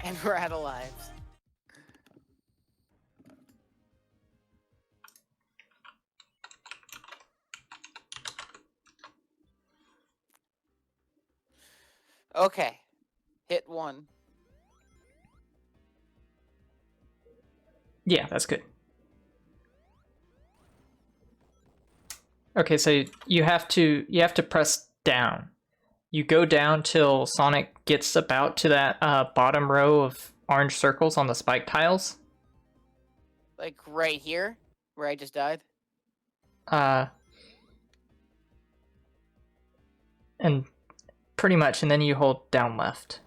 And we're out of lives. Okay. Hit 1. Yeah, that's good. Okay, so you have to press down. You go down till Sonic gets about to that bottom row of orange circles on the spike tiles. Like right here, where I just died? And pretty much, and then you hold down left.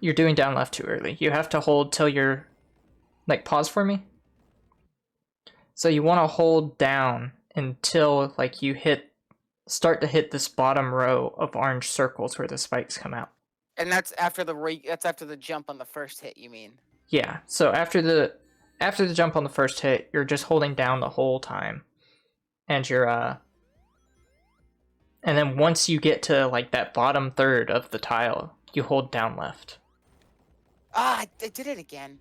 You're doing down left too early. You have to hold till you're, like, pause for me. So you want to hold down until, like, you start to hit this bottom row of orange circles where the spikes come out. And that's after the jump on the first hit, you mean? Yeah. So after the jump on the first hit, you're just holding down the whole time, and you're and then once you get to like that bottom third of the tile, you hold down left. Ah, I did it again.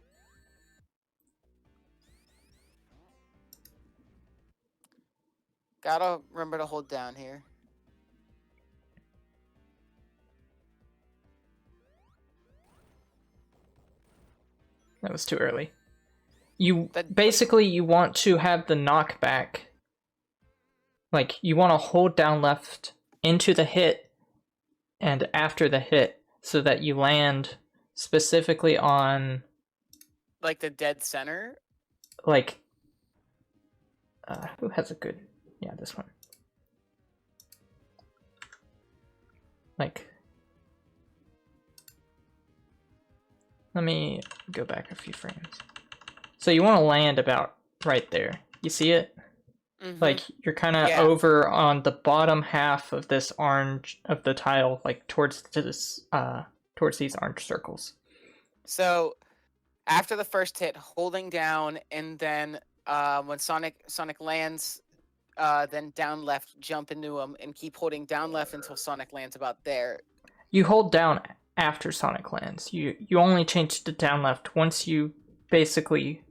Gotta remember to hold down here. That was too early. You basically you want to have the knockback. Like you want to hold down left into the hit and after the hit so that you land specifically on like the dead center. Like who has a good, yeah, this one. Like, let me go back a few frames. So you want to land about right there. You see it? Mm-hmm. Like you're kind of over on the bottom half of this orange of the tile, like towards these orange circles. So after the first hit, holding down, and then when Sonic lands, then down left, jump into him, and keep holding down left until Sonic lands about there. You hold down after Sonic lands. You only change to down left once you basically,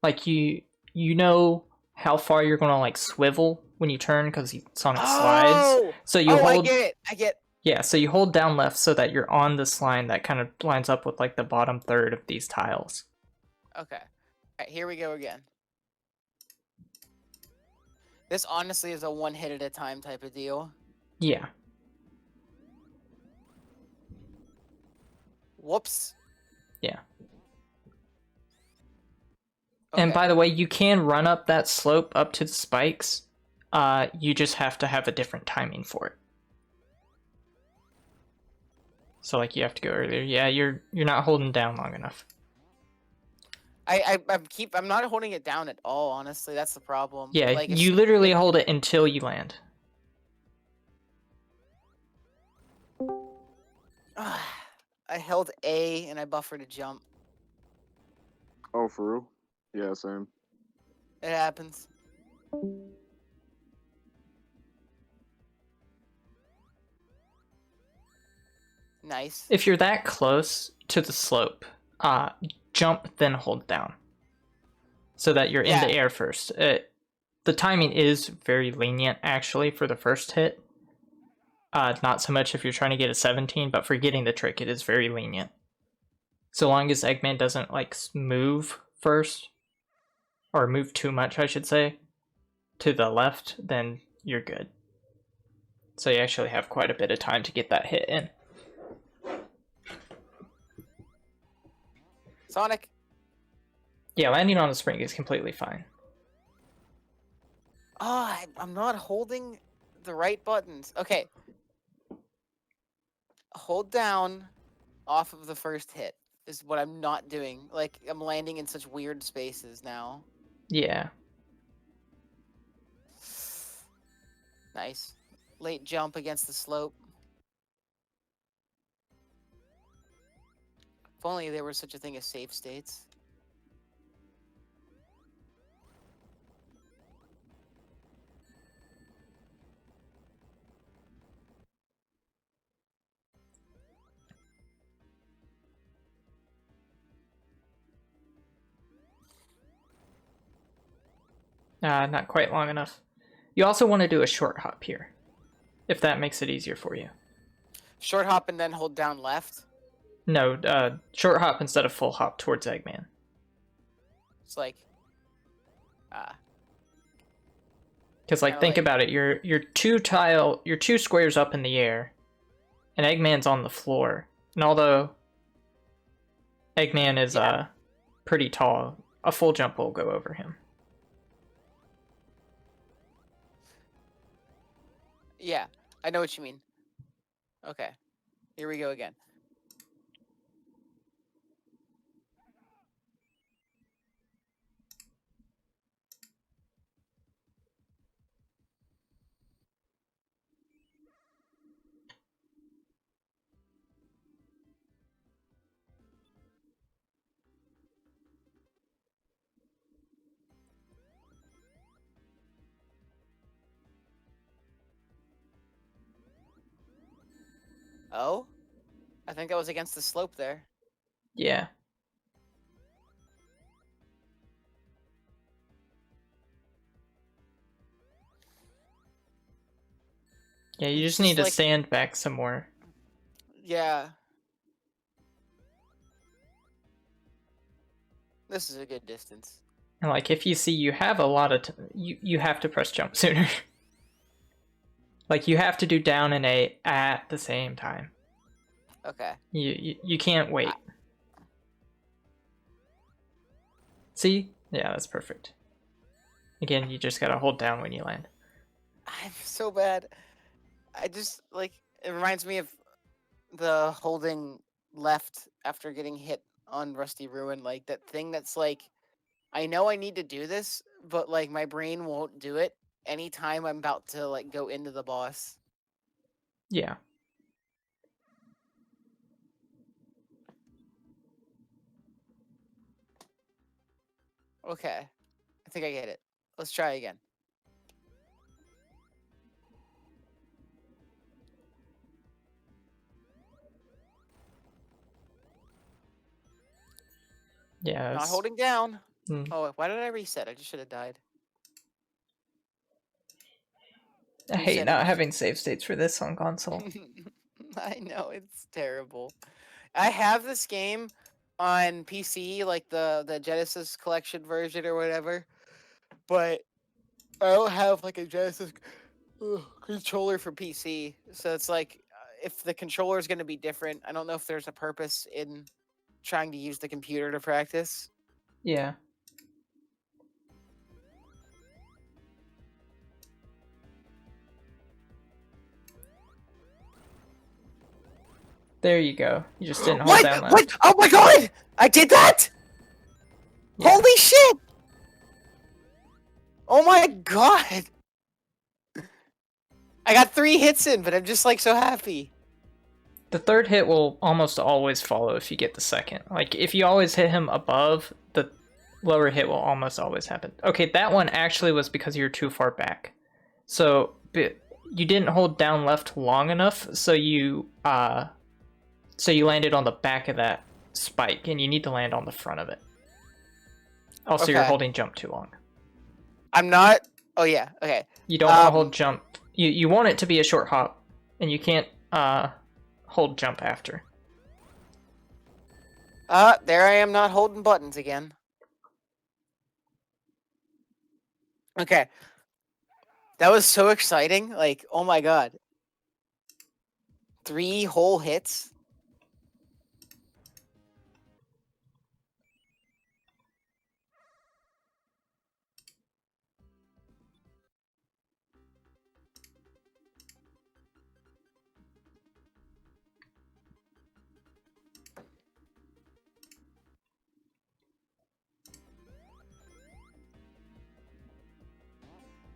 like you know how far you're gonna like swivel when you turn because Sonic slides. So you hold. I get. Yeah, so you hold down left so that you're on this line that kind of lines up with like the bottom third of these tiles. Okay. All right, here we go again. This honestly is a one hit at a time type of deal. Yeah. Whoops. Yeah. Okay. And by the way, you can run up that slope up to the spikes. You just have to have a different timing for it. So like you have to go earlier. Yeah, you're not holding down long enough. I'm not holding it down at all, honestly. That's the problem. Yeah, like, you literally hold it until you land. I held A and I buffered a jump. Oh, for real? Yeah, same. It happens. Nice. If you're that close to the slope, jump then hold down. So that you're in the air first. The timing is very lenient actually for the first hit. Not so much if you're trying to get a 17, but for getting the trick, it is very lenient. So long as Eggman doesn't like move first, or move too much, I should say, to the left, then you're good. So you actually have quite a bit of time to get that hit in. Sonic. Yeah, landing on the spring is completely fine. Oh, I'm not holding the right buttons. Okay. Hold down off of the first hit is what I'm not doing. Like, I'm landing in such weird spaces now. Yeah. Nice. Late jump against the slope. If only there was such a thing as save states. Not quite long enough. You also want to do a short hop here, if that makes it easier for you. Short hop and then hold down left. No, short hop instead of full hop towards Eggman. It's like, Because like think about it, you're two squares up in the air, and Eggman's on the floor. And although Eggman is pretty tall, a full jump will go over him. Yeah, I know what you mean. Okay, here we go again. Oh? I think that was against the slope there. Yeah. Yeah, you just need to stand back some more. Yeah. This is a good distance. And like, if you see you have a lot of... you have to press jump sooner. Like, you have to do down and A at the same time. Okay. You can't wait. See? Yeah, that's perfect. Again, you just gotta hold down when you land. I'm so bad. I just, like, it reminds me of the holding left after getting hit on Rusty Ruin. Like, that thing that's like, I know I need to do this, but, like, my brain won't do it anytime I'm about to, like, go into the boss. Yeah. Okay. I think I get it. Let's try again. Yeah. Not holding down. Mm. Oh, why did I reset? I just should have died. I hate not having save states for this on console. I know, it's terrible. I have this game on PC, like the Genesis collection version or whatever, but I don't have like a Genesis controller for PC. So it's like, if the controller is going to be different, I don't know if there's a purpose in trying to use the computer to practice. Yeah. There you go. You just didn't hold down left. What? Oh my god! I did that? Yeah. Holy shit! Oh my god! I got 3 hits in, but I'm just like so happy. The third hit will almost always follow if you get the second. Like, if you always hit him above, the lower hit will almost always happen. Okay, that one actually was because you were too far back. So, you didn't hold down left long enough, so you landed on the back of that spike, and you need to land on the front of it. Also, okay. You're holding jump too long. I'm not... Oh, yeah, okay. You don't want to hold jump. You want it to be a short hop, and you can't hold jump after. There I am not holding buttons again. Okay. That was so exciting. Like, oh my god. 3 whole hits?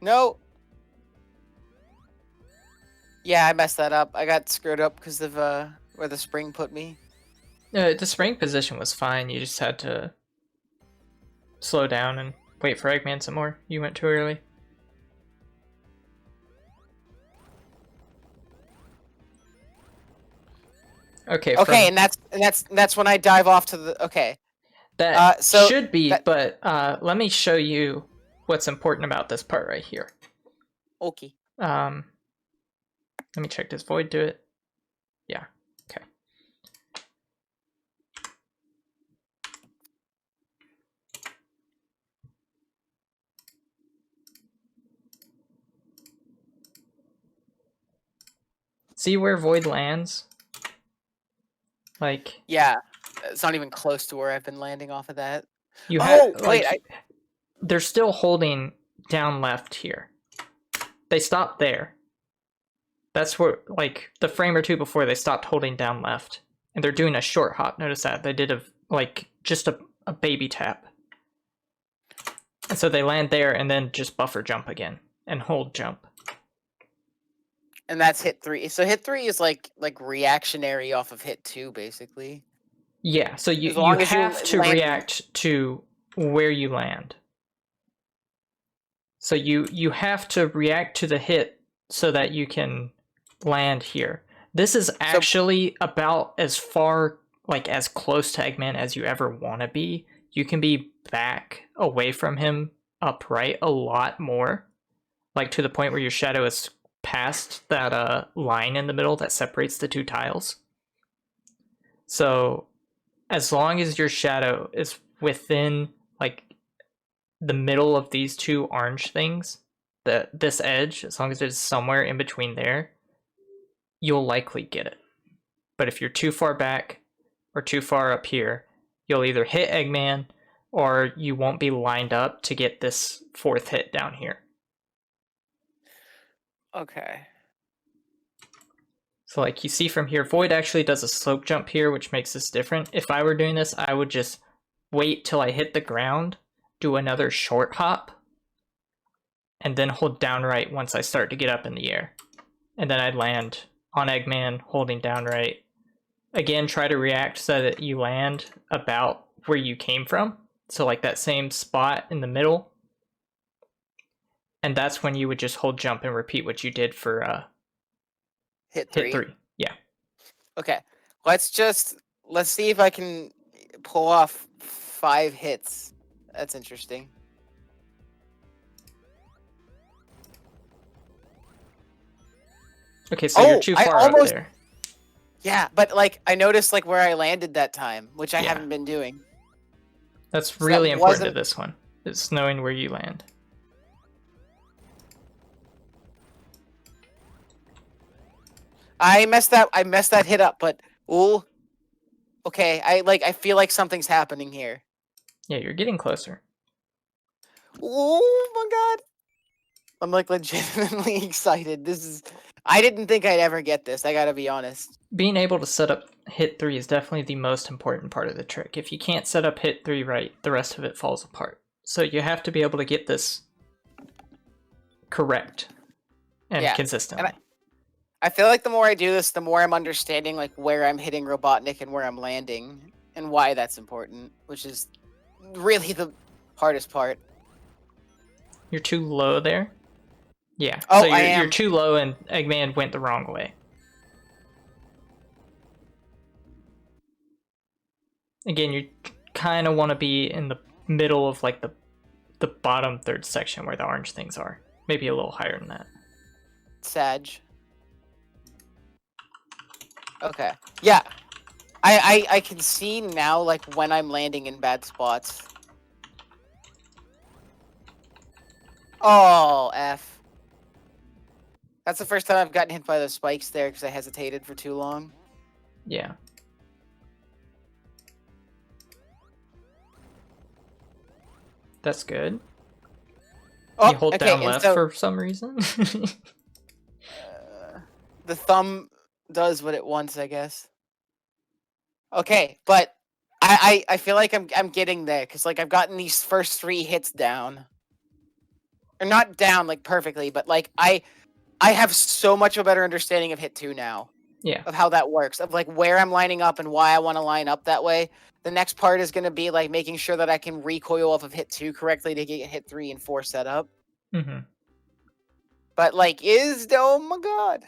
No. Yeah, I messed that up. I got screwed up because of where the spring put me. The spring position was fine. You just had to slow down and wait for Eggman some more. You went too early. Okay. Okay, and that's when I dive off to the. Okay. That should be, but let me show you what's important about this part right here. Okay. Let me check, does void do it? Yeah, okay. See where void lands? Like, Yeah, it's not even close to where I've been landing off of that. you Oh, have, wait, like, they're still holding down left here. They stopped there. That's where, like, the frame or two before they stopped holding down left. And they're doing a short hop. Notice that. They did just a baby tap. And so they land there and then just buffer jump again. And hold jump. and that's hit 3. So hit 3 is like reactionary off of hit 2, basically. Yeah, so As you long as you have to land- react to where you land. So you have to react to the hit so that you can land here. This is actually about as far, like, as close to Eggman as you ever want to be. You can be back away from him upright a lot more, like to the point where your shadow is past that line in the middle that separates the two tiles. So as long as your shadow is within, like, the middle of these two orange things, this edge, as long as it's somewhere in between there, you'll likely get it. But if you're too far back or too far up here, you'll either hit Eggman or you won't be lined up to get this fourth hit down here. Okay. So like you see from here, Void actually does a slope jump here, which makes this different. If I were doing this, I would just wait till I hit the ground, do another short hop, and then hold down right once I start to get up in the air. And then I'd land on Eggman, holding down right. Again, try to react so that you land about where you came from. So like that same spot in the middle. And that's when you would just hold jump and repeat what you did for Hit 3. hit 3. Yeah. Okay. Let's see if I can pull off 5 hits. That's interesting. Okay, so you're too far up there. Yeah, but like I noticed like where I landed that time, which I Yeah. haven't been doing. That's So really that important to wasn't- this one. It's knowing where you land. I messed that hit up, but ooh. Okay, I feel like something's happening here. Yeah, you're getting closer. Oh my god. I'm like legitimately excited. I didn't think I'd ever get this, I gotta be honest. Being able to set up hit 3 is definitely the most important part of the trick. If you can't set up hit 3 right, the rest of it falls apart. So you have to be able to get this correct and consistently. And I feel like the more I do this, the more I'm understanding like where I'm hitting Robotnik and where I'm landing and why that's important, which is really the hardest part. You're too low there? Yeah. Oh, so I you're am. too low and Eggman went the wrong way. Again, you kind of want to be in the middle of like the bottom third section where the orange things are. Maybe a little higher than that. Sag. Okay. Yeah. I can see now like when I'm landing in bad spots. Oh, F. That's the first time I've gotten hit by those spikes there because I hesitated for too long. Yeah. That's good. Oh, You hold okay, down and left so, for some reason. the thumb does what it wants, I guess. Okay, but I feel like I'm getting there because like I've gotten these first 3 hits down, or not down like perfectly, but like I have so much of a better understanding of hit 2 now. Yeah. Of how that works, of like where I'm lining up and why I want to line up that way. The next part is going to be like making sure that I can recoil off of hit 2 correctly to get hit 3 and 4 set up. Mm-hmm. But like, oh my god.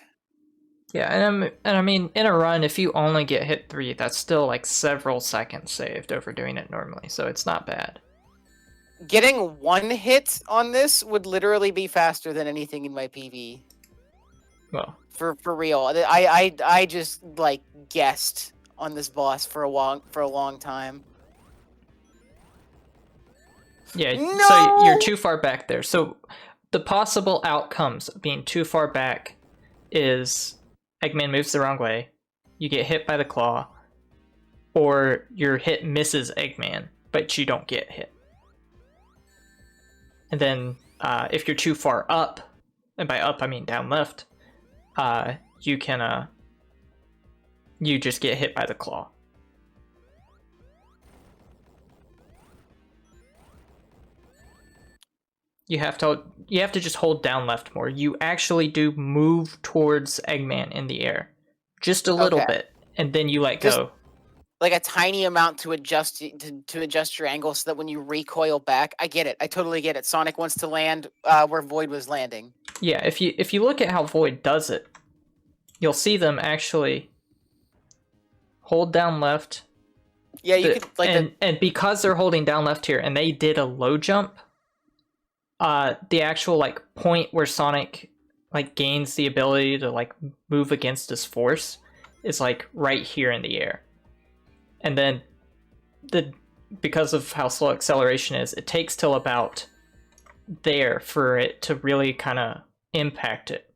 Yeah, and I mean, in a run, if you only get hit 3, that's still like several seconds saved over doing it normally, so it's not bad. getting one hit on this would literally be faster than anything in my PV. Well, For real. I just like guessed on this boss for a long time. yeah, No! so you're too far back there. So the possible outcomes of being too far back is Eggman moves the wrong way, you get hit by the claw, or your hit misses Eggman, but you don't get hit. And then if you're too far up, and by up I mean down left, you can you just get hit by the claw. You have to just hold down left more. You actually do move towards Eggman in the air, just a little bit, and then you let go. Like a tiny amount to adjust to adjust your angle so that when you recoil back, I get it. I totally get it. Sonic wants to land where Void was landing. Yeah, if you look at how Void does it, you'll see them actually hold down left. Yeah, you could like and because they're holding down left here, and they did a low jump. The actual like point where Sonic like gains the ability to like move against his force is like right here in the air. And then because of how slow acceleration is, it takes till about there for it to really kind of impact it.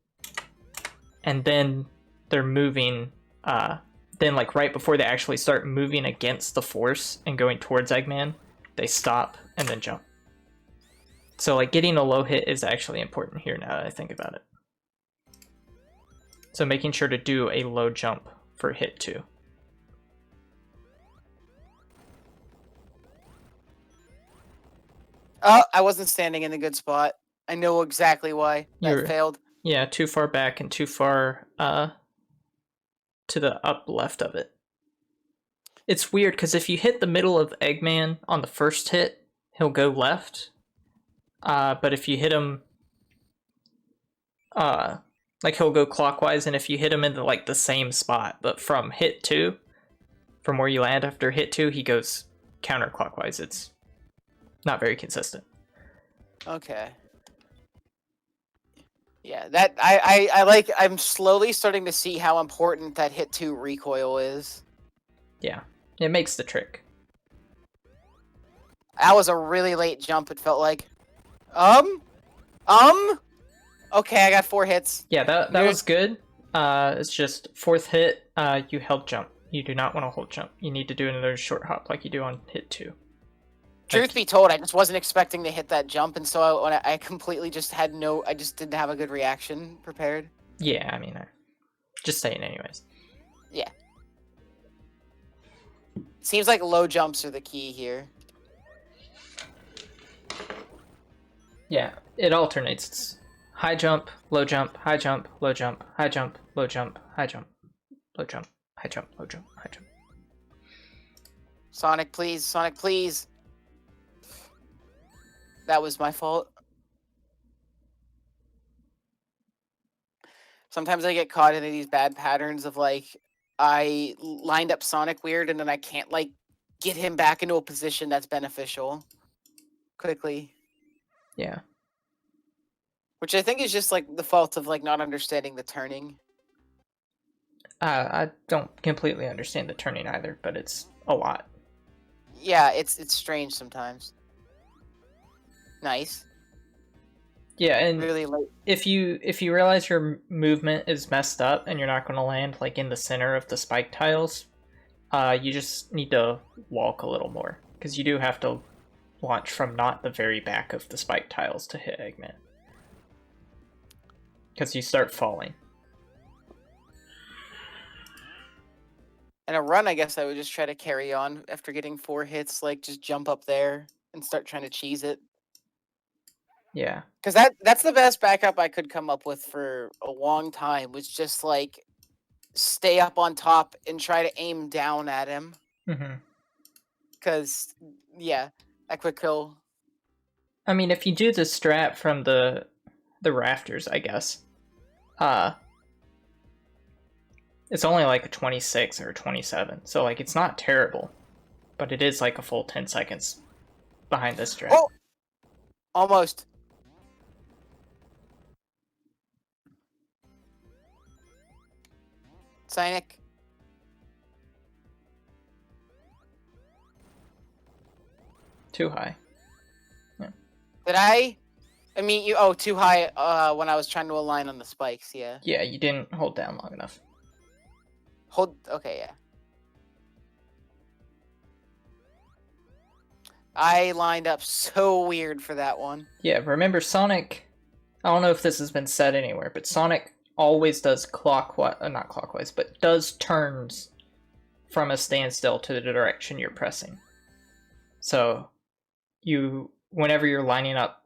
And then they're moving then like right before they actually start moving against the force and going towards Eggman, they stop and then jump. So like getting a low hit is actually important here now that I think about it. So making sure to do a low jump for hit 2. Oh, I wasn't standing in a good spot. I know exactly why that failed. Yeah, too far back and too far to the up left of it. It's weird because if you hit the middle of Eggman on the first hit, he'll go left. But if you hit him, like he'll go clockwise, and if you hit him into like the same spot, but from hit 2, from where you land after hit 2, he goes counterclockwise. It's not very consistent. Okay. Yeah, that I like. I'm slowly starting to see how important that hit 2 recoil is. Yeah, it makes the trick. That was a really late jump. It felt like. Okay, I got 4 hits. Yeah, that was good. It's just 4th hit. You held jump. You do not want to hold jump. You need to do another short hop like you do on hit 2. Truth be told, I just wasn't expecting to hit that jump, and so I completely just had I just didn't have a good reaction prepared. Yeah, I mean, just saying anyways. Yeah. Seems like low jumps are the key here. Yeah, it alternates. It's high jump, low jump, high jump, low jump, high jump, low jump, high jump, low jump, high jump, low jump, high jump. Sonic, please. Sonic, please. That was my fault. Sometimes I get caught into these bad patterns of like, I lined up Sonic weird and then I can't like get him back into a position that's beneficial quickly. Yeah. Which I think is just like the fault of like not understanding the turning. I don't completely understand the turning either, but it's a lot. Yeah, it's strange sometimes. Nice. Yeah, and really late. If you realize your movement is messed up and you're not going to land like in the center of the spike tiles, you just need to walk a little more because you do have to launch from not the very back of the spike tiles to hit Eggman. Because you start falling. In a run, I guess I would just try to carry on after getting 4 hits, like just jump up there and start trying to cheese it. Yeah. Because that's the best backup I could come up with for a long time, was just like stay up on top and try to aim down at him. Because, yeah, that quick kill. I mean, if you do the strat from the rafters, I guess, it's only like a 26 or 27, so like it's not terrible, but it is like a full 10 seconds behind this strat. Oh, Almost. Sonic. Too high. Did I? I mean, you. Oh, too high. When I was trying to align on the spikes. Yeah. Yeah, you didn't hold down long enough. Hold. Okay. Yeah. I lined up so weird for that one. Yeah, remember Sonic, I don't know if this has been said anywhere, but Sonic always does not clockwise, but does turns from a standstill to the direction you're pressing. So whenever you're lining up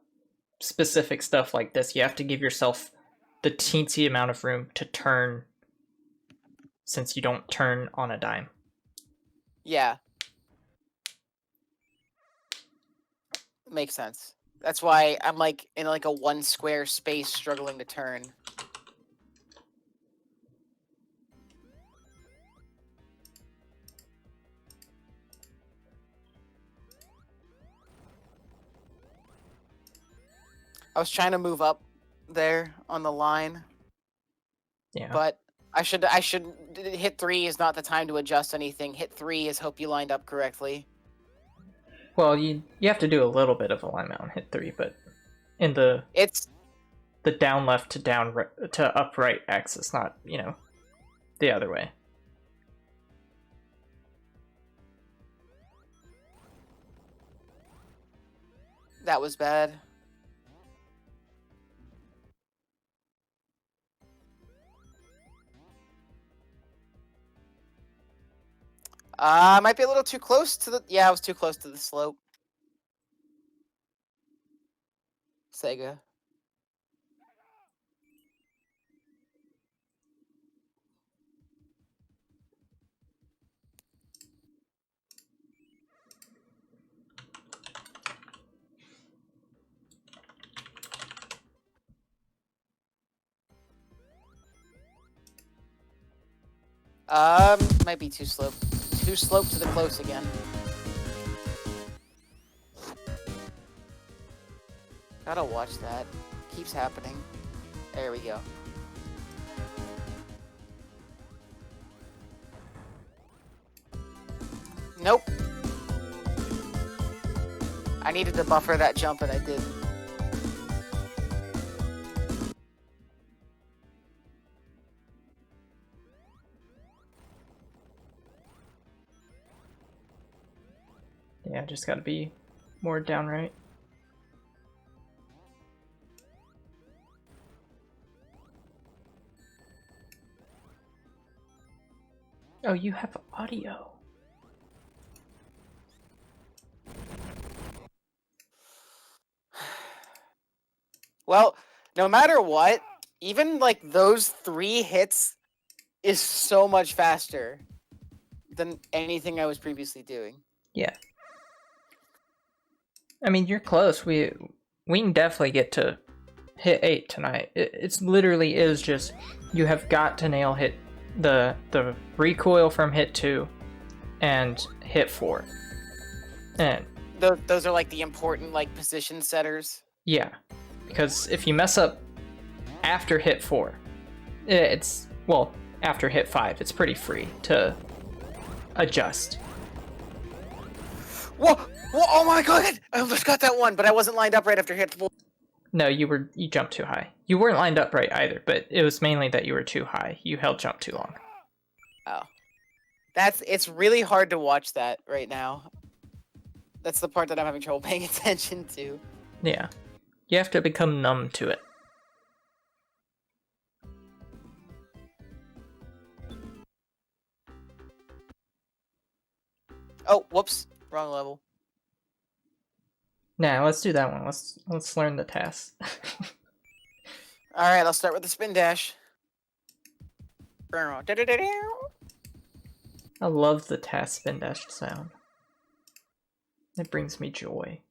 specific stuff like this, you have to give yourself the teensy amount of room to turn, since you don't turn on a dime. Yeah. Makes sense. That's why I'm like in like a one square space struggling to turn. I was trying to move up there on the line. Yeah. But I should hit 3 is not the time to adjust anything. Hit 3 is hope you lined up correctly. Well, you have to do a little bit of alignment on hit 3, but in the down left to down to upright axis, not, the other way. That was bad. Might be a little too close to the... Yeah, I was too close to the slope. Sega. Might be too slope. Too slope to the close again. Gotta watch that. Keeps happening. There we go. Nope. I needed to buffer that jump and I didn't. Yeah, just gotta be more downright. Oh, you have audio. Well, no matter what, even like those 3 hits is so much faster than anything I was previously doing. Yeah. I mean, you're close. We can definitely get to hit 8 tonight. It's literally is just you have got to nail hit the recoil from hit 2 and hit 4. And those are like the important like position setters. Yeah, because if you mess up after hit 4, after hit 5, it's pretty free to adjust. Whoa! Oh my god! I almost got that one, but I wasn't lined up right after hit 4. No, you jumped too high. You weren't lined up right either, but it was mainly that you were too high. You held jump too long. Oh. It's really hard to watch that right now. That's the part that I'm having trouble paying attention to. Yeah. You have to become numb to it. Oh, whoops. Wrong level. Nah, let's do that one. Let's learn the tasks. Alright, I'll start with the spin dash. I love the task spin dash sound. It brings me joy.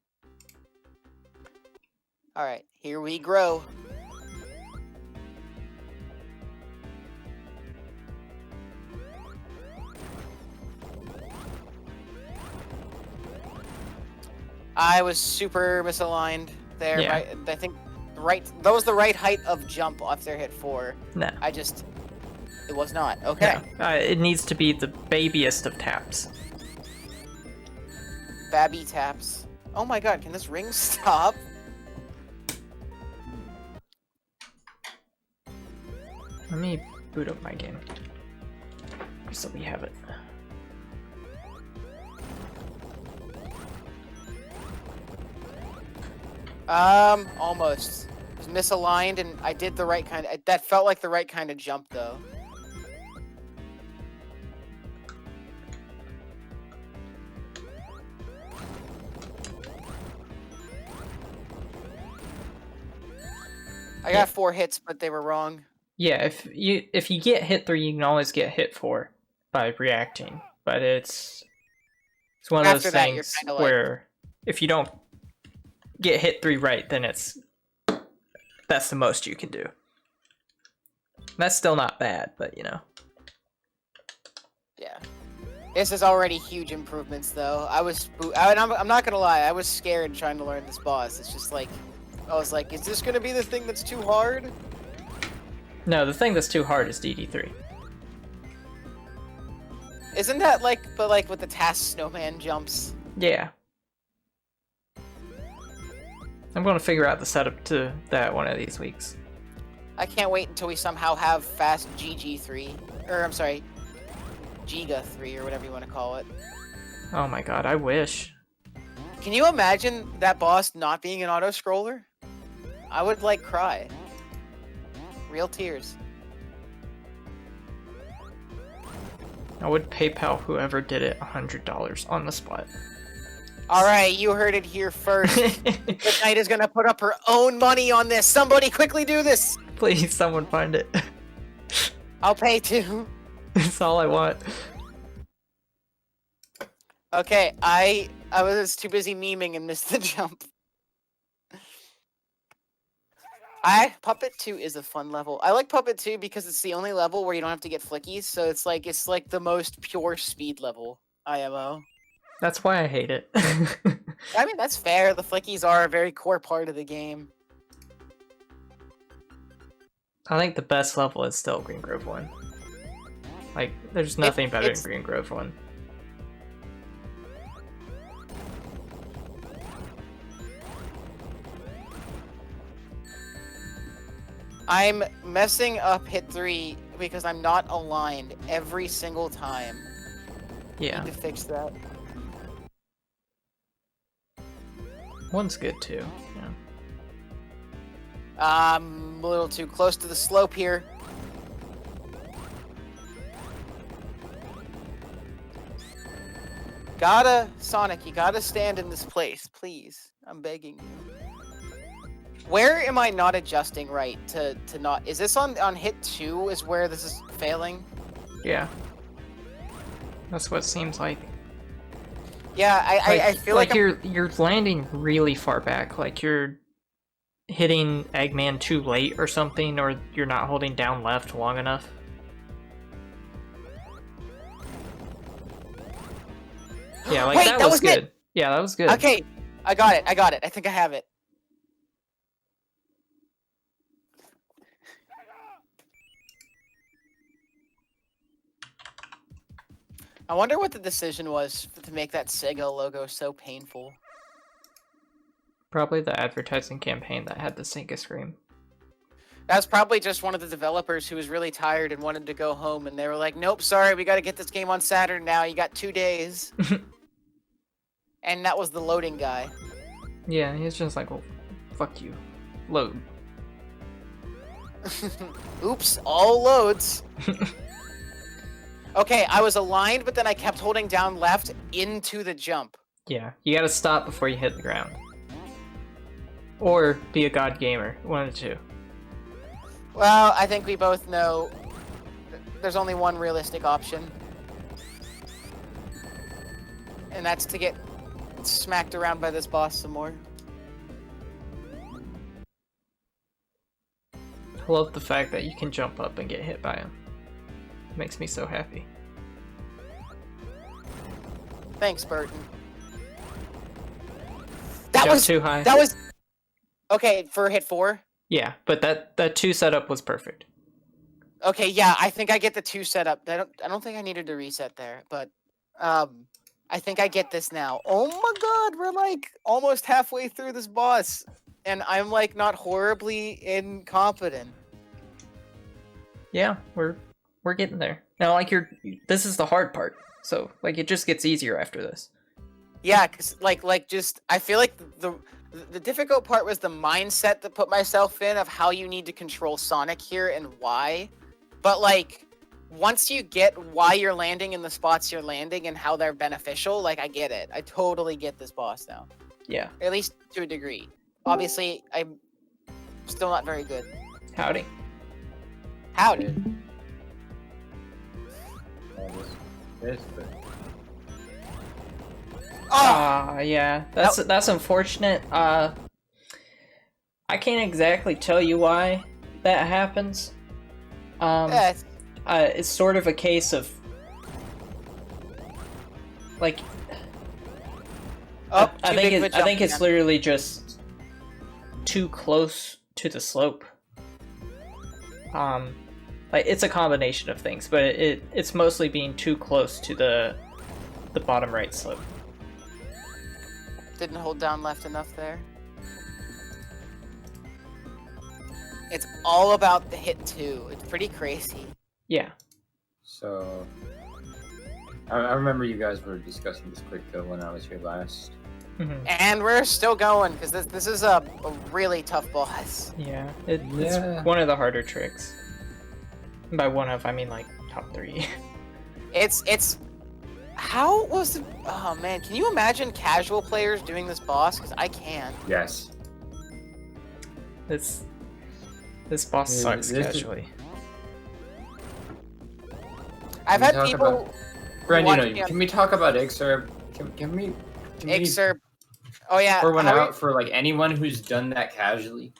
Alright, here we grow. I was super misaligned. there. Yeah. Right, I think that was the right height of jump after hit 4. No. It was not. Okay. No. It needs to be the babiest of taps. Babby taps. Oh my god, can this ring stop? Let me boot up my game. So we have it. Almost. It was misaligned, and I did the right kind of. That felt like the right kind of jump, though. I got 4 hits, but they were wrong. Yeah, if you get hit 3, you can always get hit 4 by reacting. But it's one of After those that, you're things kinda like- where if you don't get hit 3 right, then that's the most you can do. That's still not bad, but you know. Yeah. This is already huge improvements, though. I'm not gonna lie, I was scared trying to learn this boss. It's just like, I was like, is this gonna be the thing that's too hard? No, the thing that's too hard is DD3. Isn't that like, but like with the task snowman jumps? Yeah. I'm going to figure out the setup to that one of these weeks. I can't wait until we somehow have fast GG3. Or, I'm sorry, Giga 3, or whatever you want to call it. Oh my god, I wish. Can you imagine that boss not being an auto-scroller? I would, like, cry. Real tears. I would PayPal whoever did it $100 on the spot. Alright, you heard it here first. The knight is gonna put up her own money on this. Somebody quickly do this! Please, someone find it. I'll pay too. That's all I want. Okay, I was too busy memeing and missed the jump. Puppet 2 is a fun level. I like Puppet 2 because it's the only level where you don't have to get flickies, so it's like the most pure speed level, IMO. That's why I hate it. I mean, that's fair. The flickies are a very core part of the game. I think the best level is still Green Grove 1. Like, there's nothing better than Green Grove 1. I'm messing up hit 3 because I'm not aligned every single time. Yeah. Need to fix that. One's good too. Yeah. I'm a little too close to the slope here. Sonic, you gotta stand in this place, please. I'm begging you. Where am I not adjusting right to not... Is this on hit 2 is where this is failing? Yeah. That's what it seems like. Yeah, I feel like you're landing really far back. Like you're hitting Eggman too late or something, or you're not holding down left long enough. Yeah, like Wait, that that was was it! good. Yeah, that was good. Okay, I got it. I think I have it. I wonder what the decision was to make that Sega logo so painful. Probably the advertising campaign that had the Sega scream. That's probably just one of the developers who was really tired and wanted to go home, and they were like, nope, sorry, we gotta get this game on Saturn now, you got 2 days. And that was the loading guy. Yeah, he's just like, well, fuck you. Load. Oops, all loads. Okay, I was aligned, but then I kept holding down left into the jump. Yeah, you gotta stop before you hit the ground. Or be a god gamer, one of the two. Well, I think we both know there's only one realistic option. And that's to get smacked around by this boss some more. I love the fact that you can jump up and get hit by him. It makes me so happy. Thanks, Burton. That Jump was too high. That was Okay, for hit 4. Yeah, but that 2 setup was perfect. Okay, yeah, I think I get the 2 setup. I don't think I needed to reset there, but I think I get this now. Oh my god, we're like almost halfway through this boss, and I'm like not horribly incompetent. Yeah, we're getting there. Now, like this is the hard part. So like it just gets easier after this. Yeah, cause like just I feel like the difficult part was the mindset to put myself in of how you need to control Sonic here and why. But like once you get why you're landing in the spots you're landing and how they're beneficial, like I get it. I totally get this boss now. Yeah. At least to a degree. Obviously, I'm still not very good. Howdy. Howdy. Oh! Yeah. That's unfortunate. I can't exactly tell you why that happens. It's sort of a case of like I think it's literally just too close to the slope. Like it's a combination of things, but it's mostly being too close to the bottom right slope. Didn't hold down left enough there. It's all about the hit 2. It's pretty crazy. Yeah. So, I remember you guys were discussing this quick kill when I was here last. Mm-hmm. And we're still going, because this is a really tough boss. Yeah, it's one of the harder tricks. And by one of, I mean like top 3. It's how was the oh man, can you imagine casual players doing this boss? Because I can't. Yes. This boss sucks casually. I've had people. Brandon, can we talk about Exurb? Can we? Exurb. Oh yeah. Pour one out for like anyone who's done that casually.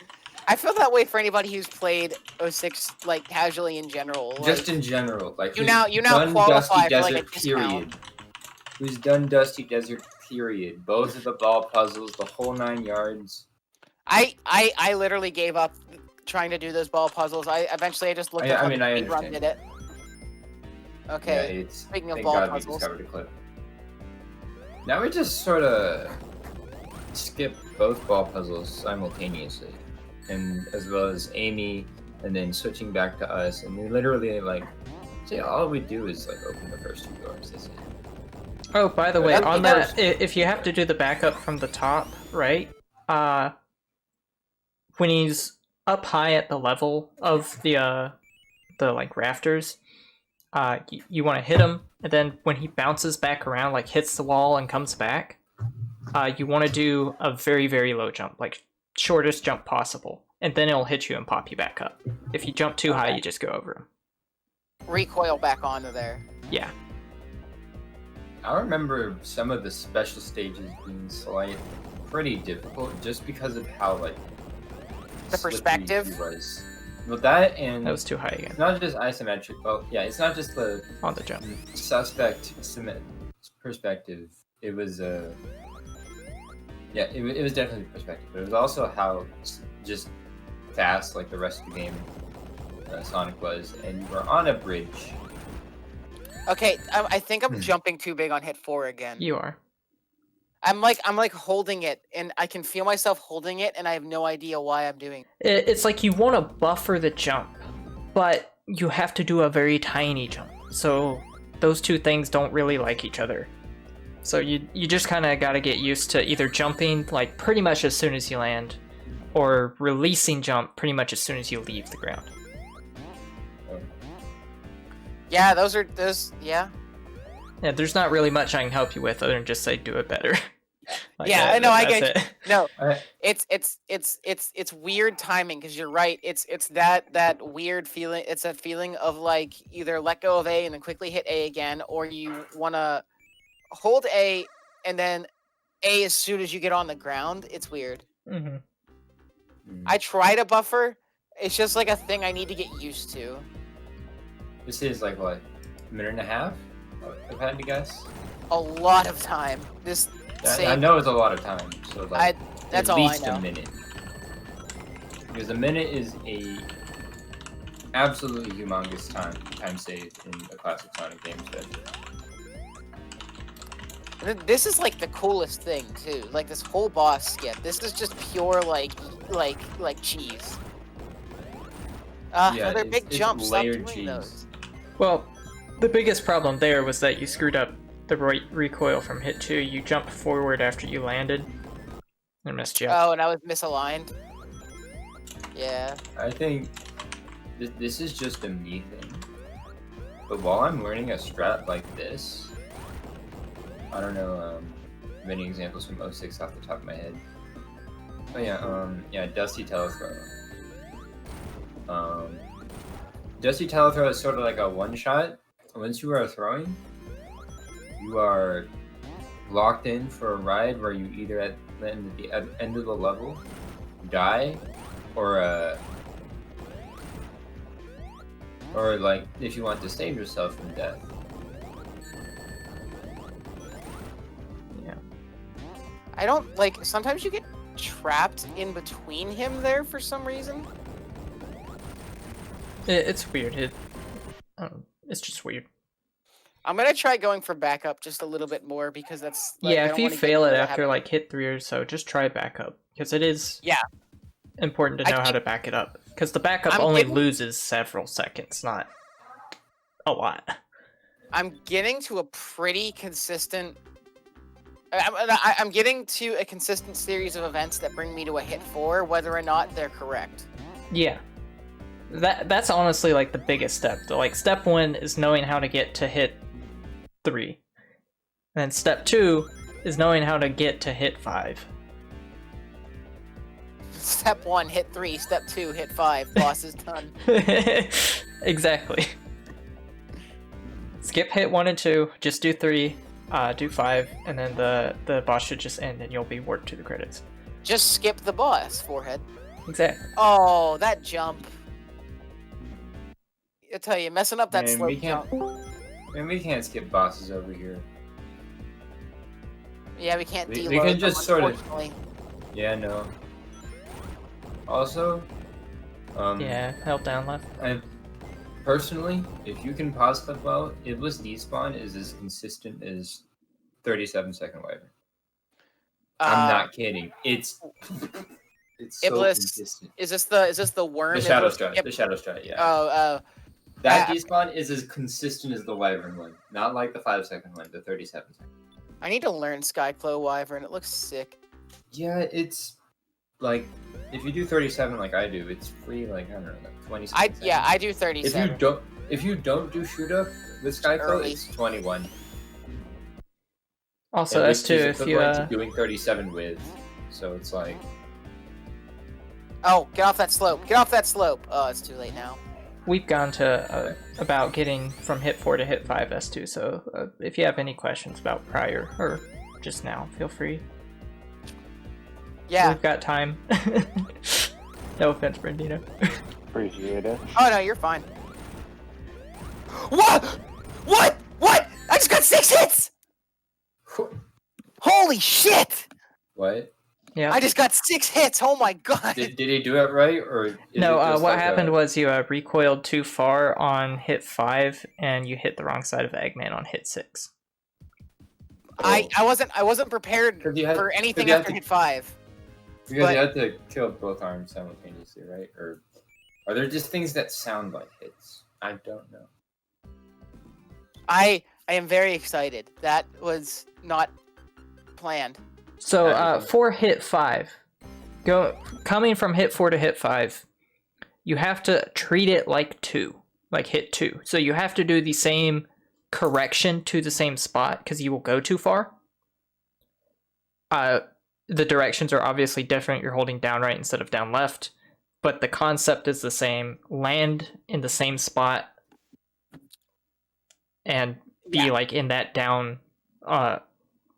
I feel that way for anybody who's played 06 like casually in general. Just like, in general, like you now qualify for like a period. Who's done Dusty Desert period? Both of the ball puzzles, the whole 9 yards. I literally gave up trying to do those ball puzzles. I just looked at how the speedrun did it. Okay. Yeah, speaking of thank ball God puzzles. we discovered a clip. Now we just sort of skip both ball puzzles simultaneously, and as well as Amy, and then switching back to us, and we literally like, see, all we do is like open the first 2 doors. That's it. Oh, by the way, on that, if you have to do the backup from the top, right? When he's up high at the level of the like rafters, you want to hit him, and then when he bounces back around, like hits the wall and comes back, you want to do a very, very low jump, like shortest jump possible, and then it'll hit you and pop you back up. If you jump too high, you just go over him. Recoil back onto there. Yeah. I remember some of the special stages being pretty difficult, just because of how like the perspective he was. Well, that was too high again. It's not just isometric. Well, yeah, it's not just the on the jump suspect perspective. It was yeah, it was definitely perspective, but it was also how just fast like the rest of the game Sonic was, and you were on a bridge. Okay, I think I'm jumping too big on hit 4 again. You are. I'm like holding it, and I can feel myself holding it, and I have no idea why I'm doing it. It's like you want to buffer the jump, but you have to do a very tiny jump. So those two things don't really like each other. So you just kind of got to get used to either jumping like pretty much as soon as you land, or releasing jump pretty much as soon as you leave the ground. Yeah, yeah. Yeah, there's not really much I can help you with other than just say do it better. Like yeah, I know. I get it. No, it's weird timing because you're right. It's that weird feeling. It's a feeling of like either let go of A and then quickly hit A again, or you want to hold A and then A as soon as you get on the ground. It's weird. Mm-hmm. I try to buffer. It's just like a thing I need to get used to. This is like what, a minute and a half? I've had to guess. A lot of time. I know it's a lot of time. So like, that's at all least I know. a minute. Because a minute is a absolutely humongous time save in a classic Sonic game set. This is like the coolest thing too. Like this whole boss skip. This is just pure like cheese. Yeah, Another big it's jump. Stop layered doing cheese. those. Well, the biggest problem there was that you screwed up the recoil from hit 2. You jumped forward after you landed and missed you. Oh, and I was misaligned. Yeah. I think this is just a me thing. But while I'm learning a strat like this, I don't know many examples from 06 off the top of my head. Oh yeah, Dusty Telethrow. Dusty Telethrow is sort of like a one-shot. Once you are throwing, you are locked in for a ride where you either at the end of the level die, or like if you want to save yourself from death. Yeah. I don't like. Sometimes you get trapped in between him there for some reason. It's weird. It's just weird. I'm gonna try going for backup just a little bit more because that's like, I Yeah, if don't you wanna get fail it into after having- like hit 3 or so, just try backup because it is important to I know how keep- to back it up. Because the backup I'm only getting- loses several seconds, not a lot. I'm getting to a pretty consistent. I'm getting to a consistent series of events that bring me to a hit 4, whether or not they're correct. Yeah. That's honestly like the biggest step. Like step 1 is knowing how to get to hit 3. And then step 2 is knowing how to get to hit 5. Step 1, hit 3. Step 2, hit 5. Boss is done. Exactly. Skip hit 1 and 2, just do 3, do 5, and then the boss should just end and you'll be warped to the credits. Just skip the boss, forehead. Exactly. Oh, that jump. I tell you, messing up that Man, slope we can't. jump. Man, we can't skip bosses over here. Yeah, we can't We deload can them, just sort of- unfortunately. Yeah, no. Also, Yeah, held down left. And personally, if you can pause stuff well, Iblis despawn is as consistent as 37-second wyvern. I'm not kidding. It's so Iblis- consistent. Is this the worm? The shadow Iblis? strut. Yep. The shadow strut. Yeah. Oh, that uh, despawn is as consistent as the wyvern one, not like the 5-second one, the 37-second. I need to learn Skyclow Wyvern. It looks sick. Yeah, it's like if you do 37 like I do, it's free. Like I don't know, like 20 seconds. I do If 37. you don't do shoot up with Skyclow, Early. it's 21. Also, And that's which too is if you equivalent to doing 37 with. So it's like Oh, get off that slope. Get off that slope. Oh, it's too late now. we've gone to about getting from hit 4 to hit 5 S2. So if you have any questions about prior or just now, feel free. Yeah. We've got time. No offense, Brandino. Appreciate it. Oh no, you're fine. What? What? What? I just got 6 hits! Holy shit! what? Yeah. I just got 6 hits. Oh my god. Did he do it right or? Is No, it just what like happened was you recoiled too far on hit 5, and you hit the wrong side of Eggman on hit 6. I wasn't prepared 'Cause you had- for anything 'cause you had after to- hit 5. Because but- you had to kill both arms simultaneously, right? Or are there just things that sound like hits? I don't know. I am very excited. That was not planned. So That'd be fun. for hit 5, coming from hit 4 to hit 5, you have to treat it like 2, like hit 2. So you have to do the same correction to the same spot because you will go too far. The directions are obviously different. You're holding down right instead of down left, but the concept is the same. Land in the same spot and be Yeah. like in that down,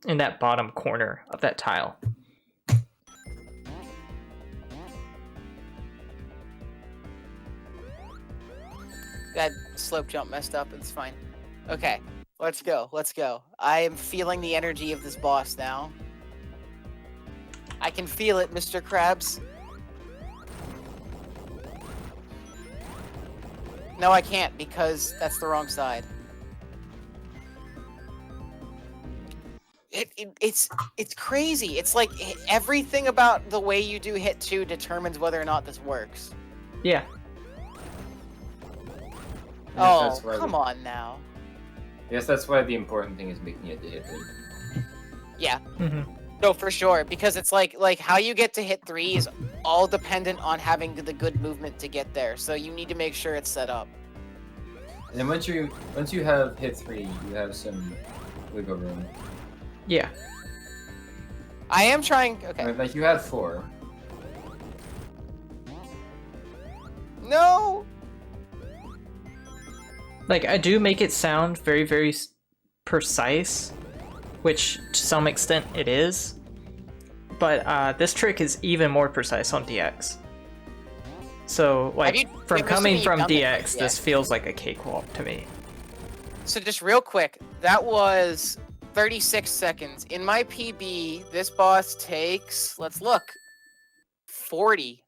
in that bottom corner of that tile. That slope jump messed up. It's fine. Okay, let's go. Let's go. I am feeling the energy of this boss now. I can feel it, Mr. Krabs. No, I can't because that's the wrong side. It's crazy. It's like everything about the way you do hit 2 determines whether or not this works. Yeah. Oh, come on now. Yes, that's why the important thing is making it to hit 3. Yeah. Mm-hmm. No, for sure. Because it's like how you get to hit 3 is all dependent on having the good movement to get there. So you need to make sure it's set up. And then once you have hit 3, you have some wiggle room. Yeah. I am trying. Okay. Like you had 4. No. Like, I do make it sound very, very precise, which to some extent it is. But this trick is even more precise on DX. So, like, from coming from DX, this feels like a cakewalk to me. So just real quick, that was 36 seconds. In my PB, this boss takes, let's look, 40.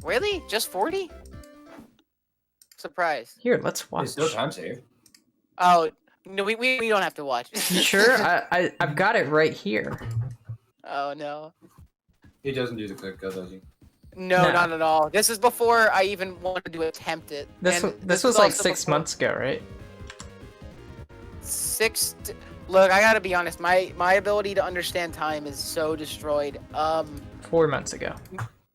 Really? Just 40? Surprise. Here, let's watch. It's still time save. Oh, no, we don't have to watch. You sure? I've got it right here. Oh, no. He doesn't do the quick go, does he? No, No. not at all. This is before I even wanted to attempt it. This And was is like also 6 before- months ago, right? Look, I gotta be honest. My ability to understand time is so destroyed. 4 months ago.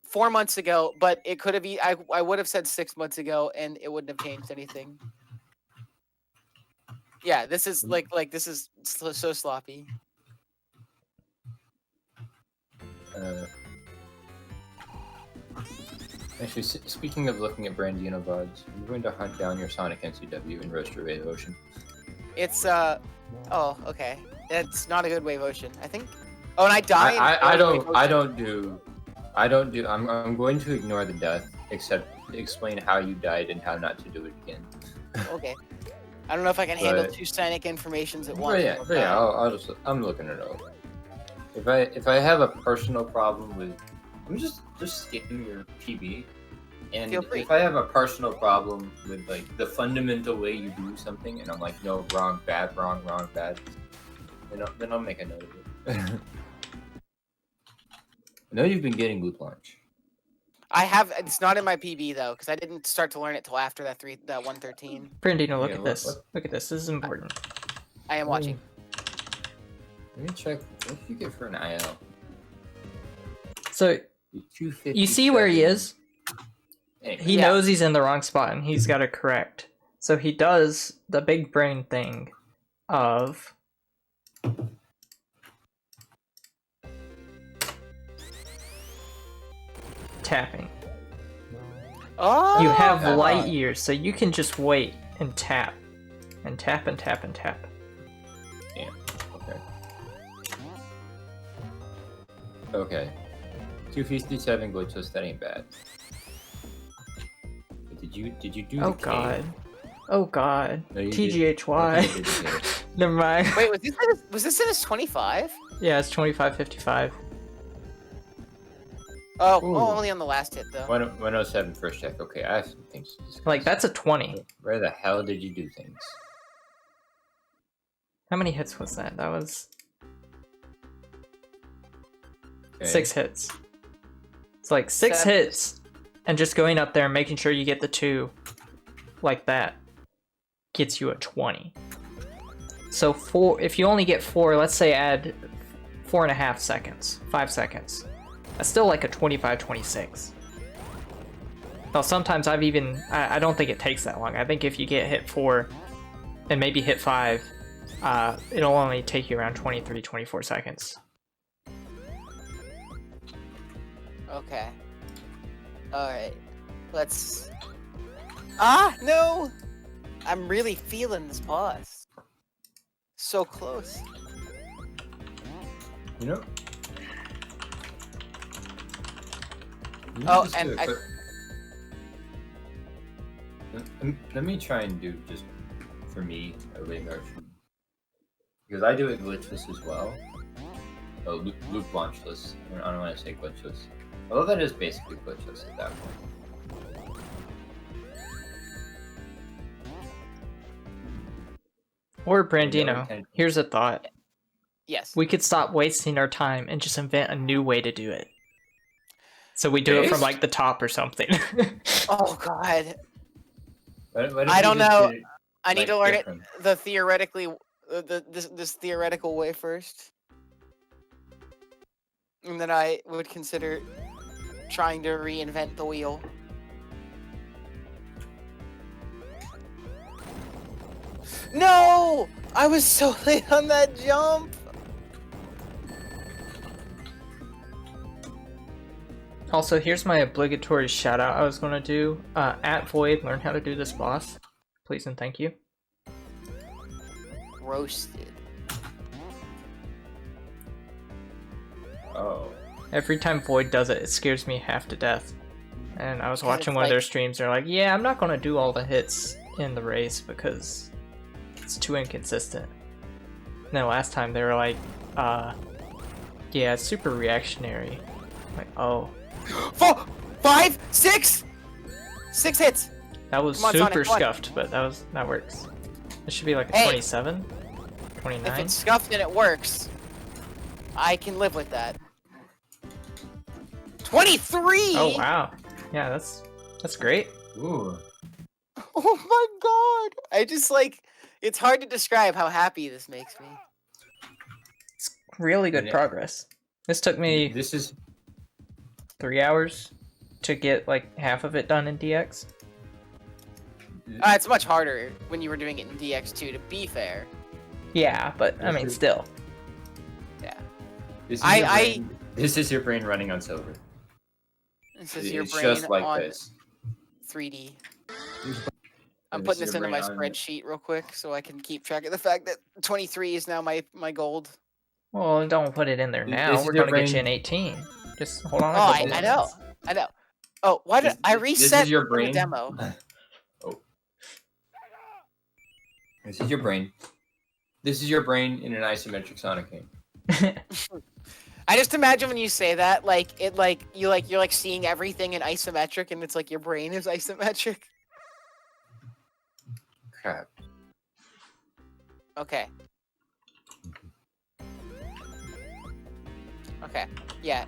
4 months ago, but it could have. I would have said 6 months ago, and it wouldn't have changed anything. Yeah, this is like this is so sloppy. Actually, speaking of looking at Brandino VODs, I'm going to hunt down your Sonic NCW and roast your Wave Ocean. It's oh, okay. It's not a good Wave Ocean. I think. Oh, and I die. I don't do. I'm going to ignore the death, except explain how you died and how not to do it again. Okay. I don't know if I can handle But- 2 Sonic informations at once. But yeah, I'm looking it over. If I have a personal problem with, I'm just skipping your PB. And Feel free. if I have a personal problem with like the fundamental way you do something, and I'm like, no, wrong, bad, then I'll make a note of it. I know you've been getting loop launch. I have. It's not in my PB though, because I didn't start to learn it till after that 113. Brandino, look Yeah, at look- this. look. Look at this. This is important. I am watching. Let me check. What did you get for an IL? So, 257. you see where he is? Anyway, He Yeah. knows he's in the wrong spot and he's got to correct. So he does the big brain thing of tapping. Oh. You have Oh. light years, so you can just wait and tap. And tap and tap and tap. Damn. Okay. Okay. 257 glitchless. That ain't bad. But did you do Oh the K? god. Oh god. No, you did. TGHY. Okay, you did the K. Never mind. Wait, was this in his 25? Yeah, it's 2555. Oh, Ooh. only on the last hit though. 107 first check. Okay, I have some things to discuss. Like, that's a 20. Where the hell did you do things? How many hits was that? That was Okay. 6 hits. It's like 6 Seven. hits, and just going up there and making sure you get the 2 like that gets you a 20. So if you only get 4, let's say add 4.5 seconds, 5 seconds. That's still like a 25-26. Now sometimes I don't think it takes that long. I think if you get hit 4 and maybe hit 5, it'll only take you around 23-24 seconds. Okay. Alright. Let's... Ah, no! I'm really feeling this boss. So close. You know? You Oh, just and do a quick- Let me try and do just for me a wave motion, because I do it glitchless as well. Oh, loop launchless. I don't want to say glitchless, although that is basically glitchless at that point. Or no Brandino, retention. here's a thought. Yes. We could stop wasting our time and just invent a new way to do it. So we do it from Based? like the top or something. Oh God. What if I we don't just know. did it, I need like, to learn different? it the theoretically this theoretical way first, and then I would consider trying to reinvent the wheel. No! I was so late on that jump. Also, here's my obligatory shout out I was going to do. At Void, learn how to do this boss. Please and thank you. Roasted. Oh. Every time Void does it, it scares me half to death. And I was Because watching it's one of their like- streams, they're like, yeah, I'm not going to do all the hits in the race because it's too inconsistent. And then last time they were like, yeah, it's super reactionary. I'm like, oh, 4, 5, 6! 6 hits! that was Come on, super Sonic, come on. scuffed, but that works. It should be like a Hey. 27? If 29? it's scuffed and it works, I can live with that. 23! Oh wow. Yeah, that's great. Ooh. Oh my god! I just like, it's hard to describe how happy this makes me. It's really good Yeah. progress. This took me This is 3 hours to get like half of it done in DX. It's much harder when you were doing it in DX2, to be fair. Yeah, but I mean, still. this is I- your I- brain. This is your brain running on silver. This is your It's brain just like on this. 3D. I'm This putting is this your into my brain on- spreadsheet real quick so I can keep track of the fact that 23 is now my gold. Well, don't put it in there This now. is We're your gonna get you brain- an 18. Just hold on. Oh, a I couple know. minutes. I know. Oh, why did I This reset is your the brain. demo? Oh. This is your brain. This is your brain in an isometric Sonic game. I just imagine when you say that, like you're like seeing everything in isometric, and it's like your brain is isometric. Crap. Okay. Okay. Yeah.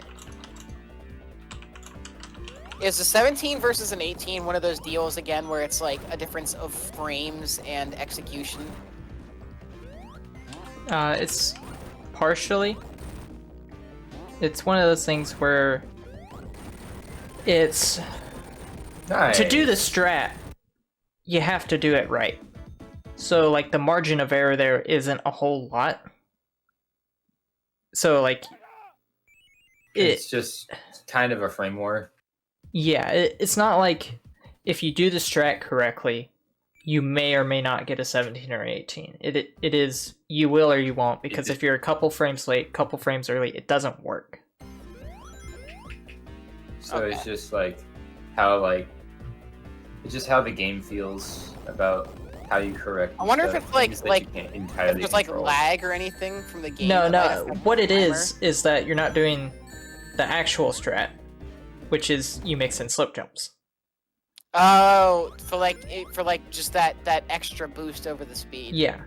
Is the 17 versus an 18 one of those deals again where it's like a difference of frames and execution? It's partially. It's one of those things where it's Nice. to do the strat, you have to do it right. So like the margin of error there isn't a whole lot. So like It's just kind of a frame war. yeah, it's not like if you do the strat correctly, you may or may not get a 17 or 18. It is you will or you won't, because if you're a couple frames late, couple frames early, it doesn't work. So Okay. it's just like how it's just how the game feels about how you correct. I wonder if the it's like- things that like- you can't If entirely there's like control. lag or anything from the game. No, that might no. affect What the it timer? is that you're not doing the actual strat, which is you mix in slip jumps. Oh, for like just that extra boost over the speed. Yeah.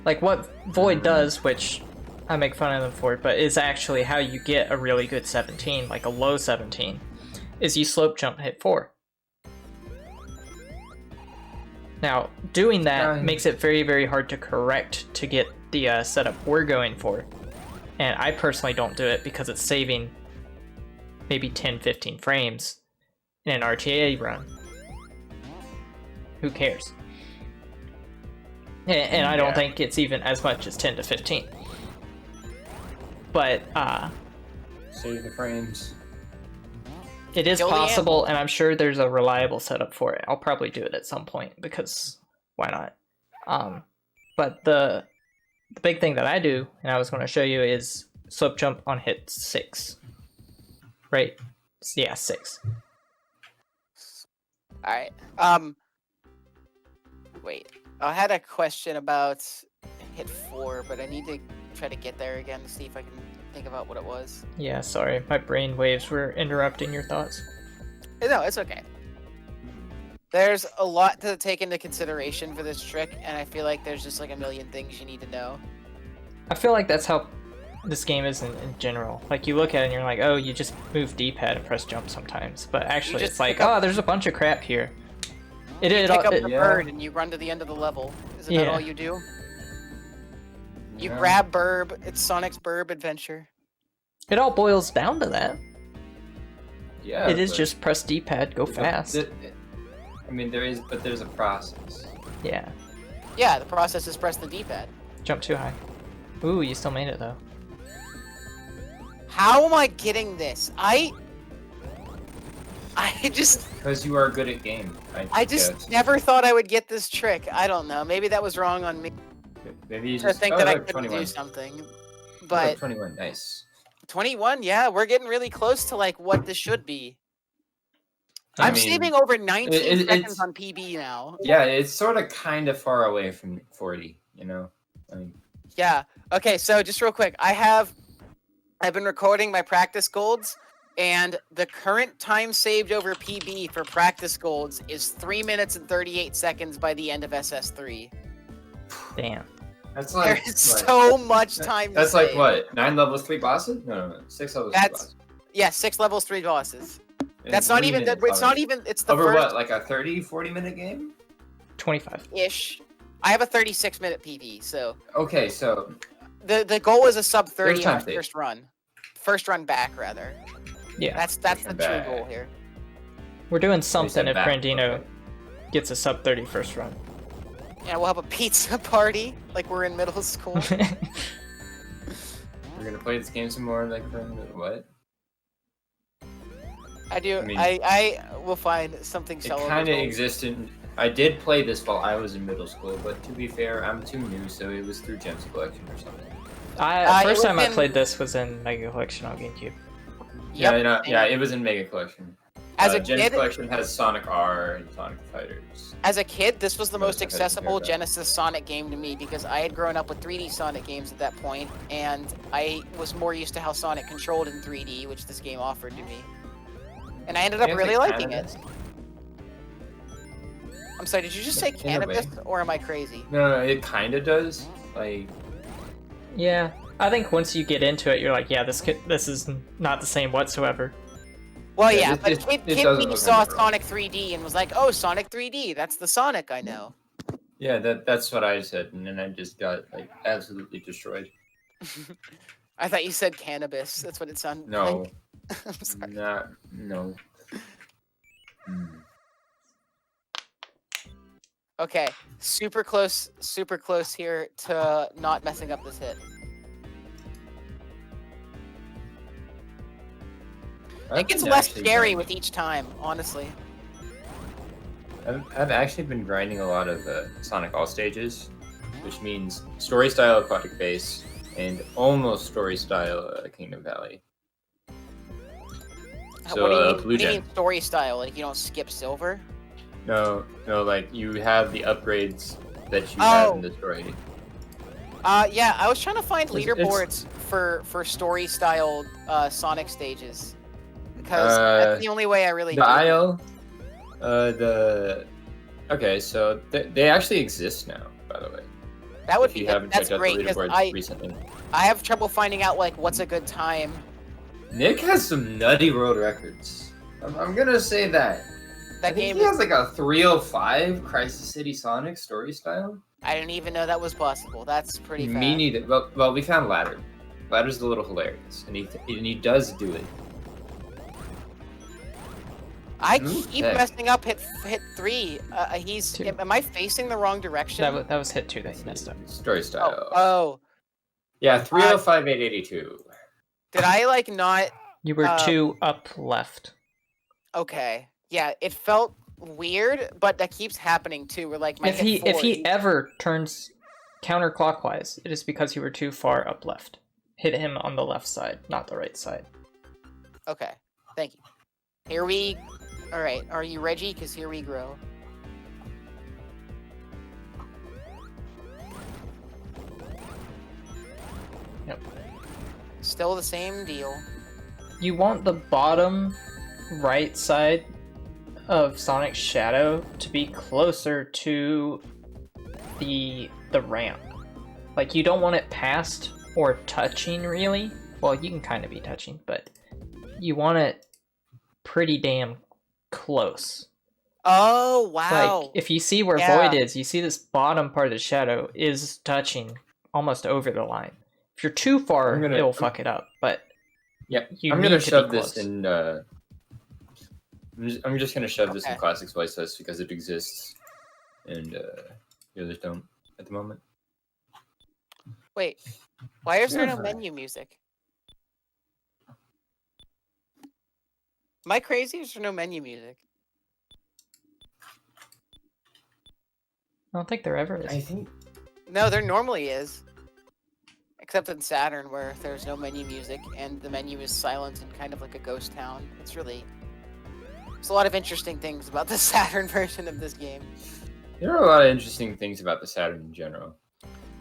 Like what Void does, which I make fun of them for it, but is actually how you get a really good 17, like a low 17, is you slope jump hit 4. Now, doing that Nice. makes it very, very hard to correct to get the setup we're going for. And I personally don't do it because it's saving maybe 10, 15 frames in an RTA run. Who cares? And I don't Yeah. think it's even as much as 10 to 15. But Save the frames. it is Kill the possible, and I'm sure there's a reliable setup for it. I'll probably do it at some point, because why not? But the big thing that I do, and I was going to show you, is slope jump on hit 6. Right? Yeah, 6. All right. Wait. I had a question about hit 4, but I need to try to get there again to see if I can think about what it was. Yeah, sorry. My brain waves were interrupting your thoughts. No, it's okay. There's a lot to take into consideration for this trick, and I feel like there's just like a million things you need to know. I feel like that's how this game is in general. Like, you look at it and you're like, oh, you just move D-pad and press jump sometimes. But actually, just it's like, pick up- oh, there's a bunch of crap here. You pick up the bird and you run to the end of the level. Isn't that Yeah. all you do? You Yeah. grab Burb. It's Sonic's Burb adventure. It all boils down to that. Yeah. It is but- just press D-pad, go but fast. I mean, there's a process. Yeah. Yeah, the process is press the D-pad. Jump too high. Ooh, you still made it though. How am I getting this? I just Because you are good at game. I just guess. never thought I would get this trick. I don't know. Maybe that was wrong on me Maybe you to just think oh, that I look, couldn't 21. do something. Oh, But 21, nice. 21, yeah, we're getting really close to like what this should be. I I'm mean, saving over 19 seconds it's- on PB now. Yeah, it's sort of kind of far away from 40. You know. I mean, Yeah. Okay, so just real quick, I've been recording my practice golds, and the current time saved over PB for practice golds is 3 minutes and 38 seconds by the end of SS3. Damn. that's like. There's so much time. That's to like save. what? 9 levels, 3 bosses? No, 6 levels, 3 That's- bosses. Yeah, 6 levels, 3 bosses. In That's not 3 even. minutes, It's not already. even. It's the Over first what? Like a 30, 40-minute game? 25. ish. I have a 36-minute PB, so Okay, so the goal is a sub 30 There's on time my saved. first run. First run back, rather. Yeah. That's the First run true back. goal here. We're doing said something if back, Brandino okay. gets a sub 30 first run. Yeah, we'll have a pizza party like we're in middle school. we're gonna play this game some more. Like, what? I do. I mean- I will find something It celebrable. kind of existed. I did play this while I was in middle school, but to be fair, I'm too new, so it was through Gems Collection or something. it First was time I in- played this was in Mega Collection on GameCube. Yeah, Yep. yeah, it was in Mega Collection. As a Gems kid, Collection has Sonic R and Sonic Fighters. as a kid, this was the Yeah, most I had to accessible hear that. Genesis Sonic game to me because I had grown up with 3D Sonic games at that point, and I was more used to how Sonic controlled in 3D, which this game offered to me. And I ended up Yeah, really like liking it. cannabis. I'm sorry, did you just say In a way. cannabis, or am I crazy? No, it kind of does. Like, Yeah, I think once you get into it, you're like, yeah, this is not the same whatsoever. Well, Yeah, yeah, it- but it Kid doesn't Me look saw like it. Sonic 3D and was like, oh, Sonic 3D, that's the Sonic I know. yeah, that's what I said, and then I just got like absolutely destroyed. I thought you said cannabis. That's what it sounded No, like. I'm sorry. no. Hmm. Okay, super close here to not messing up this hit. It gets less scary with each time, honestly. I've actually been grinding a lot of Sonic All Stages, which means story style Aquatic Base and almost story style Kingdom Valley. So, what do you Blue mean, what do you Gen. mean story style? Like you don't skip silver? No, like you have the upgrades that you have Oh. in the story. Yeah, I was trying to find It's- leaderboards for story style Sonic stages. Because that's the only way I really The do it. Isle, okay, so they actually exist now, by the way. That would If be you good. haven't That's checked out great the because leaderboards recently. I have trouble finding out like what's a good time. Nick has some nutty world records. I'm gonna say that. I That think game he has like a 305 Crisis City Sonic story style. I didn't even know that was possible. That's pretty fast. Me neither. Well, we found Ladder. Ladder's a little hilarious, and he does do it. I Ooh, keep heck. messing up. Hit 3. He's. Two. Am I facing the wrong direction? That was hit 2 that you messed up. Story style. Oh. Yeah, 305, 882. Did I like not? You were 2 up left. Okay. Yeah, it felt weird, but that keeps happening too. We're like, my If he hit 4, ever turns counterclockwise, it is because you were too far up left. Hit him on the left side, not the right side. Okay. Thank you. Here we. All right. Are you Reggie? Because here we grow. Yep. Still the same deal. You want the bottom right side of Sonic's shadow to be closer to the ramp. Like, you don't want it past or touching, really. Well, you can kind of be touching, but you want it pretty damn close. Oh, wow. Like, if you see where Yeah. Void is, you see this bottom part of the shadow is touching almost over the line. If you're too far, it'll fuck it up, but Yeah, you I'm need gonna to shove be this close. in. I'm just gonna shove this in Okay. Classic Splice Test because it exists, and the others don't at the moment. Wait, why is there no Yeah. menu music? Am I crazy or is there no menu music? I don't think there ever I is. think No, there normally is. Except in Saturn, where there's no menu music and the menu is silent and kind of like a ghost town. It's really... There's a lot of interesting things about the Saturn version of this game. there are a lot of interesting things about the Saturn in general.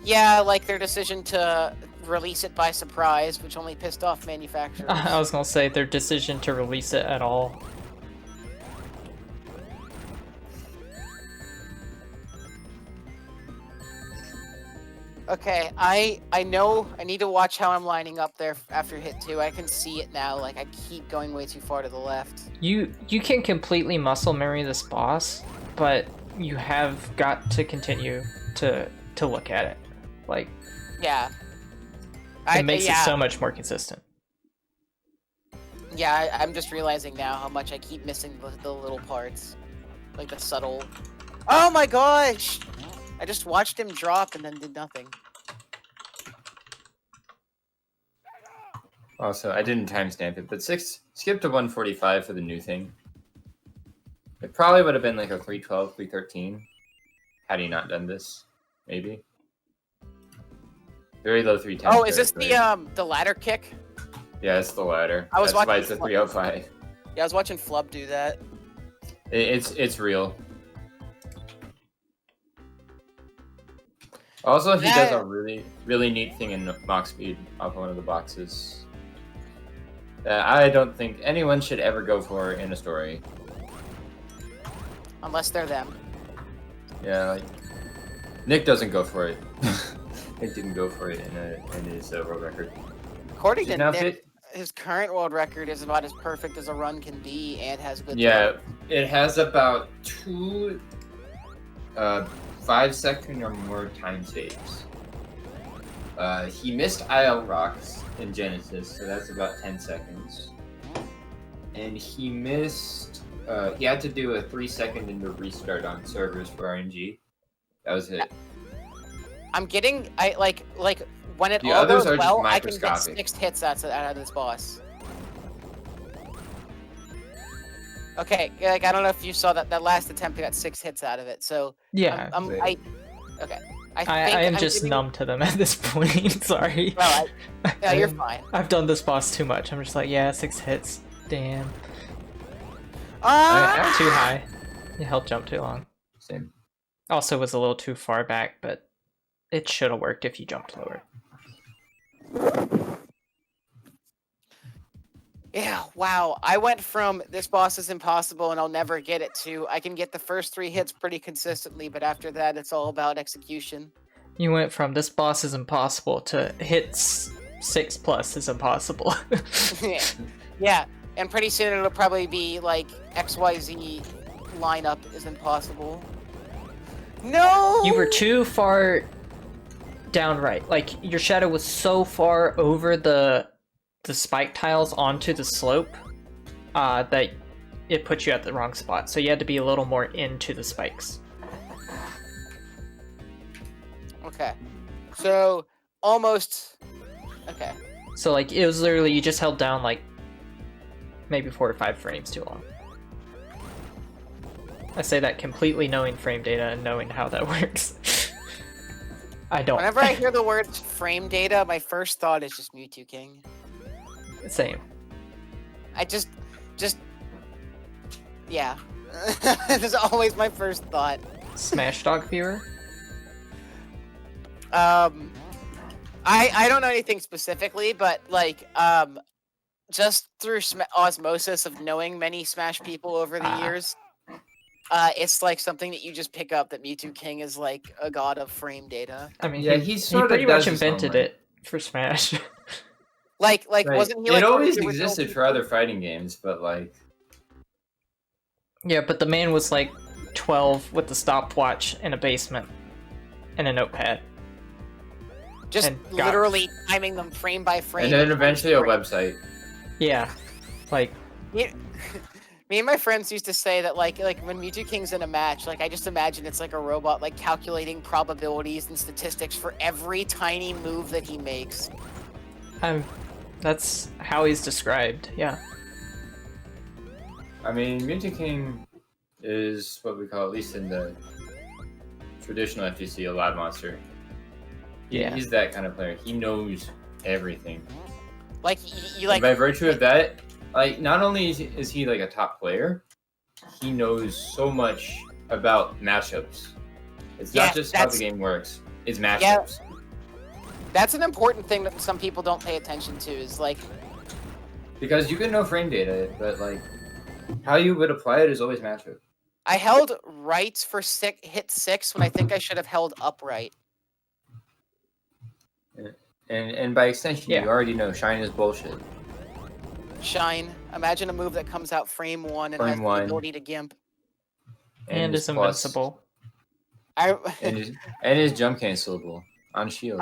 Yeah, like their decision to release it by surprise, which only pissed off manufacturers. I was gonna say their decision to release it at all. Okay, I know I need to watch how I'm lining up there after hit 2. I can see it now, like I keep going way too far to the left. You can completely muscle memory this boss, but you have got to continue to look at it. Like, Yeah. it makes it so much more consistent. Yeah, I'm just realizing now how much I keep missing the little parts. Like the subtle... Oh my gosh! I just watched him drop and then did nothing. Also, I didn't timestamp it, but skip to 145 for the new thing. It probably would have been like a 312, 313 had he not done this. Maybe. Very low 310. Oh, is this the ladder kick? Yeah, it's the ladder. I was That's why watching it's a Flub. 305. Yeah, I was watching Flub do that. It's real. Also, he does Yeah. a really neat thing in Mach speed off one of the boxes that I don't think anyone should ever go for in a story. Unless they're them. Yeah, like Nick doesn't go for it. Nick didn't go for it in his world record. According to Now, Nick, his current world record is about as perfect as a run can be and has good... yeah, it has about 2 5-second or more time saves. He missed IL rocks in Genesis, so that's about 10 seconds. And he missed... he had to do a 3-second into restart on servers for RNG. That was it. I'm getting... like when it The all others goes are just well, I can get microscopic. 6 hits out of this boss. Okay, like I don't know if you saw that last attempt, I got 6 hits out of it. So Yeah, okay. I am I'm just giving- numb to them at this point. Sorry. Well, no, you're fine. I've done this boss too much. I'm just like, yeah, 6 hits. Damn. Ah! Too high. You held jump too long. Same. Also was a little too far back, but it should have worked if you jumped lower. Yeah, wow. I went from this boss is impossible and I'll never get it to I can get the first 3 hits pretty consistently, but after that it's all about execution. You went from this boss is impossible to hits 6+ is impossible. Yeah, and pretty soon it'll probably be like XYZ lineup is impossible. No! You were too far down right. Like, your shadow was so far over the spike tiles onto the slope that it put you at the wrong spot. So you had to be a little more into the spikes. Okay. So, almost... Okay. So, like, it was literally, you just held down, like, maybe 4 or 5 frames too long. I say that completely knowing frame data and knowing how that works. I don't. Whenever I hear the words frame data, my first thought is just Mewtwo King. Same. I just... Yeah. That's always my first thought. Smash Dog viewer? I don't know anything specifically, but like just through osmosis of knowing many Smash people over the years, it's like something that you just pick up that Mewtwo King is like a god of frame data. I mean, Yeah, he he sorta pretty does much his own invented way. it for Smash. Like Like, wasn't he it like one of always the original existed for people? other fighting games, but like, Yeah, but the man was like 12 with the stopwatch in a basement and a notepad. Just and got- literally timing them frame by frame. and then and eventually a story. website. Yeah, like Me and my friends used to say that like when Mewtwo King's in a match, like I just imagine it's like a robot like calculating probabilities and statistics for every tiny move that he makes. that's how he's described. Yeah. I mean, Mewtwo King is what we call, at least in the traditional FGC, a lab monster. Yeah. He's that kind of player. He knows everything. Like you like And by virtue of that, like not only is he like a top player, he knows so much about matchups. It's Yeah, not just how the that's- game works; it's matchups. that's an important thing that some people don't pay attention to is like Because you can know frame data, but like how you would apply it is always matchup. I held right for hit 6 when I think I should have held upright. And by extension, Yeah. you already know Shine is bullshit. Shine. Imagine a move that comes out frame 1 and has Frame 1. the ability to gimp. And his is plus- invincible. and his jump cancelable on shield.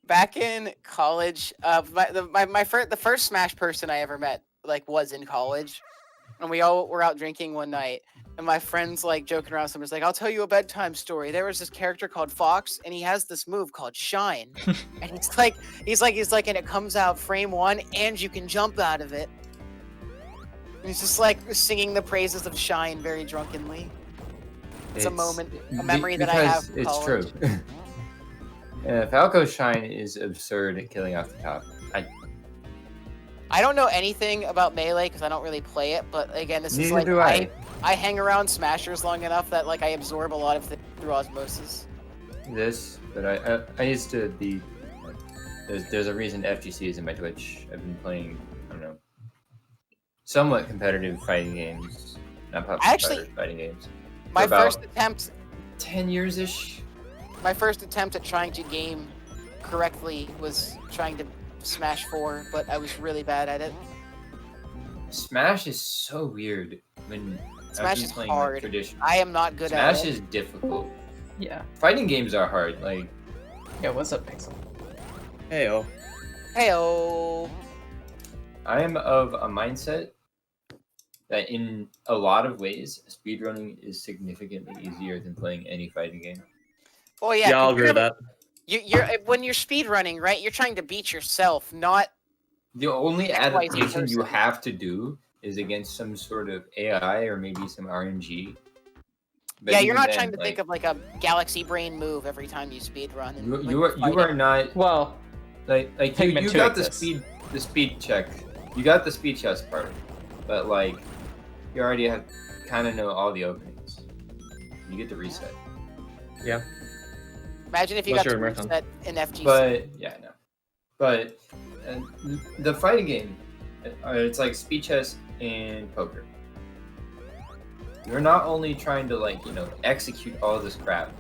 Back in college, the first Smash person I ever met like was in college, and we all were out drinking one night, and my friends like joking around. Somebody's like, "I'll tell you a bedtime story." There was this character called Fox, and he has this move called Shine, and he's like, and it comes out frame 1, and you can jump out of it. And he's just like singing the praises of Shine very drunkenly. It's a moment, a memory that I have from It's college. true. Falco's Shine is absurd at killing off the top. I don't know anything about Melee because I don't really play it, but again, this is Neither like do I. I hang around Smashers long enough that like I absorb a lot of things through osmosis. But I used to be. There's a reason FGC is in my Twitch. I've been playing, I don't know, somewhat competitive fighting games, not popular Actually- fighting games. My about- first attempt 10 years ish. at trying to game correctly was trying to Smash 4, but I was really bad at it. Smash is so weird when Smash I've been is playing hard. Like, traditional. I am not good at Smash it. is difficult. Yeah. Fighting games are hard. Like Yeah, what's up, Pixel? Heyo. Heyo. I am of a mindset that in a lot of ways, speedrunning is significantly easier than playing any fighting game. Oh yeah, Yeah, I'll 'cause agree with that. You're when you're speedrunning, right? You're trying to beat yourself, not The only XYZ adaptation you person. have to do is against some sort of AI or maybe some RNG. But yeah. You're even not then, trying to think of like a galaxy brain move every time you speedrun. and, you like, you are not Well, like Pigment you two got exists. the speed check. You got the speed chest part, but like you already have kind of know all the openings. You get to reset. Imagine if you Unless got you're to a marathon. reset in FGC. But yeah, no. But the fighting game, it's like speed chess and poker. You're not only trying to like execute all this crap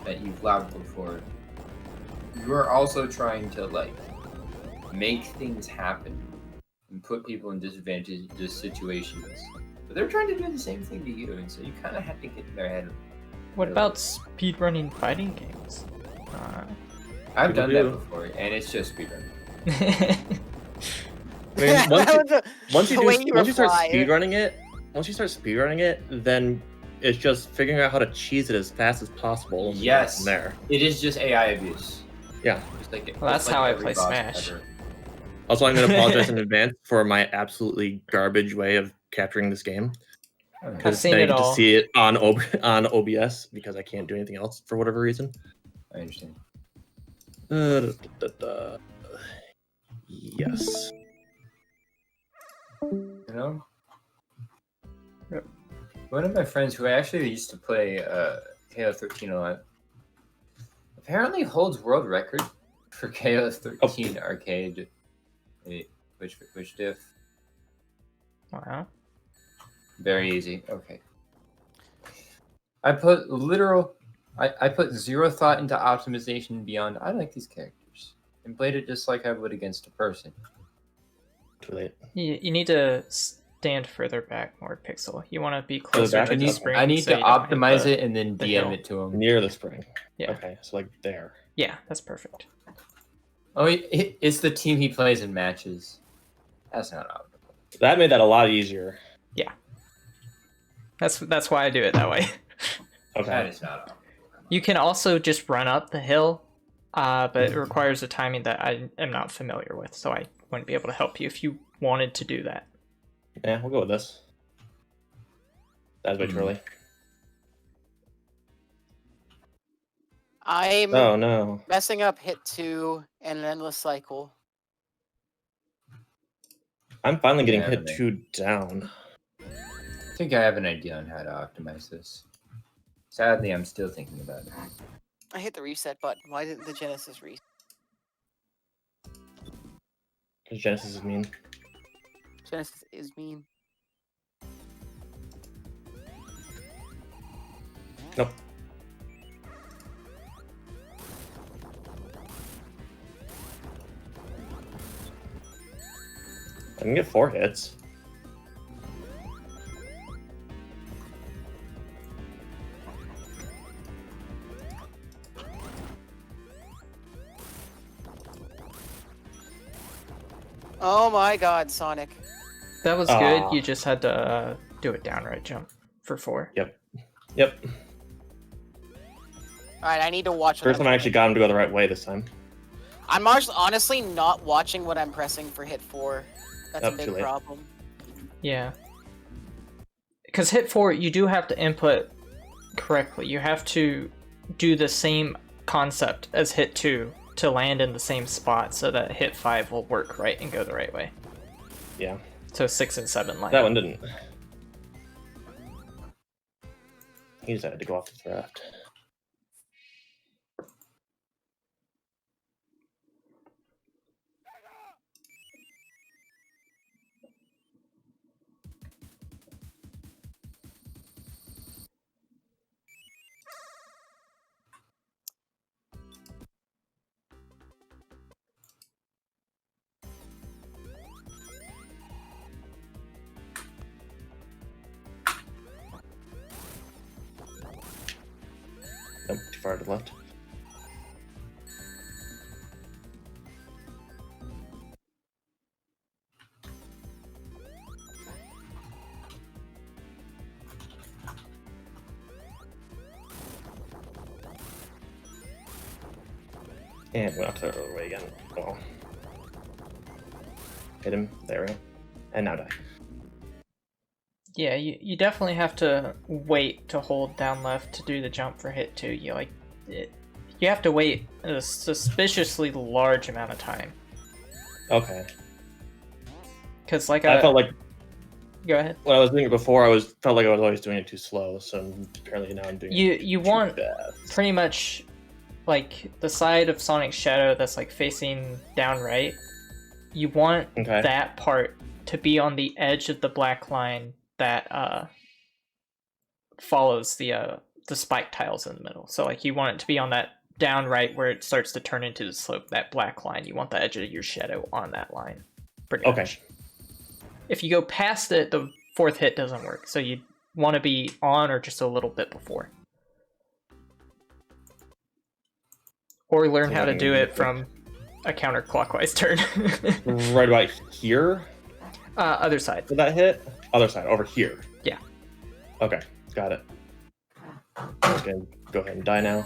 that you've labbed before. You're also trying to like make things happen and put people in disadvantageous situations. But they're trying to do the same thing to you, and so you kind of have to get in their head. what about speedrunning fighting games? I've People done that do. before, and it's just speedrunning. I mean, once The way you once you start reply. speedrunning it, then it's just figuring out how to cheese it as fast as possible. And Yes. from there. It is just AI abuse. Yeah. Just like Well, that's just like how I every play boss Smash. ever. Also, I'm going to apologize in advance for my absolutely garbage way of capturing this game. I've Because seen now you it get to all. see it on on OBS because I can't do anything else for whatever reason. I understand. Yes. You know, one of my friends who I actually used to play KO 13 a lot apparently holds world record for KO 13 arcade. Wait, which diff? Wow. Very easy. Okay. I put literal. I put zero thought into optimization beyond. I like these characters and played it just like I would against a person. Too late. You need to stand further back more, Pixel. You want to be closer back? to I the need, spring. I need so to you don't hit optimize the- it and then the DM hill. it to him. Near the spring. Yeah. Okay, so like there. Yeah, that's perfect. Oh, it's the team he plays in matches. That's not optimal. That made that a lot easier. That's why I do it that way. That Okay. is not optimal. You can also just run up the hill, but it requires a timing that I am not familiar with, so I wouldn't be able to help you if you wanted to do that. Yeah, we'll go with this. That's way too early. I'm Oh no. messing up hit 2 and an endless cycle. I'm finally getting Yeah, hit man. 2 down. I think I have an idea on how to optimize this. Sadly, I'm still thinking about it. I hit the reset button. Why didn't the Genesis reset? Because Genesis is mean. Genesis is mean. Nope. I can get 4 hits. Oh my god, Sonic. That was Aw. good. You just had to do a downright jump for 4. Yep. Alright, I need to watch what First I'm time I actually got him to go the right way this time. I'm honestly not watching what I'm pressing for hit 4. That's Oh, a too big late. problem. Yeah. Because hit 4, you do have to input correctly. You have to do the same concept as hit 2 to land in the same spot so that hit 5 will work right and go the right way. Yeah. So 6 and 7 line. That one didn't. He decided to go off the draft. Nope, too far to the left. And went up the other way again. Well. Hit him. There we go. And now die. Yeah, you definitely have to wait to hold down left to do the jump for hit 2. You have to wait a suspiciously large amount of time. Okay. Because like I felt like go ahead. when I was doing it before, felt like I was always doing it too slow. So apparently now I'm doing it You too want fast. pretty much like the side of Sonic's shadow that's like facing down right. You want Okay. that part to be on the edge of the black line that follows the spike tiles in the middle. So like you want it to be on that down right where it starts to turn into the slope, that black line. You want the edge of your shadow on that line. Pretty Okay. much. If you go past it, the 4th hit doesn't work. So you want to be on or just a little bit before. Or learn how to do it from a counterclockwise turn. Right about here Other side. for that hit? Other side, over here. Yeah. Okay, got it. I'm just gonna go ahead and die now.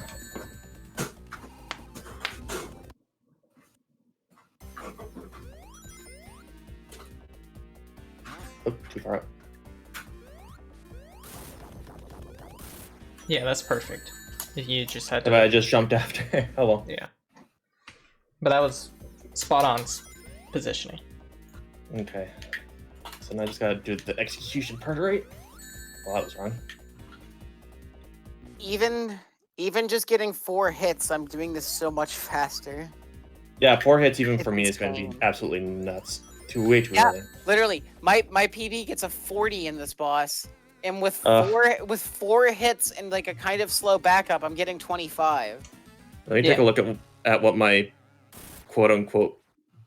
Oh, too far up. Yeah, that's perfect. You just had If I to. just jumped after. Oh well. Yeah. But that was spot on positioning. Okay. So now I just gotta do the execution part right. Well, that was wrong. Even just getting 4 hits, I'm doing this so much faster. Yeah, 4 hits even for me It's is gonna be insane. absolutely nuts. Way too Yeah. early. Literally, my PB gets a 40 in this boss. And with Uh. four hits and like a kind of slow backup, I'm getting 25. Let me take a look at what my quote unquote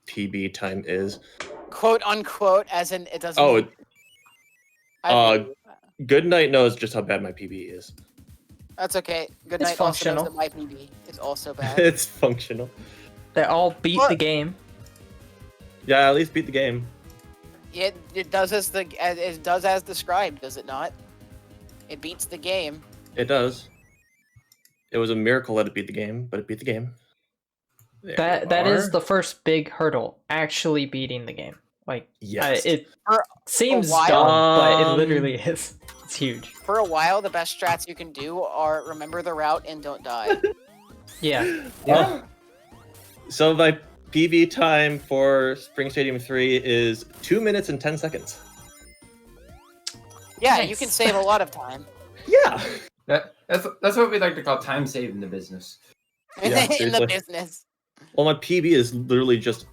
PB time is. Quote unquote, as in it doesn't. Oh, I believe that. Goodnight knows just how bad my PB is. That's okay. Good It's night. Also knows functional. that my PB is also bad. It's functional. They all beat What? the game. Yeah, at least beat the game. It does it does as described, does it not? It beats the game. It does. It was a miracle that it beat the game, but it beat the game. There That we is are. the first big hurdle, actually beating the game. Like, Yes. it For seems while- dumb, but it literally is. It's huge. For a while, the best strats you can do are remember the route and don't die. Yeah. Yeah. So my PB time for Spring Stadium 3 is 2 minutes and 10 seconds. Yeah, Nice. you can save a lot of time. Yeah. That's what we like to call time save in the business. Yeah, in the seriously. business. Well, my PB is literally just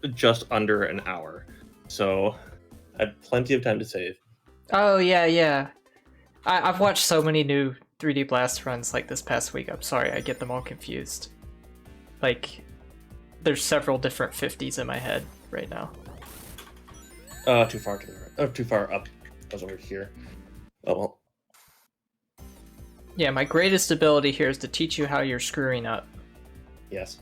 under an hour, so I had plenty of time to save. Oh, yeah. I've watched so many new 3D Blast runs like this past week. I'm sorry, I get them all confused. Like, there's several different 50s in my head right now. Too far to the right. Oh, too far up. I was over here. Oh well. Yeah, my greatest ability here is to teach you how you're screwing up, Yes.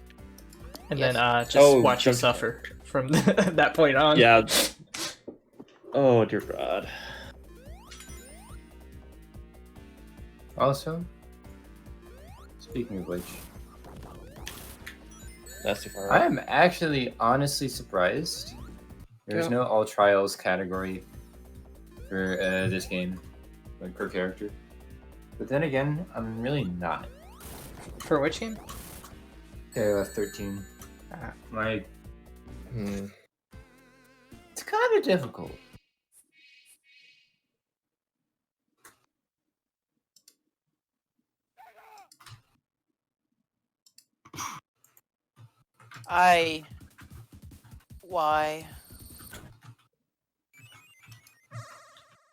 and Yes. then just Oh, watch you jump- suffer from that point on. Yeah. Oh dear God. Also, speaking of which, That's too far. I am actually honestly surprised there's Yeah. no all trials category for this game, like per character. But then again, I'm really not. For which game? KOF 13. Ah. Like, Hmm. it's kind of difficult. Why?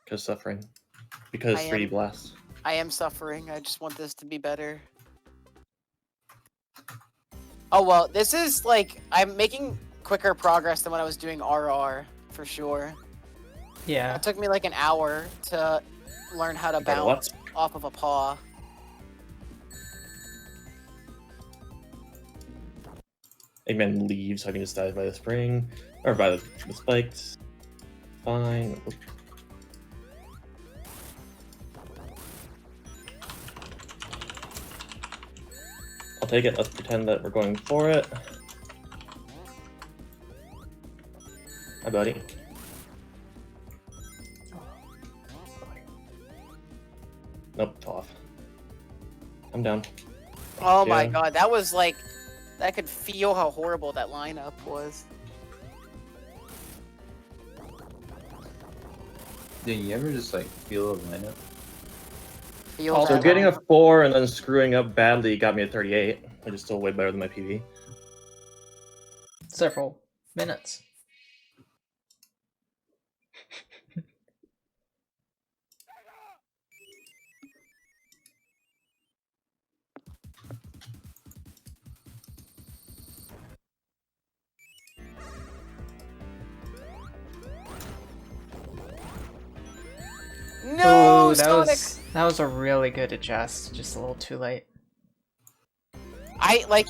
Because suffering. Because I 3D am- Blast. I am suffering. I just want this to be better. Oh well, this is like I'm making quicker progress than when I was doing RR for sure. Yeah. It took me like an hour to learn how to You got a bounce off of a paw. Eggman leaves, so I can just dive by the spring. Or by the spikes. Fine. Oop. I'll take it. Let's pretend that we're going for it. Hi, buddy. Nope, fell off. I'm down. Oh my Yeah. god, that was like I could feel how horrible that lineup was. Did you ever just like feel a lineup? Feel Also So that getting a lineup. 4 and then screwing up badly got me a 38, which is still way better than my PB. Several minutes. No, Ooh, Sonic! that was a really good adjust. Just a little too late. I like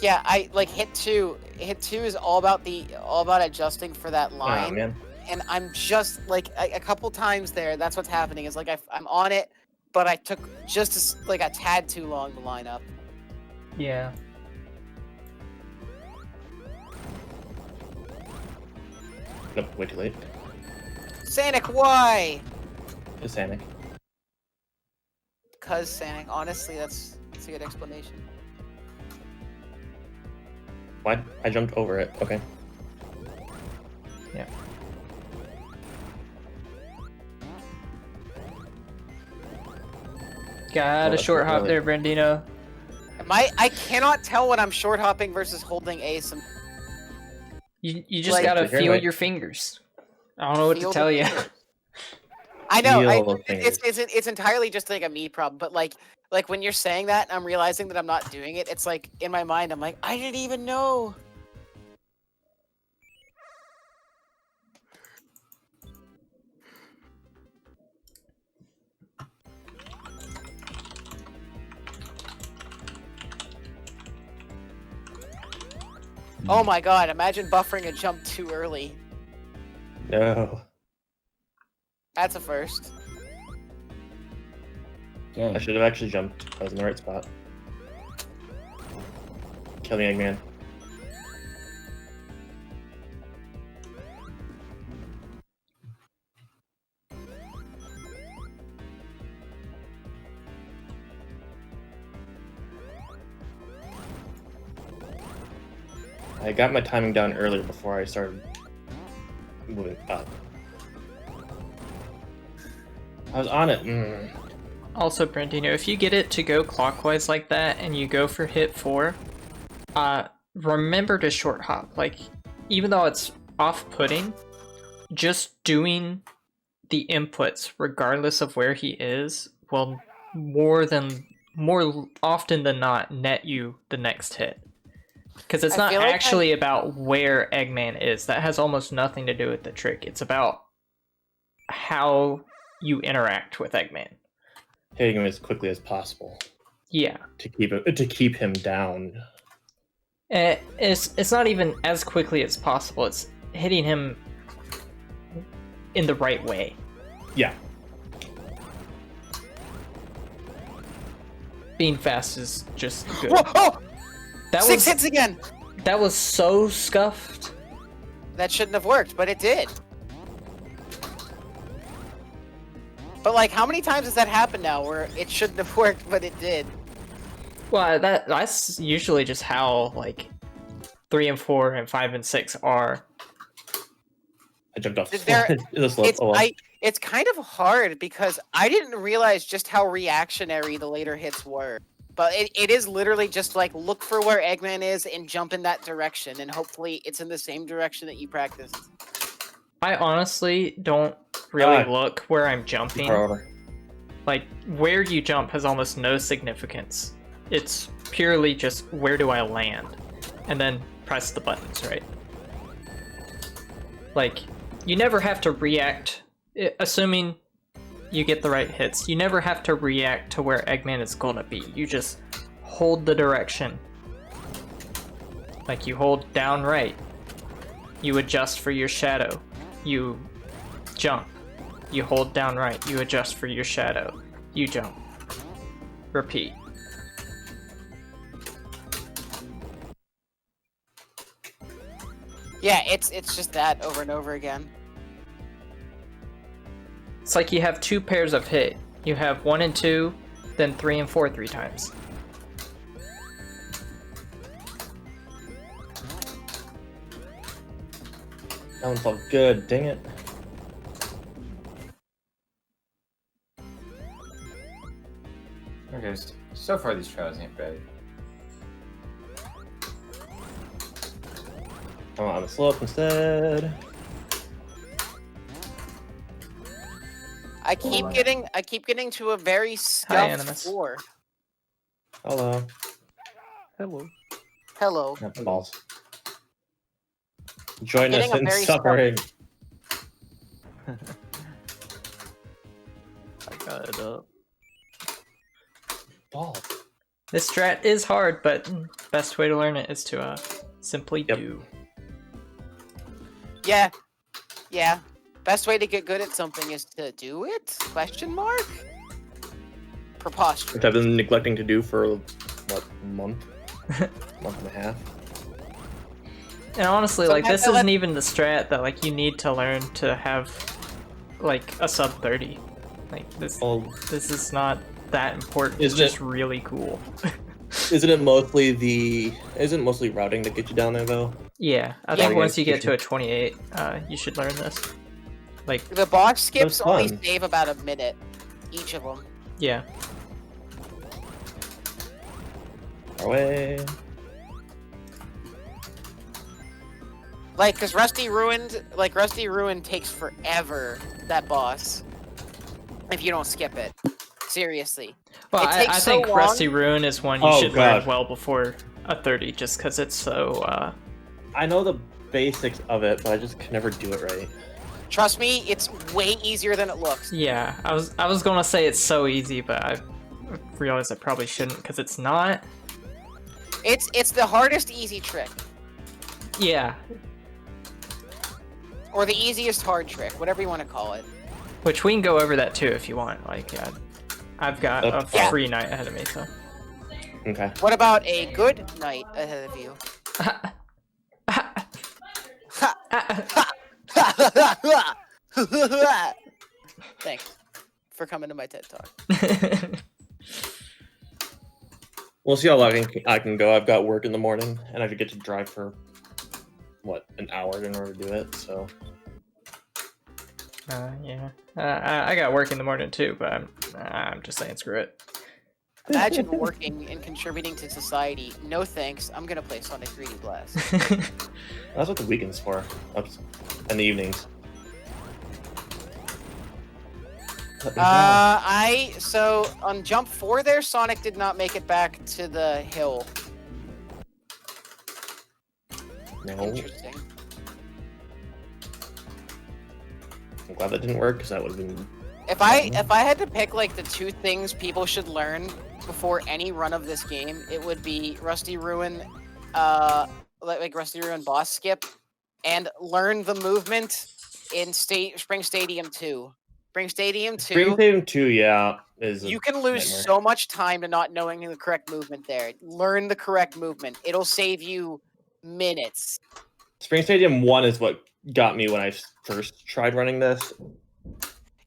hit two. Hit two is all about adjusting for that Oh, line, man. and I'm just like a couple times there. That's what's happening. Is like I'm on it, but I took just like a tad too long to line up. Yeah. Nope, way too late. Sonic, why? It's Sanic. Cause Sonic. Honestly, that's a good explanation. Why? I jumped over it. Okay. Yeah. Got a that's short not hop really- there, Brandino. I cannot tell when I'm short hopping versus holding A. You just Like- gotta Here, feel wait. your fingers. I don't know what to Feel the tell you. fingers. I know. Real things. It's entirely just like a me problem. But like when you're saying that, and I'm realizing that I'm not doing it. It's like in my mind, I'm like, I didn't even know. Oh my god! Imagine buffering a jump too early. No. That's a first. Dang. I should have actually jumped. I was in the right spot. Kill the Eggman. I got my timing down earlier before I started moving up. I was on it. Also, Brandino, if you get it to go clockwise like that and you go for hit 4, remember to short hop. Like, even though it's off-putting, just doing the inputs, regardless of where he is, will more often than not net you the next hit. Because it's not actually about where Eggman is. That has almost nothing to do with the trick. It's about how you interact with Eggman. Hitting him as quickly as possible. Yeah. To keep him down. It's not even as quickly as possible. It's hitting him in the right way. Yeah. Being fast is just good. Whoa, oh! That 6 hits again! That was so scuffed. That shouldn't have worked, but it did. But like, how many times has that happened now where it shouldn't have worked, but it did? Well, that's usually just how, like, 3 and 4 and 5 and 6 are. I jumped off the slope. It's kind of hard because I didn't realize just how reactionary the later hits were. But it is literally just like, look for where Eggman is and jump in that direction, and hopefully it's in the same direction that you practiced. I honestly don't really look where I'm jumping. Like, where you jump has almost no significance. It's purely just, where do I land? And then press the buttons, right? Like, you never have to react, assuming you get the right hits, you never have to react to where Eggman is gonna be. You just hold the direction. Like, you hold down right. You adjust for your shadow. You jump. You hold down right. You adjust for your shadow. You jump. Repeat. Yeah, it's just that over and over again. It's like you have 2 pairs of hit. You have 1 and 2, then 3 and 4 3 times. That one felt good, dang it. Okay, so far these trials ain't bad. I'm on the slope instead. I keep getting to a very scuffed 4. Hello. Hello. Not balls. Join us Getting a in very suffering. I got it up. Balls. This strat is hard, but best way to learn it is to simply do. Yeah. Best way to get good at something is to do it? Question mark? Preposterous. Which I've been neglecting to do for, what, a month? Month and a half. And honestly, like, this isn't even the strat that, like, you need to learn to have, like, a sub 30. Like, this is not that important. It's just really cool. Isn't mostly routing that gets you down there, though? Yeah, I think once you get to a 28, you should learn this. Like, the box skips only save about a minute, each of them. Yeah. Away. Like, cause Rusty Ruined takes forever, that boss. if you don't skip it. Seriously. Well, It takes I so think long. Rusty Ruin is one you Oh, should learn God. well before a 30, just because it's so. I know the basics of it, but I just can never do it right. Trust me, it's way easier than it looks. Yeah, I was gonna say it's so easy, but I realized I probably shouldn't because it's not. It's the hardest easy trick. Yeah, Or the easiest hard trick, whatever you want to call it. which we can go over that too if you want. Like, yeah, I've got a Yeah. free night ahead of me, so. Okay. What about a good night ahead of you? Thanks for coming to my TED Talk. We'll see how long I can go. I've got work in the morning, and I get to drive for, what, an hour in order to do it, so... Yeah. I got work in the morning too, but I'm just saying screw it. Imagine working and contributing to society. No thanks. I'm gonna play Sonic 3D Blast. That's what the weekend's for. And the evenings. So on jump 4 there, Sonic did not make it back to the hill. No. Interesting. I'm glad that didn't work, because that would have been... If I had to pick like the 2 things people should learn before any run of this game, it would be Rusty Ruin, like Rusty Ruin boss skip, and learn the movement in Spring Stadium 2. Spring Stadium 2. Spring Stadium 2, yeah, is You can lose nightmare. so much time to not knowing the correct movement there. Learn the correct movement. It'll save you minutes. Spring Stadium 1 is what got me when I first tried running this.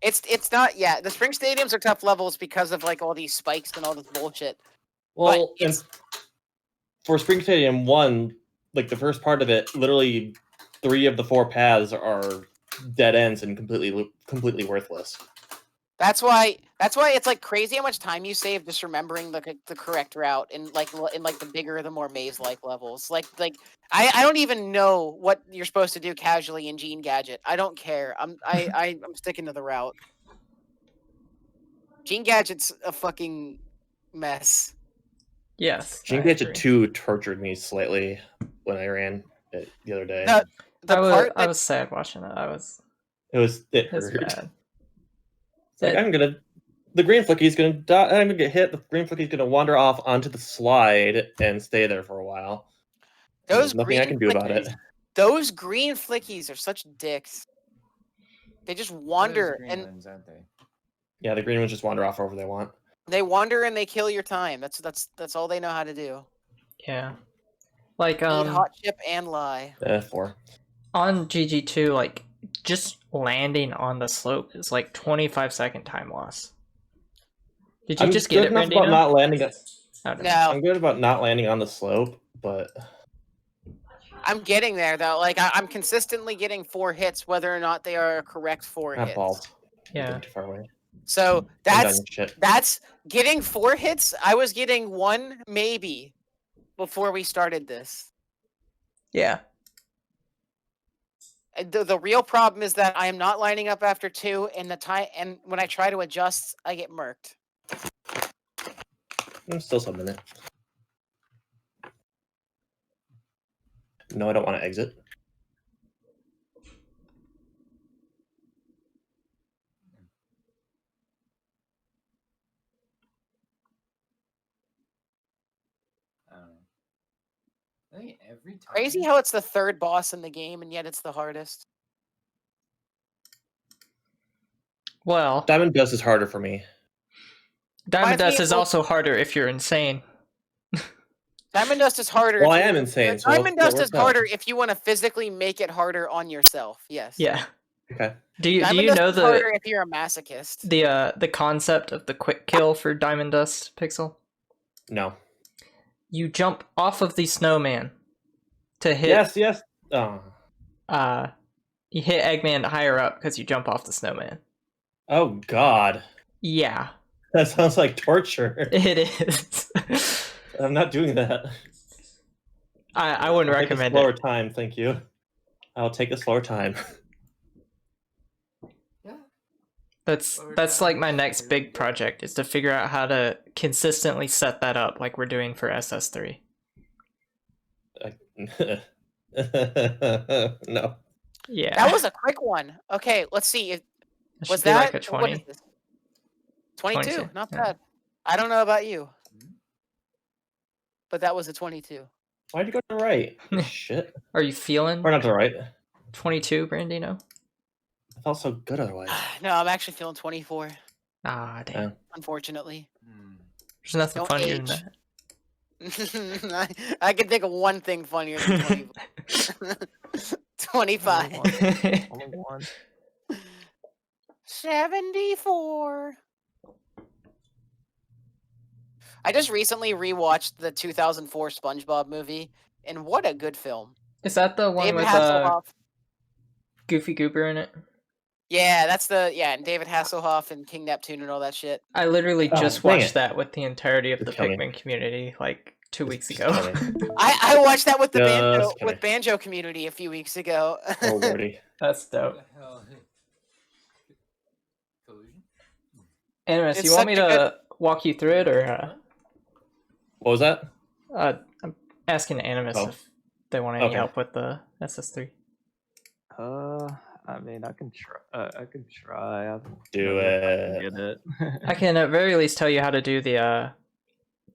It's not, yeah, the Spring Stadiums are tough levels because of like all these spikes and all this bullshit. Well, and it's- for Spring Stadium 1, like the first part of it, literally 3 of the 4 paths are dead ends and completely worthless. That's why it's like crazy how much time you save just remembering the correct route in like the bigger, the more maze-like levels. Like I don't even know what you're supposed to do casually in Gene Gadget. I don't care. I'm sticking to the route. Gene Gadget's a fucking mess. Yes. Gene I Gadget agree. 2 tortured me slightly when I ran it the other day. The part I that was sad watching it. It It's hurt. bad. It's like, the green flicky's gonna die. I'm gonna get hit. The green flicky's gonna wander off onto the slide and stay there for a while. And those there's nothing I green can do about it. flickies- Those green flickies are such dicks. They just wander and aren't they? Yeah, the green ones just wander off wherever they want. they wander and they kill your time. That's all they know how to do. Yeah. Like Eat hot chip and lie. 4. on GG2, like just landing on the slope is like 25-second time loss. Did you I'm just good get it, enough about Randino? not landing. I don't know. No, I'm good about not landing on the slope, but I'm getting there though. Like I'm consistently getting 4 hits, whether or not they are correct 4 not hits. balls. Yeah. Getting too far away. So I'm that's done, shit. getting 4 hits. I was getting 1 maybe before we started this. Yeah. And the real problem is that I am not lining up after 2, and and when I try to adjust, I get murked. I'm still some minute. No, I don't want to exit. I don't know. I think every time. Crazy how it's the 3rd boss in the game, and yet it's the hardest. Well, Diamond Dust is harder for me. Diamond reminds me Dust is of- also harder if you're insane. Diamond Dust is harder. Well, if I am you- insane, so Diamond that Dust is works out. harder if you want to physically make it harder on yourself. Yes. Yeah. Okay. Do you Diamond know Dust is harder if you're a masochist. the concept of the quick kill for Diamond Dust, Pixel? No. You jump off of the snowman to hit. Yes. Oh. You hit Eggman higher up because you jump off the snowman. Oh God. Yeah, That sounds like torture. it is. I'm not doing that. I wouldn't I'll take a recommend slower it. time, thank you. I'll take a slower time. Yeah. That's like my next big project is to figure out how to consistently set that up like we're doing for SS3. No. Yeah. That was a quick one. Okay, let's see. It Was should be like that a what is 20. this? 22. 22, Not yeah. bad. I don't know about you, but that was a 22. Why'd you go to the right? Shit. Are you feeling Or not to the right. 22, Brandino? I felt so good otherwise. No, I'm actually feeling 24. Ah, damn. Yeah. Unfortunately, There's nothing Don't funnier than age. that. I can think of one thing funnier than 25. Only one. 74. I just recently rewatched the 2004 SpongeBob movie, and what a good film. Is that the one David with Hasselhoff. Goofy Goober in it? Yeah, and David Hasselhoff and King Neptune and all that shit. I literally Oh, just dang watched it. that with the entirety of Just the kill me. Pikmin community like 2 weeks Just ago. kill me. I watched that with the Just kidding. banjo community a few weeks ago. Oh lordy. That's dope. What the hell? Collusion? Animus, It's you want me such a to walk you through it, or What was that? I'm asking Animus Oh. if they want any Okay. help with the SS3. I mean, I can try. I can try. I don't Do know if I it. can get it. I can at very least tell you how to do the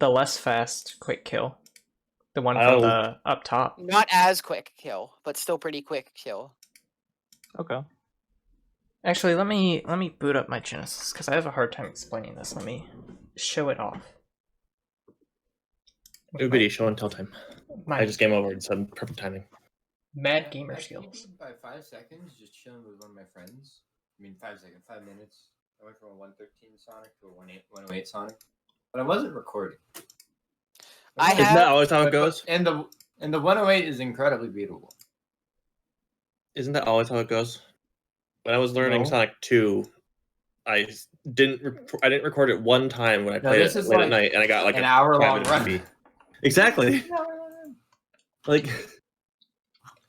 less fast quick kill, the one from I'll- the up top. Not as quick kill, but still pretty quick kill. Okay. Actually, let me boot up my Genesis because I have a hard time explaining this. Let me show it off. New video show and tell time. My I just game over and said perfect timing. mad gamer I skills. peaked by 5 seconds, just chilling with one of my friends. I mean, 5 seconds, 5 minutes. I went from a 113 Sonic to a 108 Sonic, but I wasn't recording. I Isn't have- that always how it goes? And the 108 is incredibly beatable. Isn't that always how it goes? When I was learning No. Sonic 2, I didn't record it one time when I No, played this it is late like at night, and I got like an a hour-long 5-minute run. PB. Exactly. Like,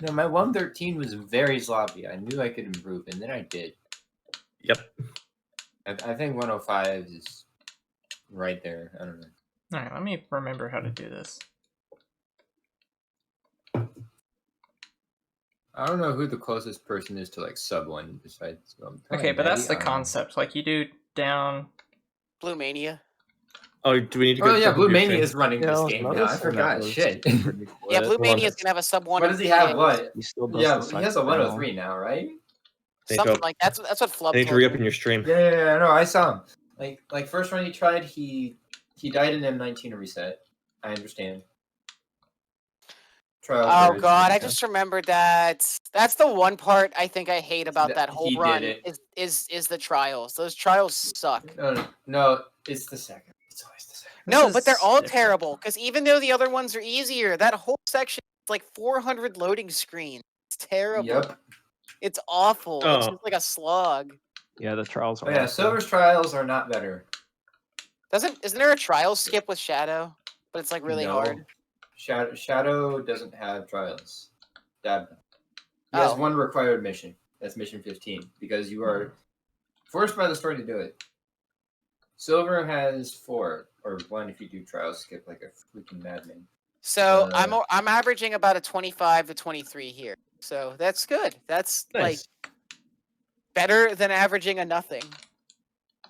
No, my 113 was very sloppy. I knew I could improve, and then I did. yep. I think 105 is right there. I don't know. Alright, let me remember how to do this. I don't know who the closest person is to like sub 1 besides. Okay, but that's the concept. Like you do down. Blue Mania. Oh, do we need to go? Oh yeah, jump Blue into your Mania stream? is running Yeah, I this was game now. I noticing that forgot. was Shit. pretty Yeah, quick. Blue Mania's gonna have a sub 1. What does he have? What? He still does Yeah, the he has a side 103 now, right? Something to- like that's what Flub I need to told re-up me. in your stream. Yeah, no, I saw him. Like first run he tried, he died in M19 to reset. I understand. Trial Oh courage, god, I yeah. just remembered that. That's the one part I think I hate about that whole He did run it. is the trials. Those trials suck. No, it's the second. It's always the second. No, This but they're is all different. terrible. Because even though the other ones are easier, that whole section is like 400 loading screens. It's terrible. Yep. It's awful. It's Oh. just like a slog. Yeah, the trials are. Oh yeah, awful. Silver's trials are not better. Isn't there a trial skip with Shadow? But it's like really No. hard. Shadow doesn't have trials. Dab. He has Oh. one required mission. That's mission 15 because you are forced by the story to do it. Silver has 4 or 1 if you do trials skip like a freaking madman. So I'm averaging about a 25 to 23 here. So that's good. That's like Nice. better than averaging a nothing.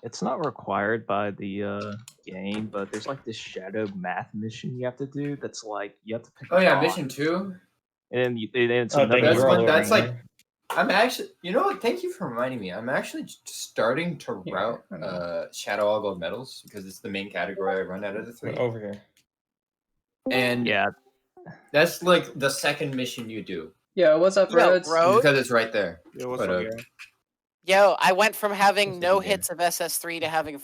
It's not required by the game, but there's like this shadow math mission you have to do. That's like you have to pick. Oh a yeah, box, mission 2. And it's Oh, another. dang, That's you're all one- over that's me. like- I'm actually, you know what? Thank you for reminding me. I'm actually starting to Yeah, route I know. Shadow All Gold medals because it's the main category I run out of the 3. Over here. And Yeah, that's like the second mission you do Yo, what's up, Yo, Rhodes? bro. because it's right there. Yo, what's But, up, uh, Gary? Yo, I went from having This is no a game. hits of SS3 to having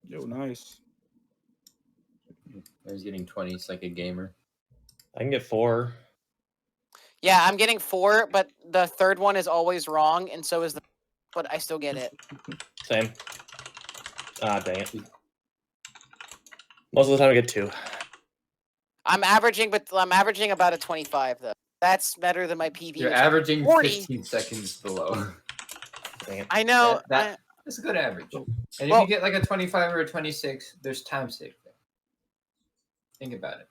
Yo, nice. I was getting 20s like a gamer. I can get 4. Yeah, I'm getting 4, but the third one is always wrong, and so is the but I still get it. Same. Ah, dang it. Most of the time I get 2. I'm averaging about a 25 though. That's better than my PB. You're which is averaging 40. 15 seconds below. Dang it. I know. That's a good average. And if Well- you get like a 25 or a 26, there's time save there. Think about it.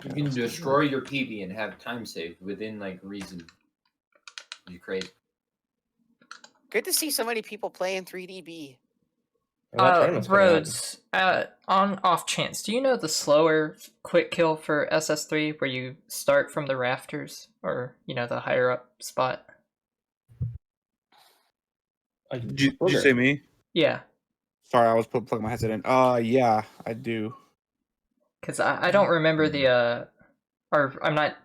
You can destroy your PB and have time saved within like reason. You're crazy. Good to see so many people playing 3DB. And that tournament's coming up. Rhodes, on off chance, do you know the slower quick kill for SS3 where you start from the rafters or the higher up spot? Did you say me? Yeah, Sorry, I was plugging my headset in. Yeah, I do. because I don't remember the or I'm not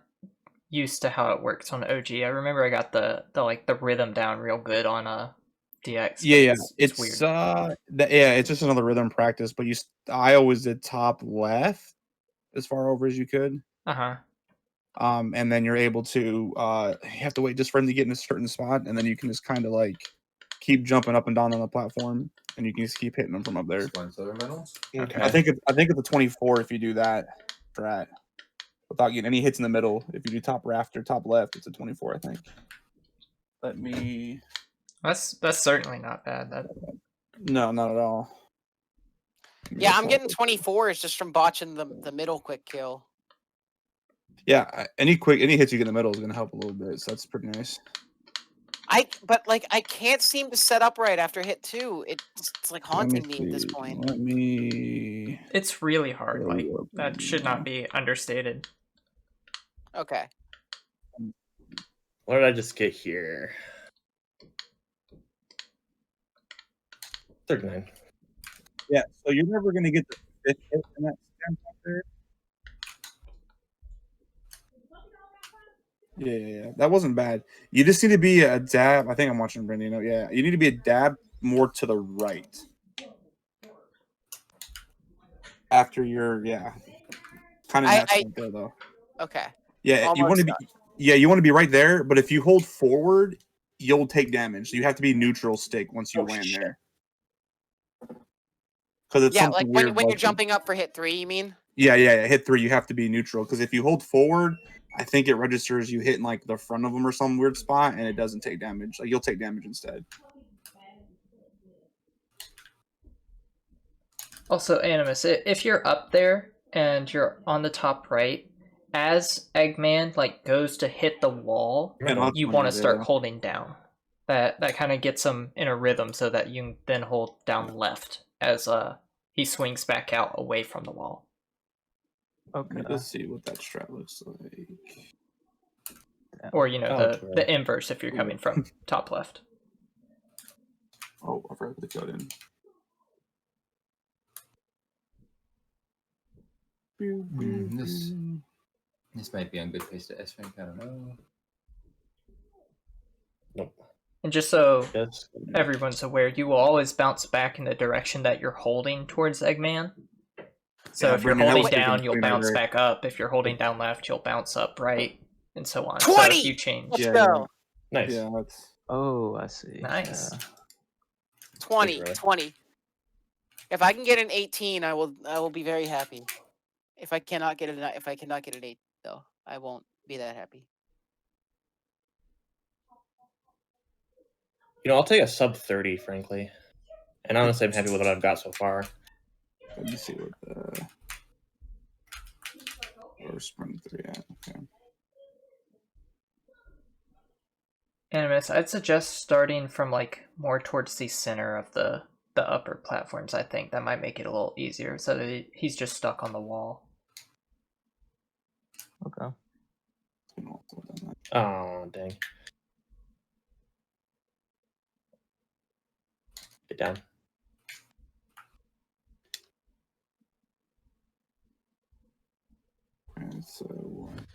used to how it works on OG. I remember I got the rhythm down real good on DX. but Yeah. it's weird. It's just another rhythm practice. But I always did top left as far over as you could. And then you're able to you have to wait just for him to get in a certain spot, and then you can just kind of like keep jumping up and down on the platform, and you can just keep hitting them from up there. Just one silver medal. Okay. I think it's a 24 if you do that strat without getting any hits in the middle. If you do top rafter, top left, it's a 24. I think. Let me. That's certainly not bad. No, not at all. Yeah, I'm getting 24s just from botching the middle quick kill. Yeah, any hits you get in the middle is gonna help a little bit. So that's pretty nice. But I can't seem to set up right after hit 2. It's like haunting me at this point. Let me. It's really hard. Like Really that should not be understated. Okay. What did I just get here? 39. Yeah, so you're never gonna get the 5th hit in that stamp out there. Yeah. That wasn't bad. You just need to be a dab. I think I'm watching Brendan. Yeah, you need to be a dab more to the right. After your kind of natural there though. Okay. Yeah, you want to Almost be. Yeah, you want to be right there. But if you hold forward, you'll take damage. So you have to be neutral stick once you land there. Because it's something like weird. when you're jumping up for hit 3, you mean? Yeah. Hit 3, you have to be neutral. Because if you hold forward, I think it registers you hitting like the front of them or some weird spot, and it doesn't take damage. Like you'll take damage instead. Also, Animus, if you're up there and you're on the top right, as Eggman goes to hit the wall, you want to start holding down. That kind of gets him in a rhythm so that you can then hold down left as he swings back out away from the wall. Okay. Let's see what that strat looks like. Or the inverse if you're coming from top left. Oh, I forgot to put in. This might be on good pace to S rank. I don't know. Nope. And just so everyone's aware, you will always bounce back in the direction that you're holding towards Eggman. So if you're holding down, you'll bounce back up. If you're holding down left, you'll bounce up right, and so on. 20! So if you change. Let's go. Nice. Yeah, that's. Oh, I see. Nice. 20. If I can get an 18, I will be very happy. If I cannot get an 8 though, I won't be that happy. I'll take a sub 30, frankly. And honestly, I'm happy with what I've got so far. Let me see what the. Or sprint 3 at. Okay. Animus, I'd suggest starting from more towards the center of the upper platforms. I think that might make it a little easier, so that he's just stuck on the wall. Okay. Oh, dang. Get down.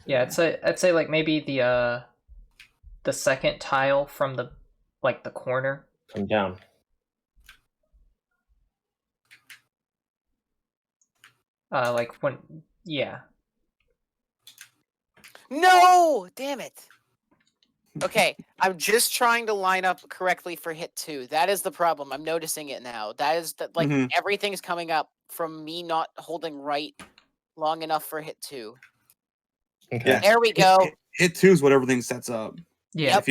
Yeah, I'd say maybe the second tile from the corner. Come down. Yeah. No! Damn it. Okay, I'm just trying to line up correctly for hit 2. That is the problem. I'm noticing it now. That is that everything's coming up from me not holding right long enough for hit 2. Okay. There we go. Hit 2 is what everything sets up. Yeah. If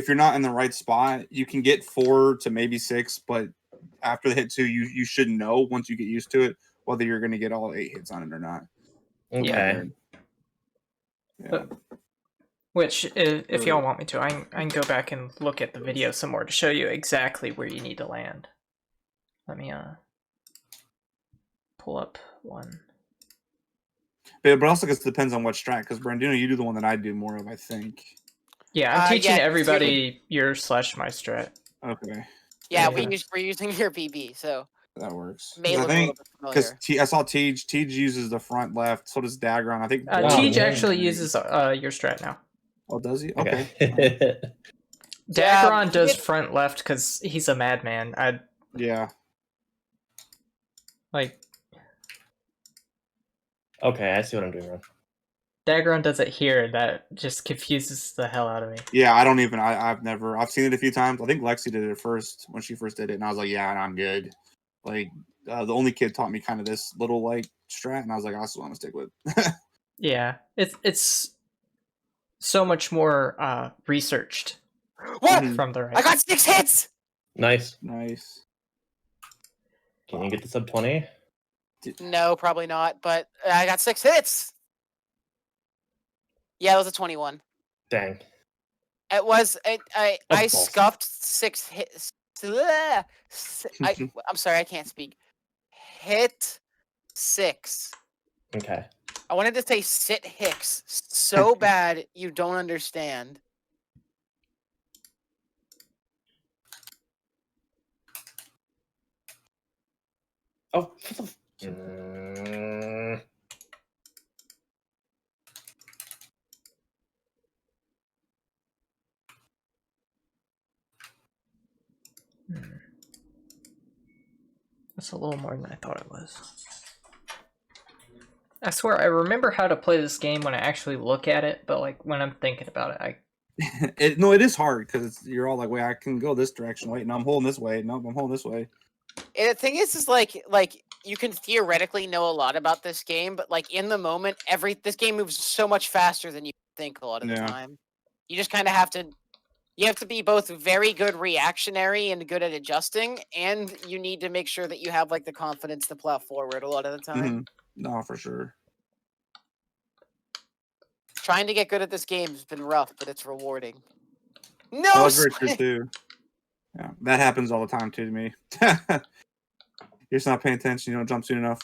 you're not in the right spot, you can get 4 to maybe 6, but after the hit 2, you should know once you get used to it whether you're going to get all 8 hits on it or not. Okay. Yeah. Which, if y'all want me to, I can go back and look at the video some more to show you exactly where you need to land. Let me pull up one. But also, it depends on what strat. Because Brandino, you do the one that I do more of, I think. Yeah, I'm teaching yeah, everybody your / my strat. Okay. Yeah, Yeah. we're using your BB, so That works. may I look a think little bit familiar. I saw Tej. Tej uses the front left. So does Dagron. I think. Tej man. actually uses your strat now. Oh, does he? Okay. Dagron does front left because he's a madman. Yeah. Like Okay, I see what I'm doing wrong. Dagron does it here. That just confuses the hell out of me. Yeah, I don't even. I've seen it a few times. I think Lexi did it first when she first did it, and I was like, yeah, I'm good. Like the only kid taught me kind of this little like strat, and I was like, I still want to stick with. Yeah, it's so much more researched. What? From the right. I got 6 hits. Nice. Nice. Can you get the sub 20? No, probably not. But I got 6 hits. Yeah, it was a 21. Dang. It was. I balls. scuffed 6 hits. I'm sorry, I can't speak. Hit 6. Okay. I wanted to say sit Hicks so bad you don't understand. Oh. Mm. That's a little more than I thought it was. I swear I remember how to play this game when I actually look at it, but like when I'm thinking about it, it is hard because you're all like, wait, I can go this direction. Wait, no, I'm holding this way. No, I'm holding this way. And the thing is like you can theoretically know a lot about this game, but like in the moment, this game moves so much faster than you think a lot of the time. You just kind of have to. You have to be both very good reactionary and good at adjusting, and you need to make sure that you have like the confidence to plow forward a lot of the time. No, for sure. Trying to get good at this game has been rough, but it's rewarding. No, that's very true too. Yeah, that happens all the time too to me. You're just not paying attention. You don't jump soon enough.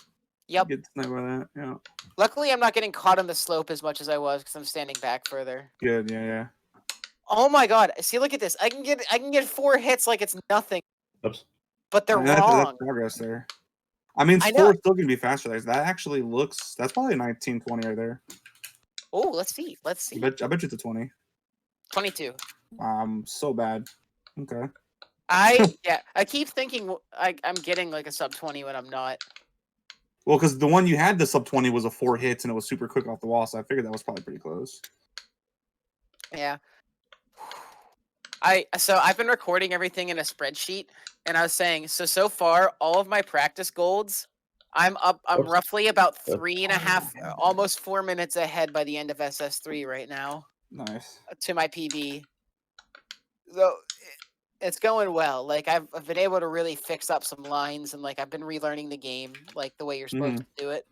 Yep. Get sniped by that. Yeah. Luckily, I'm not getting caught on the slope as much as I was because I'm standing back further. Good. Yeah. Oh my god! See, look at this. I can get 4 hits like it's nothing. Oops. But they're that's wrong. Progress there. I mean, 4 is still gonna be faster. That actually looks. That's probably a 19-20 right there. Oh, let's see. Let's see. I bet you it's a 20. 22. So bad. Okay. I keep thinking I'm getting like a sub 20 when I'm not. Well, because the one you had, the sub 20 was a 4 hits and it was super quick off the wall, so I figured that was probably pretty close. Yeah. So I've been recording everything in a spreadsheet, and I was saying so far all of my practice golds, I'm roughly about 3.5, almost 4 minutes ahead by the end of SS3 right now. Nice. To my PB. So it's going well. Like I've been able to really fix up some lines, and like I've been relearning the game like the way you're supposed to do it.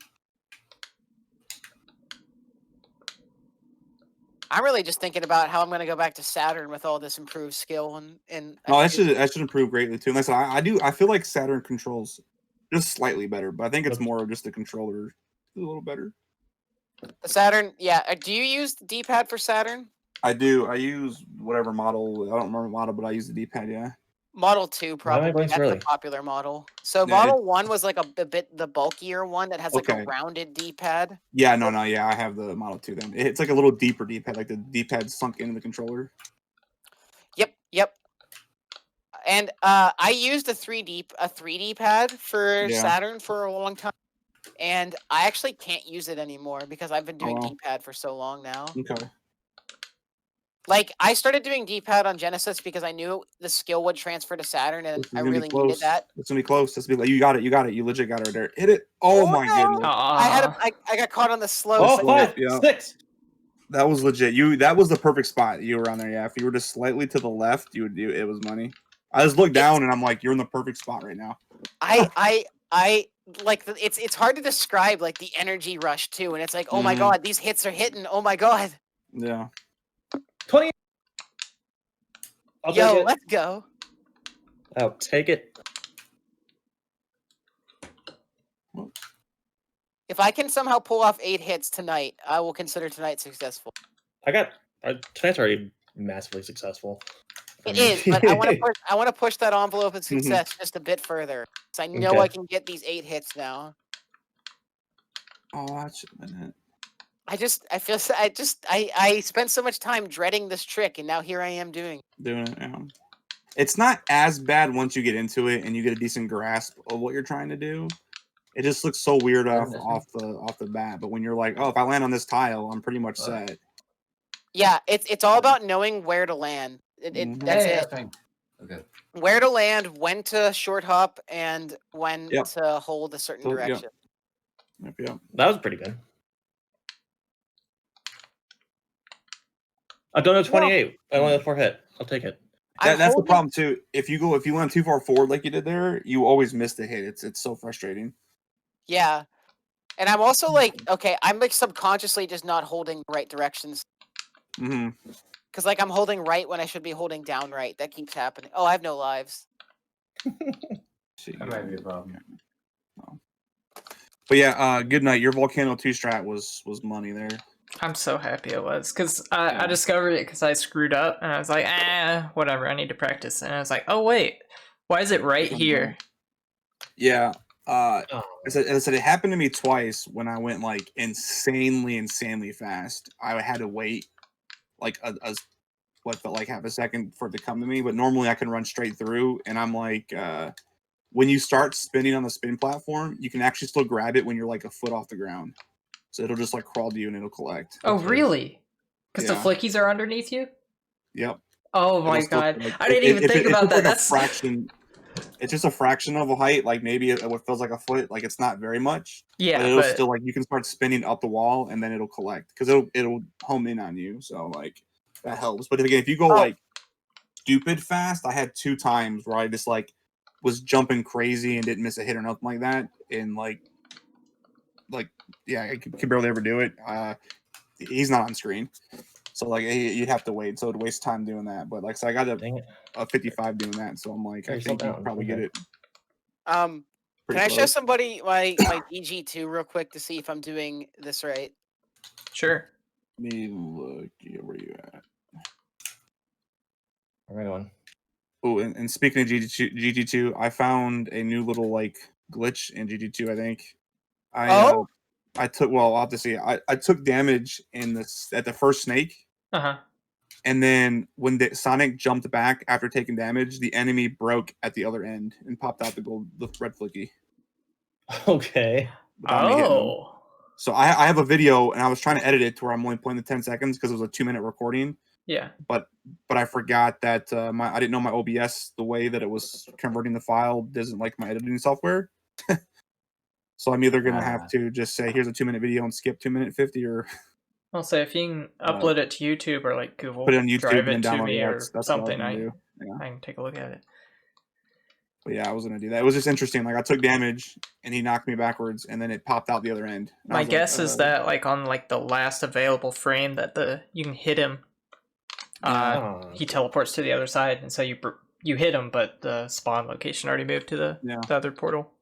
I'm really just thinking about how I'm going to go back to Saturn with all this improved skill and. No, that should improve greatly too. Like I feel like Saturn controls just slightly better, but I think it's more of just the controller a little better. The Saturn, yeah. Do you use the D-pad for Saturn? I do. I use whatever model. I don't remember the model, but I use the D-pad. Yeah. Model 2 probably. That's the popular model. So Model 1 was like a bit the bulkier one that has like a rounded D-pad. Yeah, no, yeah, I have the Model 2 then. It's like a little deeper D-pad, like the D-pad sunk into the controller. Yep. And I used a 3D pad for Saturn for a long time, and I actually can't use it anymore because I've been doing D-pad for so long now. Okay. Like, I started doing D-pad on Genesis because I knew the skill would transfer to Saturn, and I really needed that. It's gonna be close. It's gonna be like, you got it. You legit got it right there. Hit it. Oh my goodness. I got caught on the slope. Oh, 5, 6. That was legit. That was the perfect spot. You were on there. Yeah, if you were just slightly to the left, you would do. It was money. I just looked down and I'm like, you're in the perfect spot right now. I like it's hard to describe like the energy rush too, and it's like, oh my god, these hits are hitting. Oh my god. Yeah. 20. I'll take Yo, it. let's go. I'll take it. If I can somehow pull off 8 hits tonight, I will consider tonight successful. Tonight's already massively successful. It is, but I want to push that envelope of success just a bit further. So I know I can get these 8 hits now. Oh, that should have been it. I spent so much time dreading this trick, and now here I am doing it. Yeah. It's not as bad once you get into it and you get a decent grasp of what you're trying to do. It just looks so weird off the bat. But when you're like, oh, if I land on this tile, I'm pretty much set. Yeah, it's all about knowing where to land. That's it. That's fine. Okay. Where to land, when to short hop, and when to hold a certain direction. Yep. That was pretty good. I've done a 28. I only have 4 hit. I'll take it. That's the problem too. If you went too far forward like you did there, you always miss the hit. It's so frustrating. Yeah, and I'm also like, okay, I'm like subconsciously just not holding the right directions. Because like I'm holding right when I should be holding down right. That keeps happening. Oh, I have no lives. That might be a problem. But yeah, good night. Your Volcano 2 strat was money there. I'm so happy it was, because I discovered it because I screwed up, and I was like, whatever, I need to practice. And I was like, oh, wait, why is it right here? Yeah. I said it happened to me twice when I went like insanely fast. I had to wait like what felt like half a second for it to come to me, but normally I can run straight through. And I'm like, when you start spinning on the spin platform, you can actually still grab it when you're like a foot off the ground. So it'll just like crawl to you and it'll collect. Oh, really? Because the flickies are underneath you? Yep. Oh my god. I didn't even think about that. Like That's a fraction. It's just a fraction of a height. Like maybe what feels like a foot. Like it's not very much. Yeah. But it'll still like you can start spinning up the wall and then it'll collect because it'll home in on you. So like that helps. But if you go like stupid fast, I had 2 times where I just like was jumping crazy and didn't miss a hit or nothing like that. And like yeah, I could barely ever do it. He's not on screen, so like you'd have to wait. So it'd waste time doing that. But like, so I got a 55 doing that. So I'm like, I think you probably get it. Can I show somebody my DG2 real quick to see if I'm doing this right? Sure. Let me look. Where you at? Right on. Oh, and speaking of GG2, I found a new little like glitch in GG2. I think. I took I'll have to see. I took damage at the first snake. And then when Sonic jumped back after taking damage, the enemy broke at the other end and popped out the red flicky. Okay. So I have a video and I was trying to edit it to where I'm only playing the 10 seconds because it was a 2-minute recording. Yeah. But I forgot that I didn't know my OBS, the way that it was converting the file, doesn't like my editing software. So I'm either gonna have to just say here's a 2-minute video and skip 2:50 or I'll say if you can upload it to YouTube or like Google, put it on YouTube drive and it to download me it. or That's something, I can take a look at it. But yeah, I was gonna do that. It was just interesting. Like I took damage and he knocked me backwards, and then it popped out the other end. My guess is that like on like the last available frame that you can hit him. He teleports to the other side, and so you hit him, but the spawn location already moved to the other portal.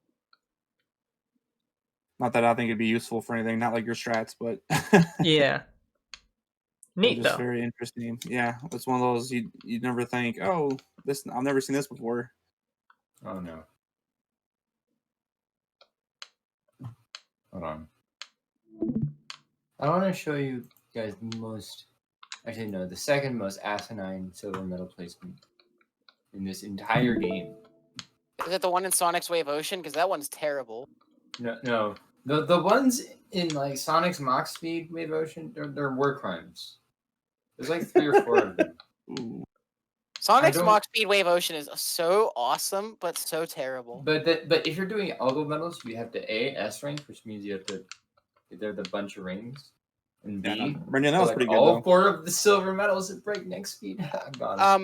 Not that I think it'd be useful for anything, not like your strats, but yeah. Neat though. Very interesting. Yeah, it's one of those you'd never think, oh, I've never seen this before. Oh no. Hold on. I want to show you guys the second most asinine silver medal placement in this entire game. Is it the one in Sonic's Wave Ocean? Because that one's terrible. No. The ones in like Sonic's Mach Speed Wave Ocean, they're war crimes. There's like 3 or 4 of them. Ooh. Sonic's Mach Speed Wave Ocean is so awesome, but so terrible. But if you're doing algo medals, you have to S rank, which means you have to get there the bunch of rings. And Yeah, B, no, Brendan, that for, was like, pretty good all though. 4 of the silver medals at breakneck speed. I got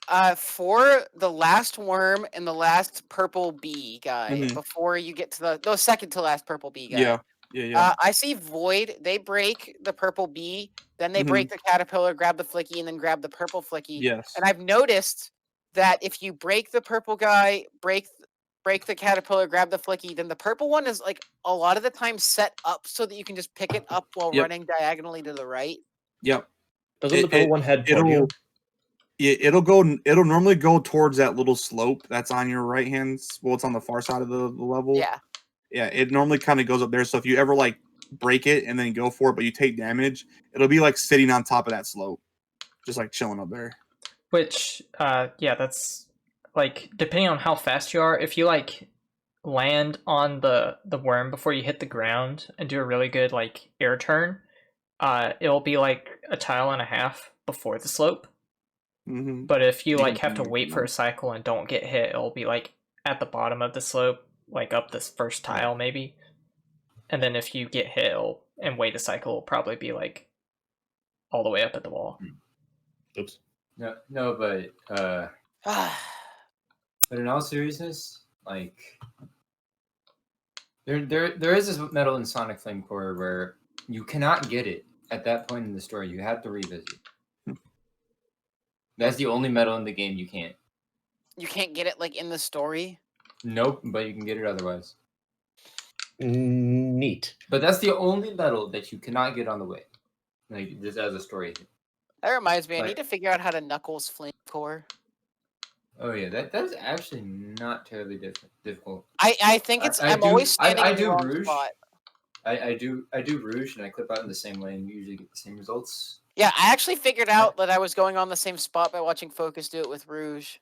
it. For the last worm and the last purple bee guy, Mhm. before you get to the second to last purple bee guy. Yeah, yeah. I see Void. They break the purple bee, then they Mhm. break the caterpillar, grab the flicky, and then grab the purple flicky. Yes. And I've noticed that if you break the purple guy, break the caterpillar, grab the flicky, then the purple one is like a lot of the time set up so that you can just pick it up while Yep. running diagonally to the right. Yep. Doesn't the purple one head toward you? It'll normally go towards that little slope that's on your right hand. Well, it's on the far side of the level. Yeah. Yeah, it normally kind of goes up there. So if you ever like break it and then go for it, but you take damage, it'll be like sitting on top of that slope, just like chilling up there. Which, yeah, that's like depending on how fast you are. If you like land on the worm before you hit the ground and do a really good like air turn, it'll be like a tile and a half before the slope. Mm-hmm. But if you like have to wait for a cycle and don't get hit, it'll be like at the bottom of the slope, like up this first tile maybe. And then if you get hit and wait a cycle, it'll probably be like all the way up at the wall. Oops. No, but in all seriousness, like there is this medal in Sonic Flame Core where you cannot get it at that point in the story. You have to revisit. That's the only medal in the game you can't. You can't get it like in the story. Nope, but you can get it otherwise. Neat. But that's the only medal that you cannot get on the way. Like just as a story. That reminds me, I Like- need to figure out how to Knuckles Flame Core. Oh yeah, that's actually not terribly difficult. I think it's. I'm always standing in the wrong Rouge. spot. I do Rouge and I clip out in the same lane. You usually get the same results. Yeah, I actually figured out that I was going on the same spot by watching Focus do it with Rouge.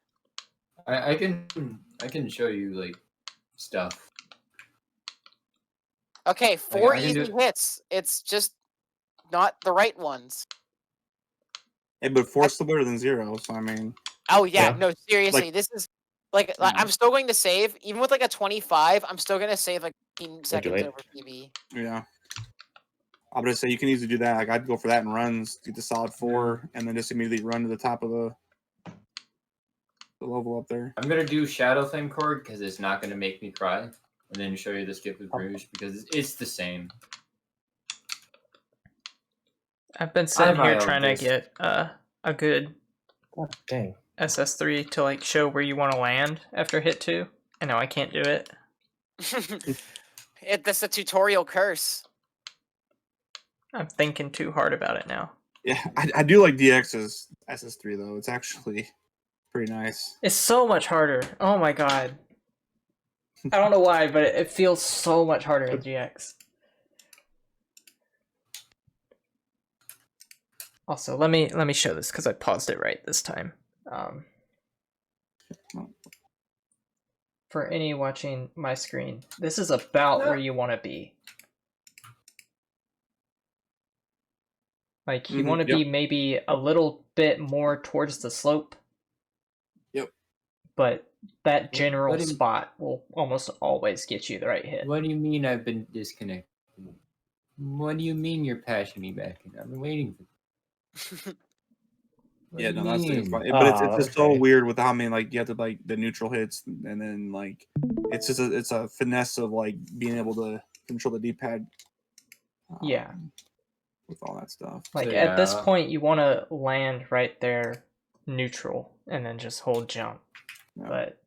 I can show you like stuff. Okay, 4 I can easy hits. It's just not the right ones. Hey, but 4's still better than 0. So I mean, Oh yeah, Yeah. no, seriously, Like- this is like Yeah. I'm still going to save even with like a 25. I'm still going to save like 15 seconds wait? over PB. yeah. I'm gonna say you can easily do that. Like I'd go for that in runs, get the solid 4, and then just immediately run to the top of the level up there. I'm gonna do Shadow Flame Cord because it's not gonna make me cry, and then show you the skip with Rouge because it's the same. I've been sitting here IRL trying this. to get a good God dang. SS3 to like show where you want to land after hit 2, and now I can't do it. That's a tutorial curse. I'm thinking too hard about it now. Yeah, I do like DX's SS3 though. It's actually pretty nice. It's so much harder. Oh my god. I don't know why, but it feels so much harder in GX. Also, let me show this because I paused it right this time. For any watching my screen, this is about where you want to be. Like you want to be maybe a little bit more towards the slope. Yep. But that general What do you- spot will almost always get you the right hit. What do you mean I've been disconnected? What do you mean you're patching me back in? I've been waiting for. What Yeah, do no, you that's mean? fine. But it's just so okay. weird with how many like you have to like the neutral hits and then like it's just it's a finesse of like being able to control the D-pad. Yeah. With all that stuff. Like So, at this yeah. point, you want to land right there, neutral, and then just hold jump. Yeah. But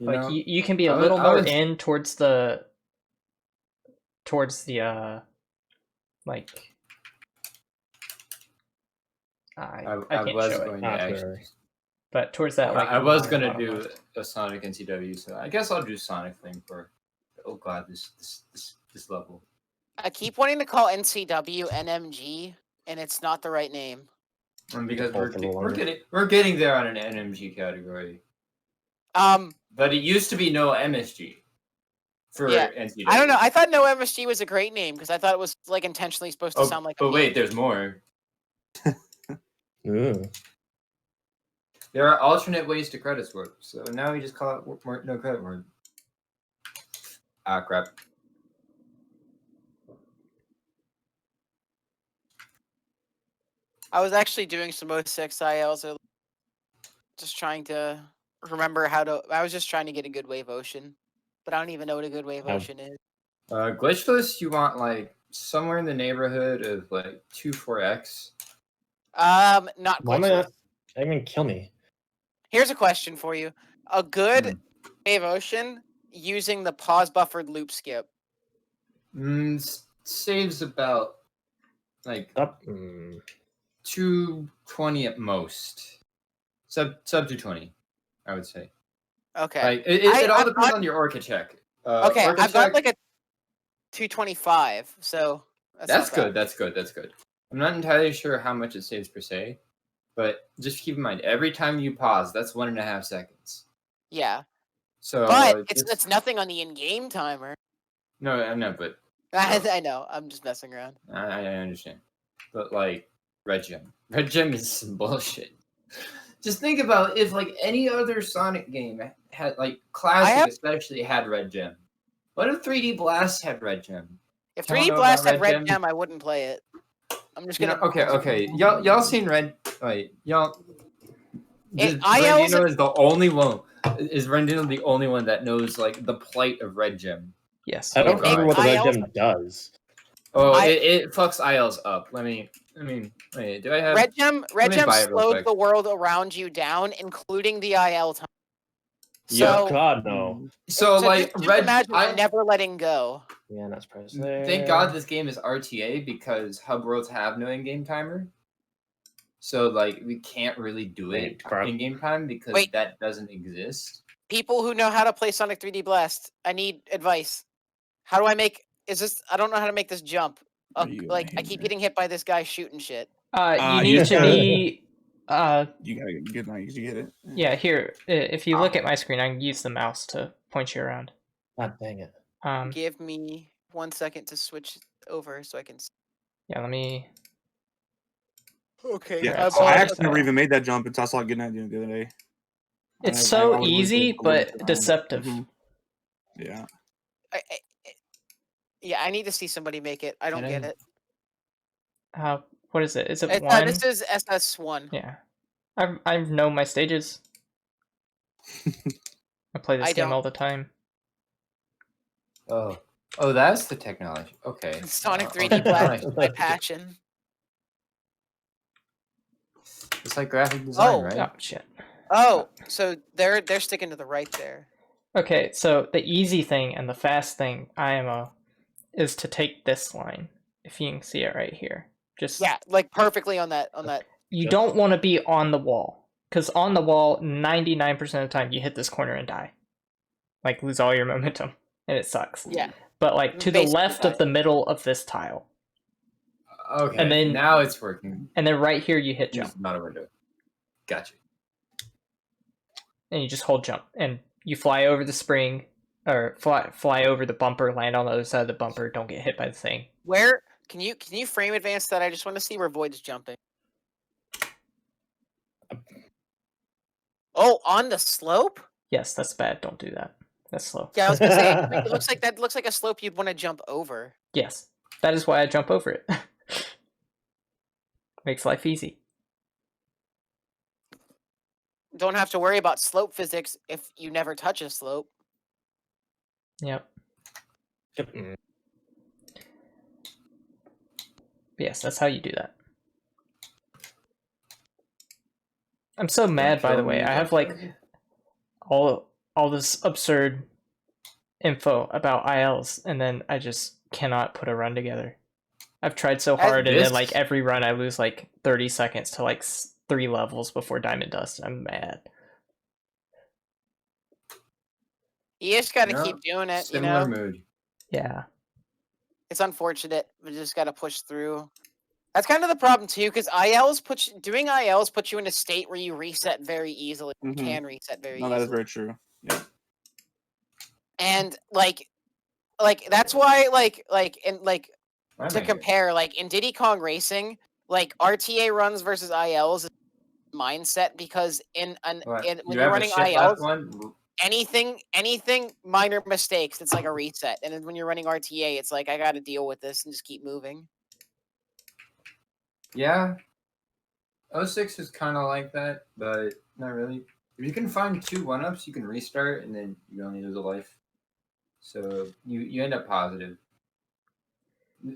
You like know, you can be a I little was- more in towards the like I can't was show going it, to actually. After. but towards that like I was bottom gonna do left. a Sonic NCW, so I guess I'll do Sonic Flame for. Oh god, this level. I keep wanting to call NCW NMG, and it's not the right name. And because Both of them are. we're getting there on an NMG category, Um, but it used to be no MSG for Yeah, NCW. I don't know. I thought No MSG was a great name because I thought it was like intentionally supposed to sound like. But a wait, meme. there's more. Ooh. There are alternate ways to credit swap, so now we just call it no credit word. Ah, crap. I was actually doing some 06 ILs, or just trying to remember how to. I was just trying to get a good wave ocean, but I don't even know what a good wave ocean is. Glitchless, you want like somewhere in the neighborhood of like 2-4x. Not Why am I glitchless. not? I mean, kill me. Here's a question for you: a good wave ocean using the pause buffered loop skip. Saves about like Up. 220 at most. Sub 220, I would say. Okay. Like it all I've depends got- on your Orca check. Okay, Orca I've got check, like a 225, so that's not good. bad. That's good. I'm not entirely sure how much it saves per se, but just keep in mind every time you pause, that's 1.5 seconds. Yeah, So, but it's nothing on the in-game timer. No, I know, but I know. I'm just messing around. I understand. But like Red Gem is some bullshit. Just think about if like any other Sonic game had like Classic especially had Red Gem. What if 3D Blast had Red Gem? If Y'all 3D know Blast about had Red Red Gem? Gem, I wouldn't play it. I'm just You gonna. know, okay. Y'all seen Red? Wait, y'all. It- Rendino is the only one. Is Rendino the only one that knows like the plight of Red Gem? Yes. I don't Okay. remember what the red ILs gem does. Oh, it fucks ILs up. Wait, do I have Red Gem let me buy it real slowed quick. the world around you down, including the IL time. Yeah. Oh God, no. So like just Red, imagine never letting go. Yeah, that's press there. Thank God this game is RTA because hub worlds have no in-game timer. So like we can't really do it in-game time because that doesn't exist. People who know how to play Sonic 3D Blast, I need advice. How do I make? Is this? I don't know how to make this jump. Like I keep getting hit by this guy shooting shit. You need to be. You gotta get nice. You get it. Yeah, here. If you look at my screen, I can use the mouse to point you around. God dang it. Give me 1 second to switch over so I can. Yeah, let me. Okay. Yeah, I actually never even made that jump until I saw getting that the other day. It's so easy, but deceptive. Yeah. Yeah, I need to see somebody make it. I don't get it. What is it? Is it 1? This is SS1. Yeah, I know my stages. I play this game all the time. Oh, that's the technology. Okay. Sonic 3D Blast is my passion. It's like graphic design, right? Oh shit. Oh, so they're sticking to the right there. Okay, so the easy thing and the fast thing, IMO, is to take this line. If you can see it right here. Just like perfectly on that. You don't want to be on the wall, because on the wall, 99% of the time you hit this corner and die, like lose all your momentum, and it sucks. Yeah. But like to the left of the middle of this tile. Okay. And then now it's working. And then right here you hit jump. Not a window. Gotcha. And you just hold jump, and you fly over the spring, or fly over the bumper, land on the other side of the bumper. Don't get hit by the thing. Where can you frame advance that? I just want to see where Void's jumping. Oh, on the slope? Yes, that's bad. Don't do that. That's slow. Yeah, I was gonna say it looks like a slope you'd want to jump over. Yes, that is why I jump over it. Makes life easy. Don't have to worry about slope physics if you never touch a slope. Yep. Yes, that's how you do that. I'm so mad, by the way. I have like all this absurd info about ILs, and then I just cannot put a run together. I've tried so hard, and then like every run I lose like 30 seconds to like 3 levels before Diamond Dust. I'm mad. You just gotta keep doing it, Similar mood. Yeah. It's unfortunate. We just gotta push through. That's kind of the problem too, because doing ILs puts you in a state where you reset very easily. You can reset very easily. No, that is very true. Yeah. And like that's why to compare, like in Diddy Kong Racing, like RTA runs versus ILs is mindset, because when you're running ILs, anything minor mistakes, it's like a reset. And then when you're running RTA, it's like I gotta deal with this and just keep moving. Yeah. 06 is kind of like that, but not really. If you can find 2 1-ups, you can restart, and then you only lose a life. So you end up positive.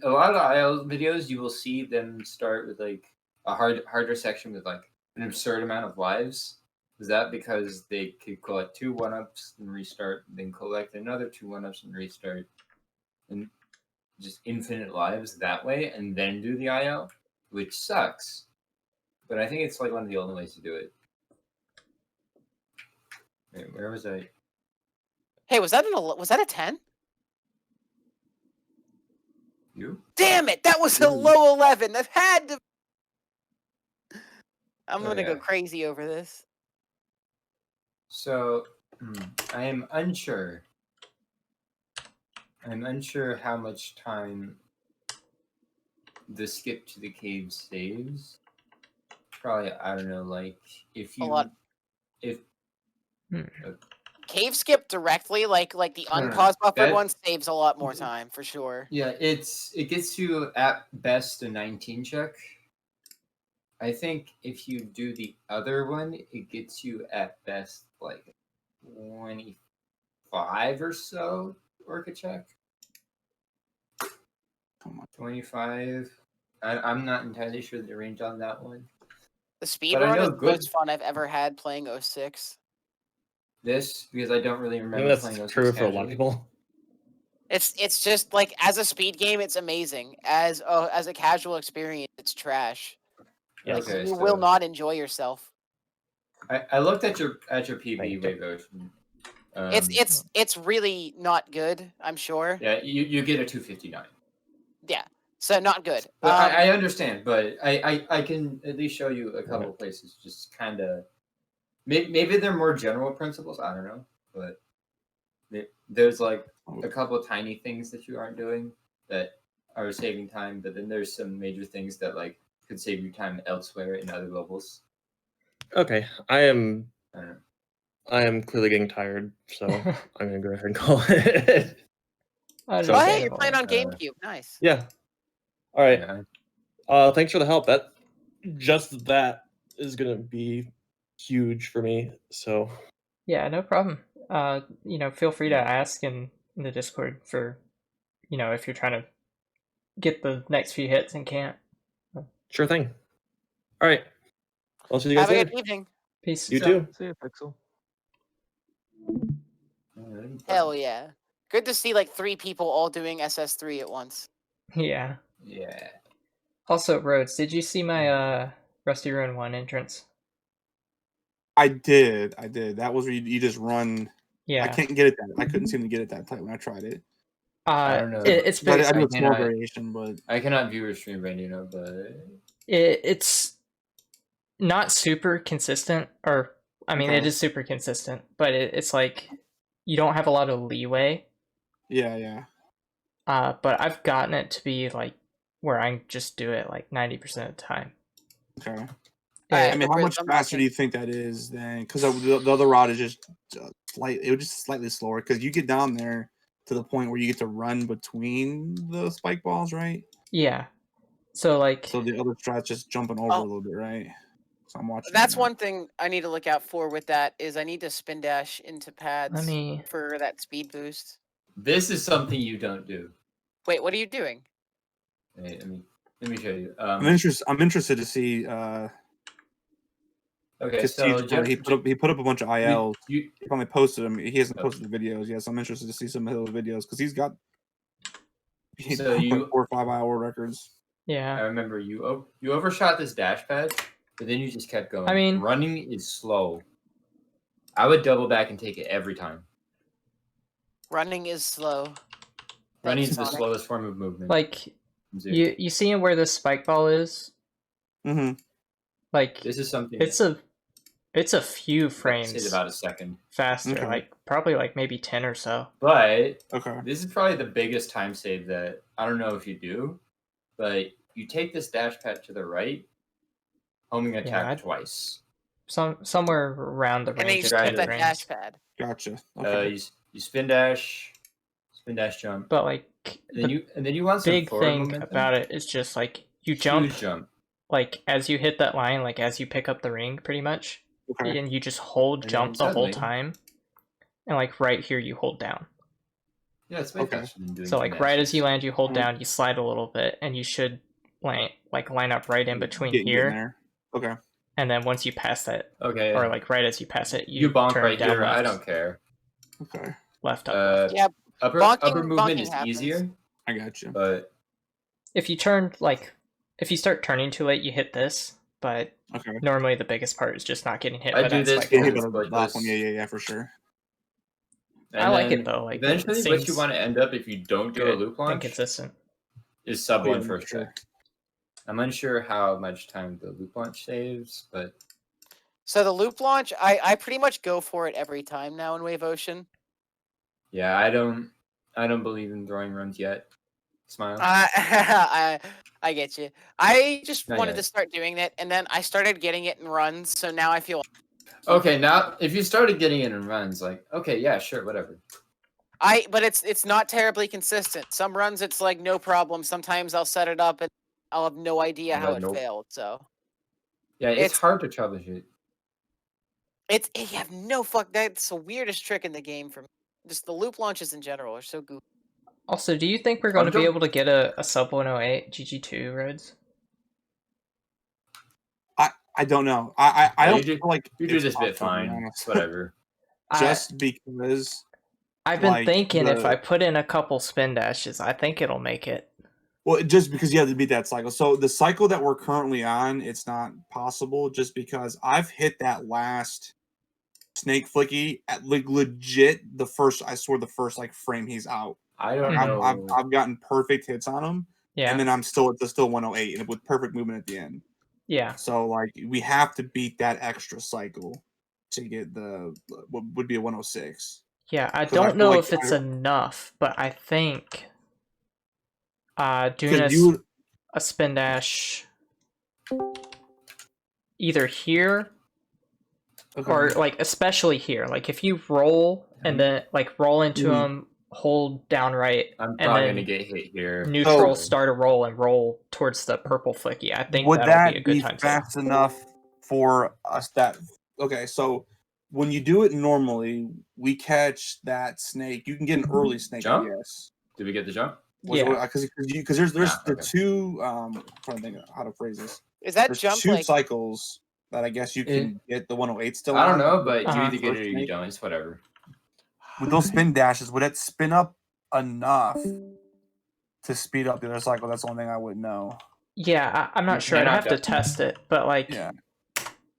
A lot of the IL videos, you will see them start with like a harder section with like an absurd amount of lives. Is that because they could collect 2 1-ups and restart, then collect another 2 1-ups and restart, and just infinite lives that way, and then do the IL, which sucks. But I think it's like one of the only ways to do it. Wait, where was I? Hey, was that a 10? You? Damn it! That was a low 11. That had to. I'm gonna go yeah. crazy over this. So I am unsure. I'm unsure how much time the skip to the cave saves. Probably, I don't know, like if you A lot. if Cave skip directly, like the No, no, no. unpause buffered That- one, saves a lot more time for sure. yeah, it gets you at best a 19 check. I think if you do the other one, it gets you at best like 25 or so orca check. Come on. 25. I'm not entirely sure the range on that one. The speed But I run know is the good- most fun I've ever had playing 06. This because I don't really I remember think playing that's those true for a lot of casually. people. It's just like as a speed game, it's amazing. As a casual experience, it's trash. Yes. Okay, You so will not enjoy yourself. I looked at your PB Thank you. Wave Ocean. It's really not good. I'm sure. Yeah, you get a 259. Yeah, so not good. But I understand, but I can at least show you a couple Right. places. Just kind of maybe they're more general principles. I don't know, but there's like a couple of tiny things that you aren't doing that are saving time, but then there's some major things that like could save you time elsewhere in other levels. Okay, I am I don't know. I am clearly getting tired, so I'm gonna go ahead and call it. Oh, hey, Understandable. you're playing on GameCube. Nice. Yeah. All right. Yeah. Thanks for the help. That is gonna be huge for me. So Yeah, no problem. Feel free to ask in the Discord for, if you're trying to get the next few hits and can't. sure thing. All right. I'll see you guys Have a later. good evening. Peace. You too. See you, Pixel. Hell yeah. Good to see like 3 people all doing SS3 at once. Yeah. Yeah. Also, Rhodes, did you see my Rusty Ruin 1 entrance? I did. That was where you just run. Yeah. I can't get it that. I couldn't seem to get it that tight when I tried it. I don't know. It's But I very do a small cannot- variation, but I cannot view your stream right now, but it's not super consistent, or I mean, Okay. it is super consistent, but it's like you don't have a lot of leeway. yeah. But I've gotten it to be like where I just do it like 90% of the time. Okay. Alright, I mean, how Rhodes, much I'm faster do watching. you think that is then? Because the other rod is just it was just slightly slower. Because you get down there to the point where you get to run between the spike balls, right? Yeah. So like, So the other strat's just jumping over a little bit, right? So I'm watching. That's it now. one thing I need to look out for with that is I need to spin dash into pads let me. for that speed boost. this is something you don't do. Wait, what are you doing? Wait, let me show you. I'm interested to see. Okay, Because so he put up a bunch of ILs. you He only posted them. He hasn't Oh. posted the videos yet, so I'm interested to see some of those videos because he's got So like you- 4 or 5 hour records. I Yeah. remember you overshot this dash pad, but then you just kept going. I mean- running is slow. I would double back and take it every time. Running is slow. Running Thanks, is the Sonic. slowest form of movement. Like Zero. you see where the spike ball is? Mm-hmm. Like This is something. it's a few It's frames about a second. faster, Okay. like probably like maybe 10 or so. But Okay. this is probably the biggest time save that I don't know if you do, but you take this dash pad to the right, homing attack I'd- twice. Somewhere around the And then you range of try skip 10 that frames. dash pad. Gotcha. Okay. You spin dash jump. But like And then you want some big forward thing momentum. about it is just like you jump Huge jump. like as you hit that line, like as you pick up the ring, pretty much, Okay. and you just hold And jump then the whole suddenly- time, and like right here you hold down. Yeah, it's way Okay. faster than doing So like right as you gymnastics. land, you hold Mhm. down, you slide a little bit, and you should line up right in between Getting here. there. Okay. And then once you pass that, Okay. or like right as you pass it, you bonk turn right down here. left, I don't care. Okay. left up. Left. Yeah, Upper bonking movement is happens. easier, I got you. but If you start turning to it, you hit this. But Okay. normally the biggest part is just not getting hit I by do that this cycle. Yeah, hit because by like the last one. this. Yeah, for sure. And I like then it though. Like eventually, it what you seems want to end up if you don't do a good loop and launch consistent. is sub Oh, one yeah, first sure. try. I'm unsure how much time the loop launch saves, but So the loop launch, I pretty much go for it every time now in Wave Ocean. yeah, I don't believe in throwing runs yet. Smile. I get you. I just Not wanted yet. to start doing it, and then I started getting it in runs. So now I feel Okay, now if you started getting it in runs, like okay, yeah, sure, whatever. but it's not terribly consistent. Some runs it's like no problem. Sometimes I'll set it up and I'll have no idea how it Nope. failed. So Yeah, it's It's- hard to troubleshoot. you have no fuck. That's the weirdest trick in the game for me. Just the loop launches in general are so goofy. Also, do you think we're going to be jump- able to get a sub 108 GG2 roads? I don't know. I Yeah, don't you do- feel like You do it's this bit possible, to be fine. honest. Whatever. Just because I've been like, thinking if the- I put in a couple spin dashes, I think it'll make it. well, just because you have to beat that cycle. So the cycle that we're currently on, it's not possible just because I've hit that last snake flicky at like legit the first like frame he's out. I don't Mhm. know. I've gotten perfect hits on him, Yeah. and then I'm still 108 and with perfect movement at the end. Yeah. So like we have to beat that extra cycle to get the what would be a 106. Yeah, I 'Cause I don't feel know like if it's enough, but I think doing Because you a spin dash either here or like especially here. Like if you roll and then like roll into Mhm. him, hold down right, I'm and probably then gonna get hit here. neutral, So- start a roll and roll towards the purple flicky. I think would that'll that be a good time save. fast enough for us that okay, so when you do it normally, we catch that snake. You can get an early snake, Jump? I guess. Did we get the jump? Yeah. Because there's Ah, the okay. two I'm trying to think of how to phrase this. Is that There's jump two like cycles that I guess you can get the 108 still. I don't on. know, but Uh-huh. you either get it or First you snake. don't. It's whatever. With those spin dashes, would it spin up enough to speed up the other cycle? That's the only thing I wouldn't know. Yeah, I'm You not sure. I'd cannot have to jump. test it, but like Yeah.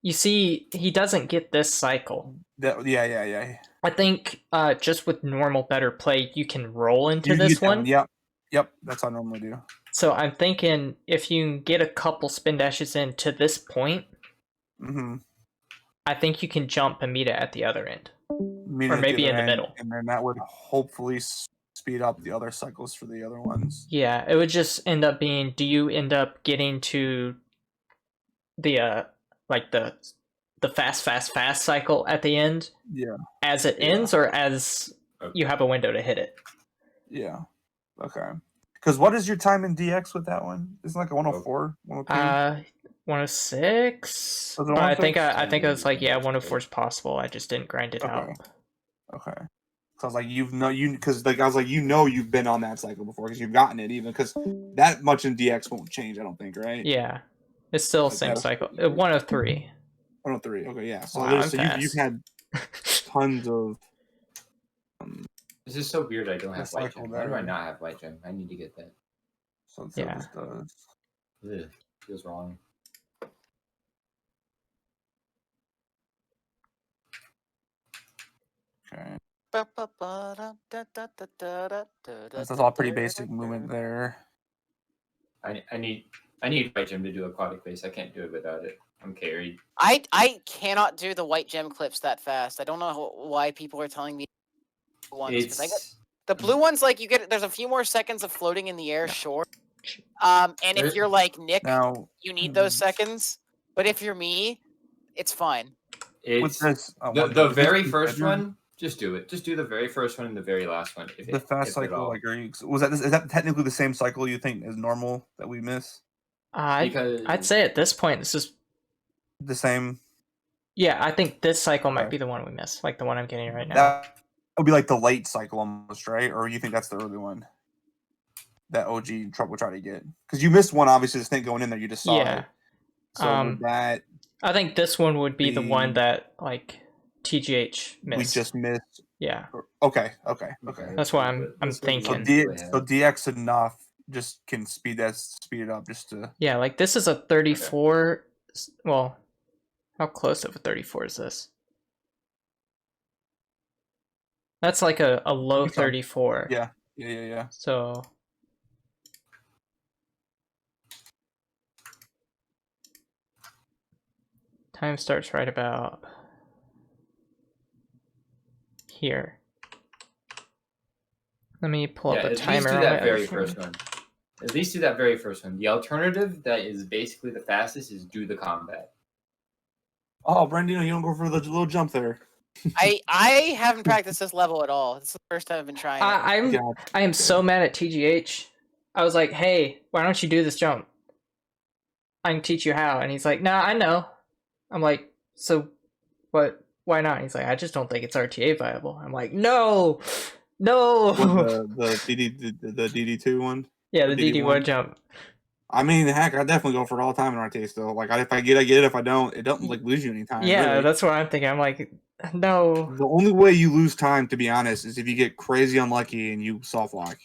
you see, he doesn't get this cycle. Yeah. I think just with normal better play, you can roll into You can this get that one. Yep. That's how I normally do. So I'm thinking if you can get a couple spin dashes in to this point, Mm-hmm. I think you can jump and meet it at the other end. Or maybe in the middle. and then that would hopefully speed up the other cycles for the other ones. Yeah, it would just end up being, do you end up getting to the like the fast cycle at the end Yeah, as it ends, or as you have a window to hit it? yeah. Okay. Because what is your time in DX with that one? Isn't it like a 104, 102? 106. Was it But I think 106? I think I was like, yeah, 104 is possible. I just didn't grind it out. Okay. So I was like, because like I was like, you've been on that cycle before because you've gotten it even because that much in DX won't change. I don't think, right? Yeah, it's still Like same that'll- cycle. 103. 103. Okay, yeah. So, Wow, I'm so you've fast. had tons of. This is so weird. I don't have It's white like gem. all Why do I that. not have white gem? I need to get that. So it Yeah. just does. Ugh, feels wrong. Okay. That's all pretty basic movement there. I need white gem to do aquatic base. I can't do it without it. I'm carried. I cannot do the white gem clips that fast. I don't know why people are telling me ones because I got It's the blue ones. Like you get, there's a few more seconds of floating in the air, sure. And if There- you're like Nick, Now you need those seconds. But if you're me, it's fine. with it's this, the very first one. Just do it. Just do the very first one and the very last one. the fast cycle, like, is that technically the same cycle you think is normal that we miss? I'd say at this point this is The same. Yeah, I think this cycle might Okay. be the one we missed, like the one I'm getting right now. That would be like the late cycle almost, right? Or you think that's the early one that OG Trump would try to get? Because you missed one, obviously. This thing going in there, you just saw Yeah. it. So would that I think this one would be the one be- that like TGH missed. we just missed? Yeah, Okay. that's what I'm This one thinking. So DX enough just can speed it up just to. Yeah, like this is a 34. Well, how close of a 34 is this? That's like a low Okay. 34. Yeah. So time starts right about here. Let me pull up a timer. At least do on that my very other first phone. one. At least do that very first one. The alternative that is basically the fastest is do the combat. Oh, Brendan, you don't go for the little jump there. I haven't practiced this level at all. It's the first time I've been trying it. I am so mad at TGH. I was like, hey, why don't you do this jump? I can teach you how. And he's like, nah, I know. I'm like, so what? Why not? He's like, I just don't think it's RTA viable. I'm like, no. The DD2 one. Yeah, the DD1 DD1 jump. I mean, heck, I definitely go for it all the time in RTA still. Like, if I get it. If I don't, it don't like lose you any time. Yeah, really. that's what I'm thinking. I'm like, no. The only way you lose time, to be honest, is if you get crazy unlucky and you soft lock.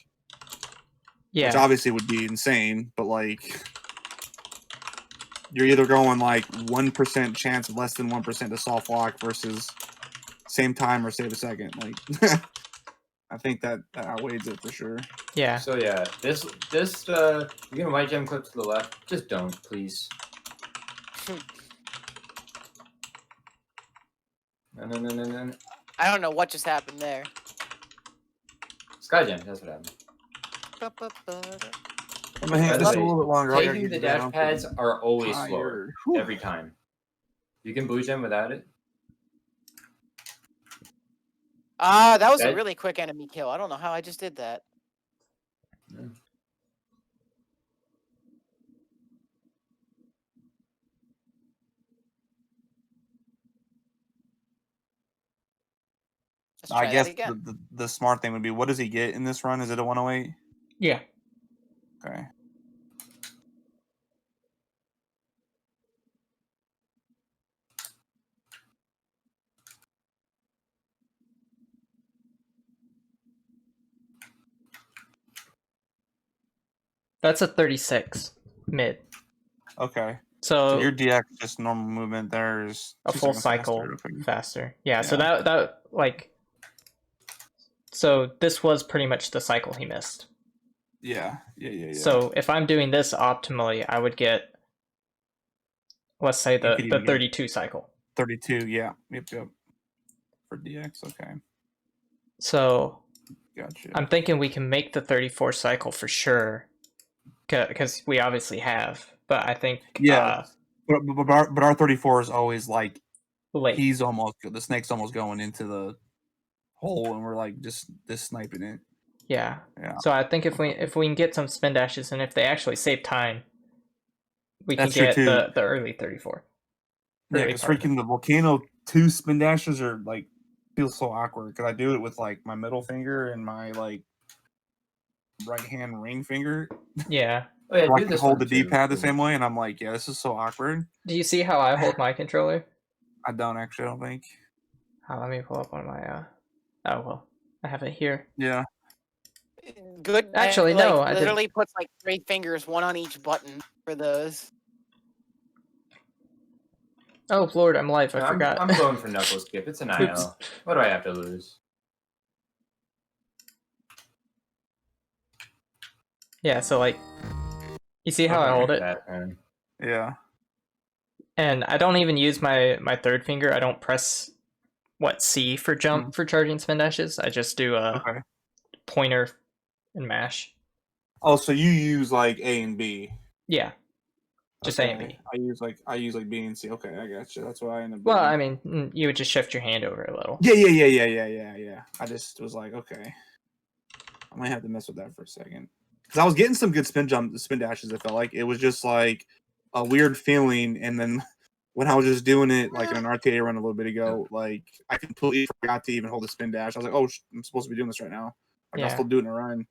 Yeah. Which obviously would be insane, but like, you're either going like 1% chance, less than 1% to soft lock versus same time or save a second. Like, I think that outweighs it for sure. Yeah. So yeah, this you're gonna white gem clip to the left. Just don't, please. No. I don't know what just happened there. Sky gem, that's what happened. I'm gonna hang By the this a way, little bit longer. I gotta Taking get the you down. dash pads are always slower Tired. Whew. every time. You can blue gem without it. That was a That- really quick enemy kill. I don't know how I just did that. Let's try I guess that again. the smart thing would be, what does he get in this run? Is it a 108? Yeah. Okay. That's a 36 mid. Okay. So So your DX just normal movement. There's a 2 full seconds cycle faster. faster. Yeah, so Yeah. that like so this was pretty much the cycle he missed. Yeah. So if I'm doing this optimally, I would get, let's say, the could even get 32 cycle. 32. Yeah. Yep. For DX. Okay. So Gotcha. I'm thinking we can make the 34 cycle for sure, because we obviously have. But I think but our 34 is always like late. the snake's almost going into the hole, and we're like just sniping it. Yeah. Yeah. So I think if we can get some spin dashes, and if they actually save time, we That's can true, get too. the early 34. Yeah, Early because part of it. freaking the Volcano 2 spin dashes are like feels so awkward because I do it with like my middle finger and my like right hand ring finger. Yeah. Oh yeah, So I do can this hold one the too. D-pad the same way, and I'm like, yeah, this is so awkward. Do you see how I hold my controller? I don't actually. I don't think. Let me pull up one of my. Oh well, I have it here. Yeah. Good. Actually, like, no, I didn't. literally puts like 3 fingers, one on each button for those. Oh Lord, I'm live. I No, forgot. I'm going for knuckle skip. It's an Oops. IL. What do I have to lose? Yeah. So like, you see how I hold it, Yeah. and I don't even use my third finger. I don't press C for jump for charging spin dashes. I just do a Okay. pointer and mash. Oh, so you use like A and B? Yeah. Just A and Okay. B. I use like B and C. Okay, I got you. That's what I end up. Well, doing. I mean, you would just shift your hand over a little. Yeah. I just was like, okay, I might have to mess with that for a second. because I was getting some good spin dashes. It felt like it was just like a weird feeling, and then when I was just doing it like in an arcade run a little bit ago, like I completely forgot to even hold the spin dash. I was like, oh, I'm supposed to be doing this right now. Like I'll still do it in a run.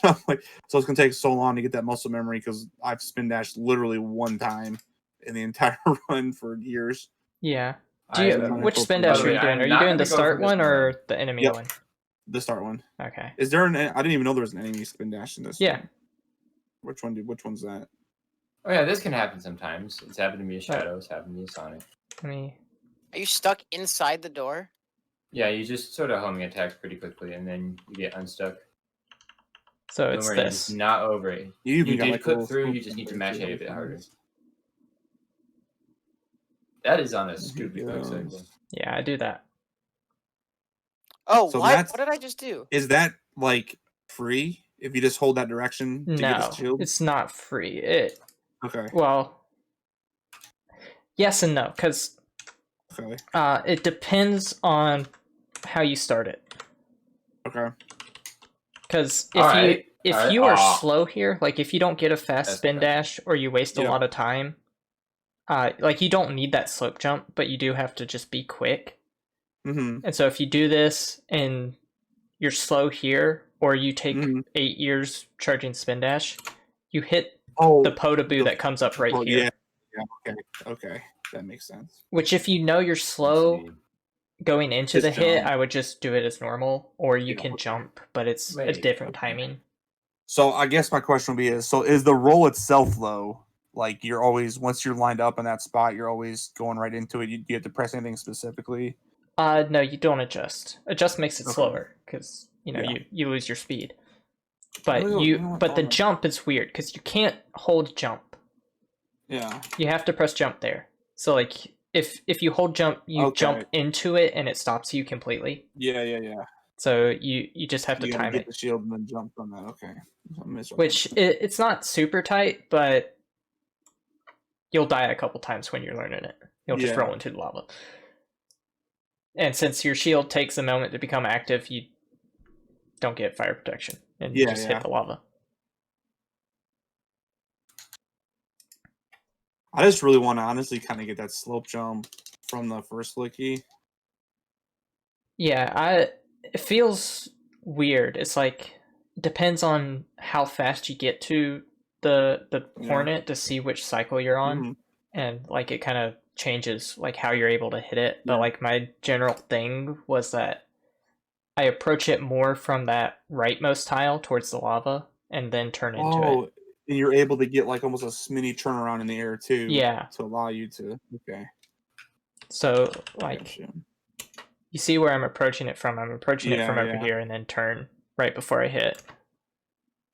I'm like, so it's gonna take so long to get that muscle memory because I've spin dashed literally one time in the entire run for years. Yeah. Which spin dash are you doing? Are you doing the start one or the enemy one? The start one. Okay. Is there an? I didn't even know there was an enemy spin dash in this. Yeah. One. Which one's that? Oh yeah, this can happen sometimes. It's happened to me as Shadow. It's happened to me as Sonic. Are you stuck inside the door? Yeah, you just sort of homing attacks pretty quickly, and then you get unstuck. So it's this. It's not over it. You did clip through. You just need to mash it a bit harder. That is on a stupid quick cycle. Yeah, I do that. Oh, so what did I just do? Is that like free if you just hold that direction to get this shield? It's not free. Okay. Well, yes and no, because it depends on how you start it. Okay. Because if you are slow here, like if you don't get a fast spin dash or you waste a lot of time, like you don't need that slope jump, but you do have to just be quick. Mm-hmm. And so if you do this and you're slow here, or you take 8 years charging spin dash, you hit the Potaboo that comes up right here. Yeah. Okay. That makes sense. Which if you know you're slow going into the hit, I would just do it as normal, or you can jump, but it's a different timing. So I guess my question would be is the roll itself though, like you're always, once you're lined up in that spot, you're always going right into it? You have to press anything specifically? No, you don't adjust. Adjust makes it slower because you lose your speed. But the jump is weird because you can't hold jump. Yeah. You have to press jump there. So like if you hold jump, you jump into it and it stops you completely. Yeah. So you just have to time get it. The shield and then jump from that. Okay. Which it's not super tight, but you'll die a couple times when you're learning it. You'll just roll into the lava. And since your shield takes a moment to become active, you don't get fire protection and you just hit the lava. I just really want to honestly kind of get that slope jump from the first flicky. Yeah, it feels weird. It's like depends on how fast you get to the hornet to see which cycle you're on, and like it kind of changes like how you're able to hit it. But like my general thing was that I approach it more from that rightmost tile towards the lava and then turn into it. And you're able to get like almost a mini turnaround in the air too. Yeah. To allow you to. Okay. So like you see where I'm approaching it from. I'm approaching it from over here and then turn right before I hit.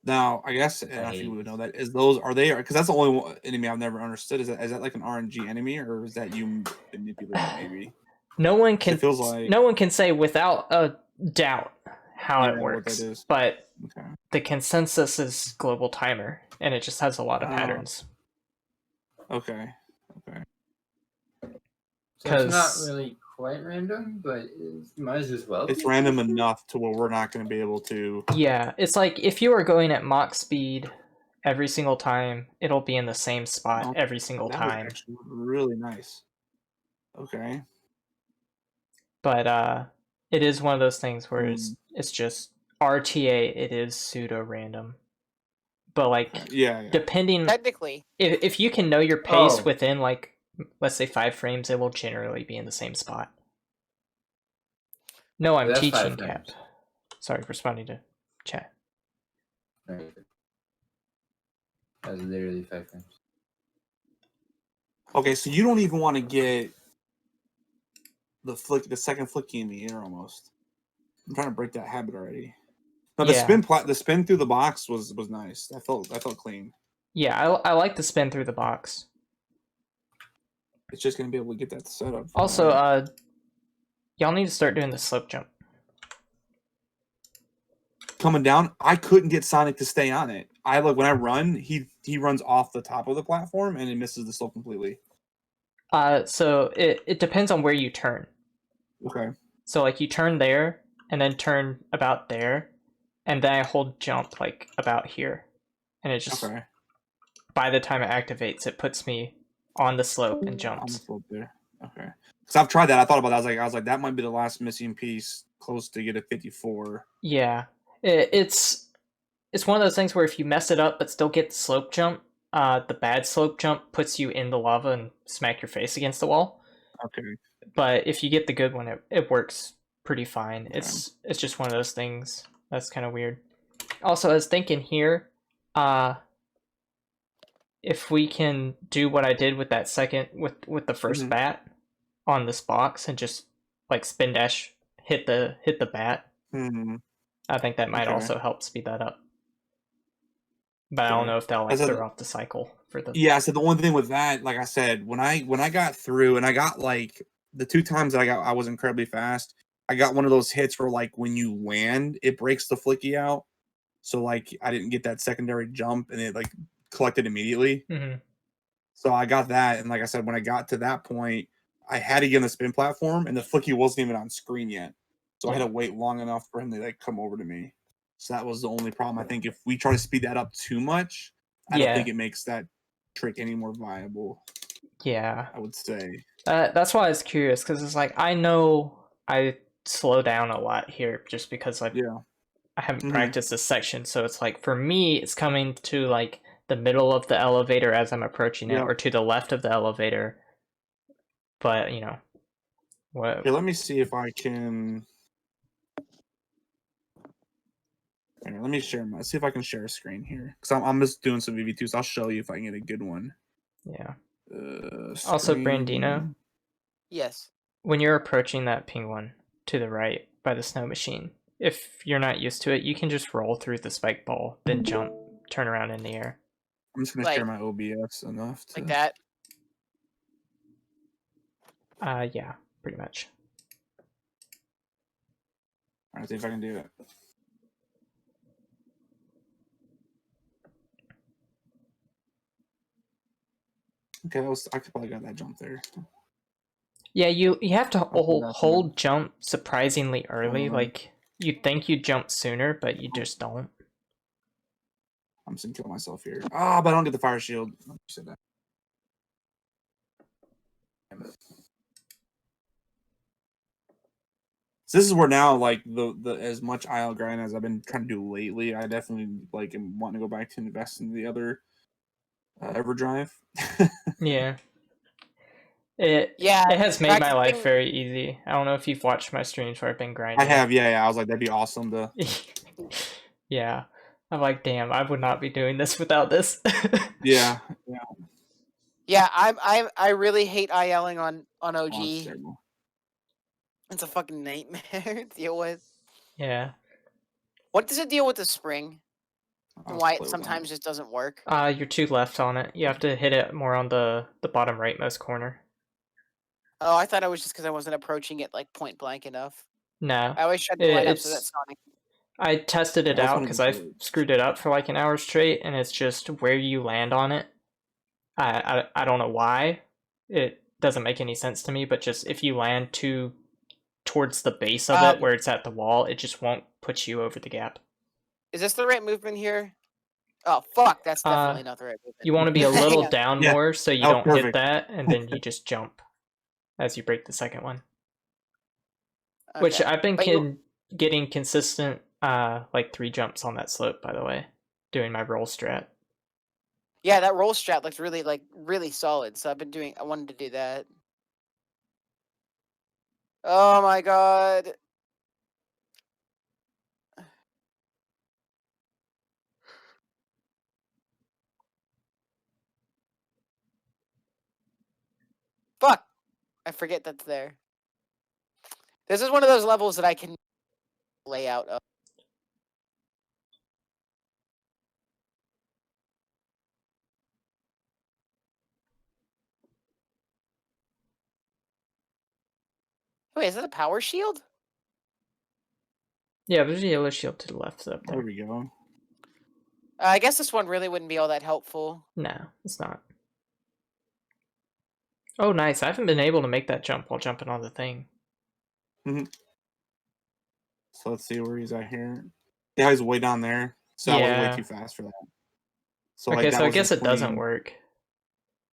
Now, I guess I don't know if you would know that. Because that's the only enemy I've never understood. Is that like an RNG enemy, or is that you manipulating maybe? No one can. It feels like no one can say without a doubt how it works. But the consensus is global timer, and it just has a lot of patterns. Okay. So it's not really quite random, but it might as well. It's random enough to where we're not going to be able to. Yeah, it's like if you are going at Mach speed every single time, it'll be in the same spot every single time. Was actually really nice. Okay. But it is one of those things where it's just RTA. It is pseudo random. But like, depending technically, if you can know your pace within like, let's say 5 frames, it will generally be in the same spot. No, I'm teaching, Cap. Sorry, responding to chat. Right. That's literally 5 frames. Okay, so you don't even want to get the second flicky in the air almost. I'm trying to break that habit already. No, the spin through the box was nice. I felt clean. Yeah, I like the spin through the box. It's just gonna be able to get that set up. Also, y'all need to start doing the slope jump. Coming down, I couldn't get Sonic to stay on it. When I run, he runs off the top of the platform and it misses the slope completely. So it depends on where you turn. Okay. So like you turn there and then turn about there, and then I hold jump like about here. and it just Okay. by the time it activates, it puts me on the slope and On the jumps. slope there. Okay. Because I've tried that. I thought about that. I was like, that might be the last missing piece, close to get a 54. Yeah, it's one of those things where if you mess it up but still get the slope jump, the bad slope jump puts you in the lava and smack your face against the wall. Okay. But if you get the good one, it works pretty fine. Okay. It's just one of those things that's kind of weird. Also, I was thinking here, if we can do what I did with that second with the first bat on this box and just like spin dash hit the bat, I think that might also help speed that up. But I don't know if that'll like throw off the cycle for the. Yeah, so the only thing with that, like I said, when I got through and I got like the 2 times that I was incredibly fast, I got one of those hits where like when you land, it breaks the flicky out. So like I didn't get that secondary jump and it like collected immediately. So I got that, and like I said, when I got to that point, I had to get on the spin platform, and the flicky wasn't even on screen yet. So I had to wait long enough for him to like come over to me. So that was the only problem. I think if we try to speed that up too much, I don't think it makes that trick any more viable. Yeah, I would say. That's why I was curious, because it's like I know I slow down a lot here just because I haven't practiced this section. So it's like for me, it's coming to like the middle of the elevator as I'm approaching it, or to the left of the elevator. But you know, what? Okay, let me see if I can. Let me share my. See if I can share a screen here, because I'm just doing some VV2s. So I'll show you if I can get a good one. Yeah. Also, Brandino. Yes. When you're approaching that penguin to the right by the snow machine, if you're not used to it, you can just roll through the spike ball, then jump, turn around in the air. I'm just gonna share my OBS enough to... like that. Yeah, pretty much. Alright, see if I can do it. Okay, I could probably got that jump there. Yeah, you have to hold jump surprisingly early. Like you'd think you'd jump sooner, but you just don't. I'm just gonna kill myself here. Ah, but I don't get the fire shield. Say that. So this is where now, like the as much IL grind as I've been trying to do lately, I definitely like am wanting to go back to invest in the other EverDrive. Yeah. It has made my life very easy. I don't know if you've watched my streams where I've been grinding. I have, yeah. I was like, that'd be awesome to. Yeah, I'm like, damn, I would not be doing this without this. Yeah. Yeah, I really hate ILing on OG. Oh, it's a fucking nightmare to deal with. Yeah. What does it deal with the spring? And why it sometimes just doesn't work? You're too left on it. You have to hit it more on the bottom rightmost corner. Oh, I thought it was just because I wasn't approaching it like point blank enough. No. I always tried to line up so that Sonic. I tested it out because I screwed it up for like an hour straight, and it's just where you land on it. I don't know why. It doesn't make any sense to me, but just if you land too towards the base of it where it's at the wall, it just won't put you over the gap. Is this the right movement here? Oh, fuck, that's definitely not the right movement. You want to be a little down more so you don't hit that, and then you just jump as you break the second one. Okay. Which I've been getting consistent, like 3 jumps on that slope, by the way, doing my roll strat. Yeah, that roll strat looks really solid, so I wanted to do that. Oh my god. Fuck! I forget that's there. This is one of those levels that I can lay out of. Wait, is that a power shield? Yeah, there's a yellow shield to the left up there. There we go. I guess this one really wouldn't be all that helpful. No, it's not. Oh, nice. I haven't been able to make that jump while jumping on the thing. So let's see where he's at here. Yeah, he's way down there. So I was way too fast for that. So okay, like that so I was guess it doesn't between- work.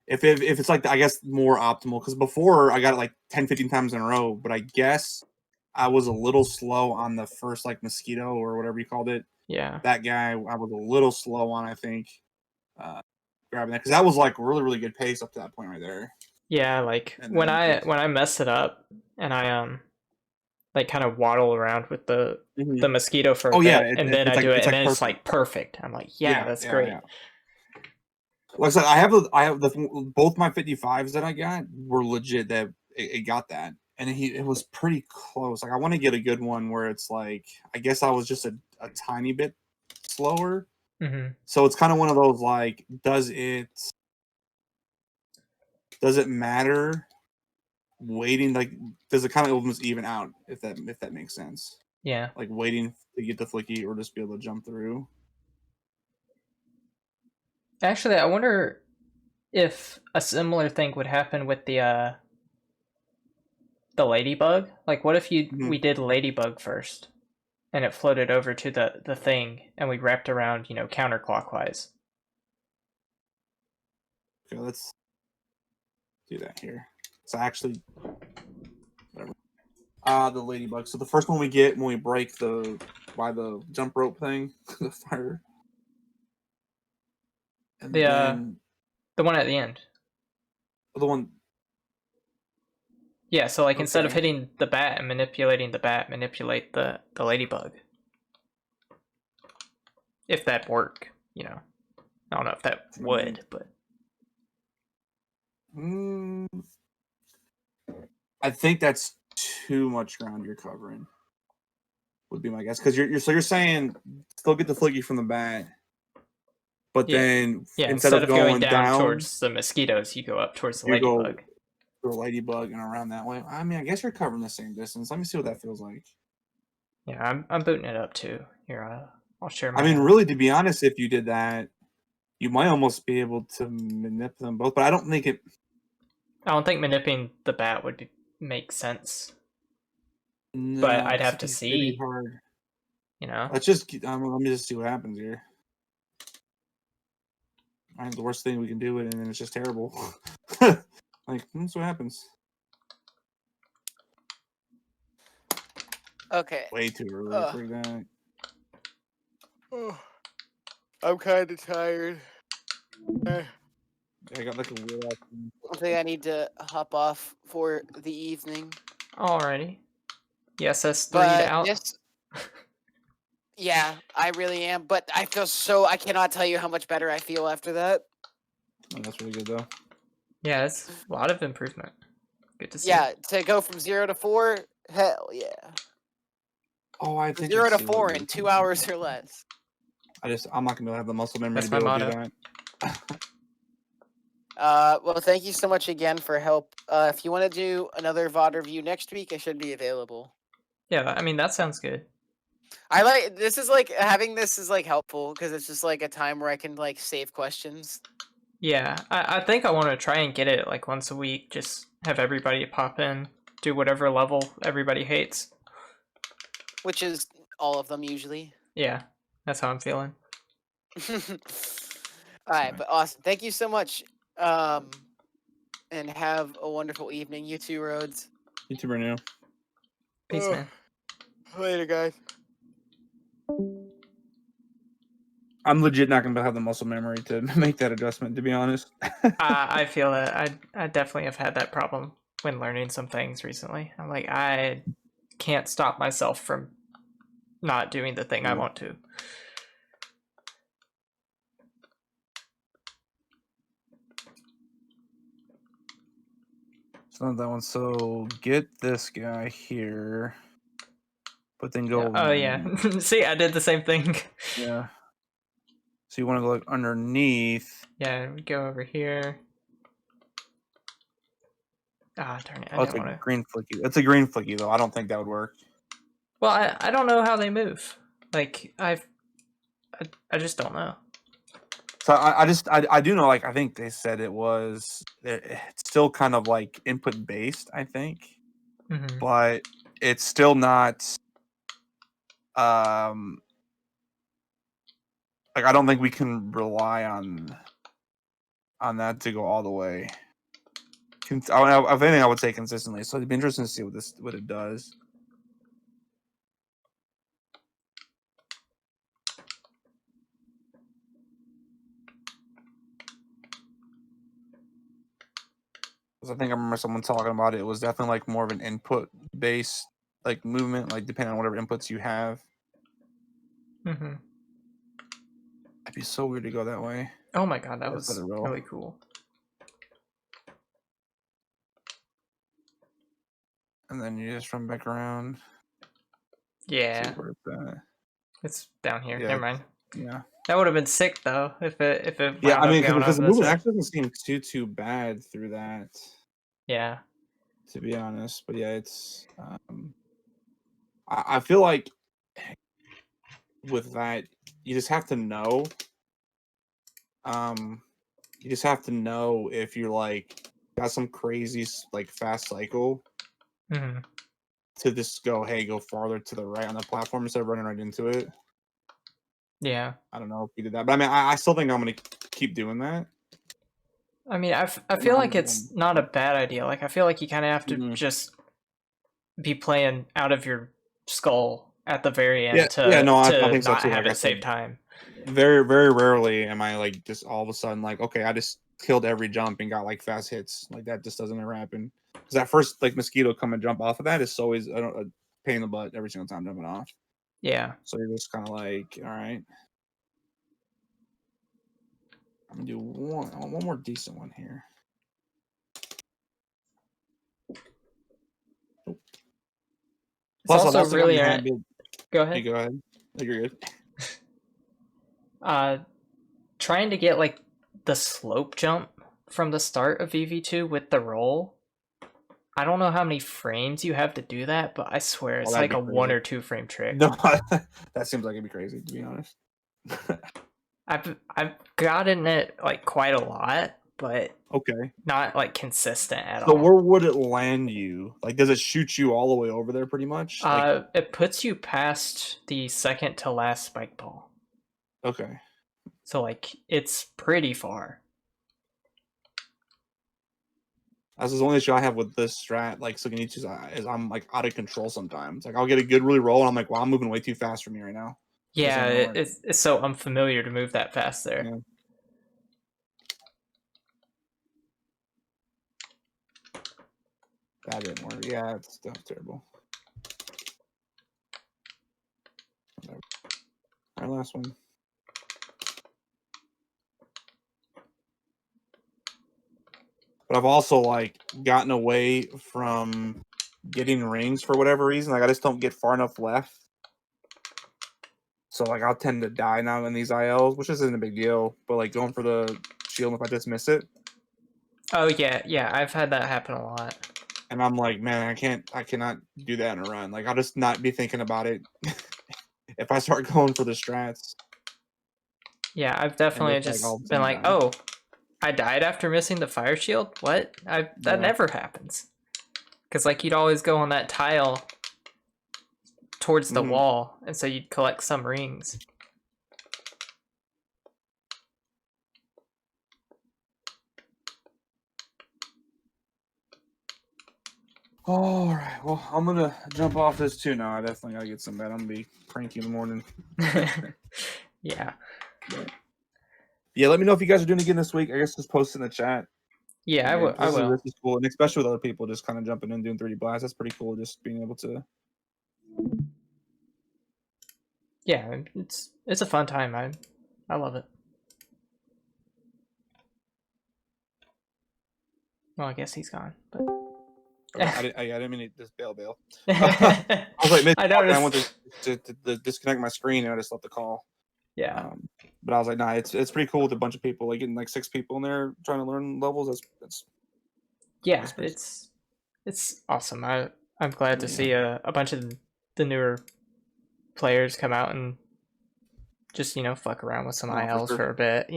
If it's like I guess more optimal, because before I got it like 10, 15 times in a row, but I guess I was a little slow on the first like mosquito or whatever you called it. Yeah. That guy I was a little slow on, I think, grabbing that because that was like really really good pace up to that point right there. Yeah, like And when then I mess it up and I like kind of waddle around with the mosquito for a Oh, bit, yeah, and then I like- do it, it's and like then it's perfect. like perfect. I'm like, yeah, that's great. Yeah. Like I said, I have the both my 55s that I got were legit that it got that, and it was pretty close. Like I want to get a good one where it's like I guess I was just a tiny bit slower. Mm-hmm. So it's kind of one of those like, does it matter waiting? Like, does it kind of almost even out if that makes sense? Yeah. Like waiting to get the flicky or just be able to jump through. Actually, I wonder if a similar thing would happen with the ladybug. Like, what if we did ladybug first, and it floated over to the thing, and we wrapped around, counterclockwise. Okay, let's do that here. So actually, whatever. The ladybug. So the first one we get when we break the jump rope thing, the fire. And then the one at the end. the one. Yeah, so like instead of Okay. hitting the bat and manipulating the bat, manipulate the ladybug. If that work, I don't know if that would, but I think that's too much ground you're covering. Would be my guess, because you're saying still get the flicky from the bat, but then instead of going down down towards the mosquitoes, you go up towards the you go ladybug. the ladybug and around that way. I mean, I guess you're covering the same distance. Let me see what that feels like. Yeah, I'm booting it up too. Here, I'll share my. I mean, really, to be honest, if you did that, you might almost be able to manip them both. But I don't think manipulating the bat would make sense. No, but I'd have to it'd see. be hard. Let's just let me just see what happens here. I think the worst thing we can do it, and then it's just terrible. Like, that's what happens. Okay. Way too early for that. I'm kind of tired. I got like a weird. I think I need to hop off for the evening. Alrighty. Yes, S3'd But out. Yeah, I really am. But I feel I cannot tell you how much better I feel after that. Oh, that's really good though. Yeah, it's a lot of improvement. Good to see. Yeah, to go from 0 to 4, hell yeah. Oh, I think 0 to 4 in 2 hours or less. I'm not gonna be able to have the muscle memory That's to be my able to do motto. that. Well, thank you so much again for help. If you want to do another VOD review next week, I should be available. Yeah, I mean that sounds good. I like this is like having this is like helpful because it's just like a time where I can like save questions. Yeah, I think I want to try and get it like once a week. Just have everybody pop in, do whatever level everybody hates. Which is all of them usually. Yeah, that's how I'm feeling. Alright, but awesome. Thank you so much. And have a wonderful evening. You too, Rhodes. You too, Bruno. Peace, man. Later, guys. I'm legit not gonna have the muscle memory to make that adjustment, to be honest. I feel that I definitely have had that problem when learning some things recently. I'm like, I can't stop myself from not doing the thing I want to. It's not that one. So get this guy here, but then go. Yeah. Oh yeah. See, I did the same thing. Yeah. So you want to go like underneath. Yeah, we go over here. Ah, darn it! Oh, it's a green flicky. It's a green flicky though. I don't think that would work. Well, I don't know how they move. Like I just don't know. So I do know, like, I think they said it's still kind of like input based, I think, but it's still not a Like I don't think we can rely on that to go all the way. If anything, I would say consistently. So it'd be interesting to see what it does. Because I think I remember someone talking about it. It was definitely like more of an input based like movement, like depending on whatever inputs you have. Mm-hmm. It'd be so weird to go that way. Oh my god, that was really cool. And then you just run back around. Yeah. Where it's at. It's down here. Yeah. Never mind. Yeah. That would have been sick though if it Yeah, I mean because the movement way. actually doesn't seem too bad through that. Yeah. To be honest, but yeah, it's I feel like with that you just have to know. You just have to know if you're like got some crazy like fast cycle Mm-hmm. to just go farther to the right on the platform instead of running right into it. Yeah. I don't know if we did that, but I mean, I still think I'm gonna keep doing that. I mean, I feel like it's not a bad idea. Like, I feel like you kind of have to just be playing out of your skull at the very end I think so not too. have Like it save time. Very, very rarely am I like just all of a sudden like, okay, I just killed every jump and got like fast hits. Like that just doesn't ever happen. Because that first like mosquito come and jump off of that is always a pain in the butt every single time jumping off. Yeah. So you're just kind of like, all right. I'm gonna do one more decent one here. Plus, also really go ahead. Hey, go ahead. You're good. Trying to get like the slope jump from the start of VV2 with the roll. I don't know how many frames you have to do that, but I swear it's like a 1 or 2 frame trick. No, that seems like it'd be crazy to be honest. I've gotten it like quite a lot, but okay, not like consistent at all. So where would it land you? Like, does it shoot you all the way over there pretty much? It puts you past the second to last spike ball. Okay. So like it's pretty far. That's the only issue I have with this strat, like Suginichi's, is I'm like out of control sometimes. Like I'll get a good really roll and I'm like, well, I'm moving way too fast for me right now. Yeah, it's so unfamiliar to move that fast there. Yeah. That didn't work. Yeah, it's terrible. All right, last one. But I've also like gotten away from getting rings for whatever reason. Like I just don't get far enough left. So like I'll tend to die now in these ILs, which isn't a big deal. But like going for the shield if I just miss it. Oh yeah, I've had that happen a lot. And I'm like, man, I cannot do that in a run. Like I'll just not be thinking about it if I start going for the strats. Yeah, I've definitely just been like, oh, I died after missing the fire shield? What? That never happens. Because like you'd always go on that tile towards the wall, and so you'd collect some rings. All right. Well, I'm gonna jump off this too now. I definitely gotta get some bed. I'm gonna be cranky in the morning. Yeah. Yeah. Let me know if you guys are doing it again this week. I guess just post in the chat. Yeah, I will. This is cool, and especially with other people just kind of jumping in doing 3D blasts. That's pretty cool. Just being able to. Yeah, it's a fun time. I love it. Well, I guess he's gone, but. I didn't mean to just bail. I was like, I want to disconnect my screen and I just left the call. Yeah. But I was like, nah, it's pretty cool with a bunch of people, like getting like 6 people in there trying to learn levels. That's it's awesome. I'm glad to see a bunch of the newer players come out and just fuck around with some ILs for a bit,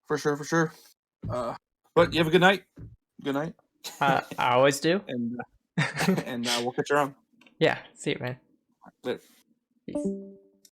For sure. But you have a good night. Good night. I always do. And we'll catch you around. Yeah. See you, man. Later. Peace.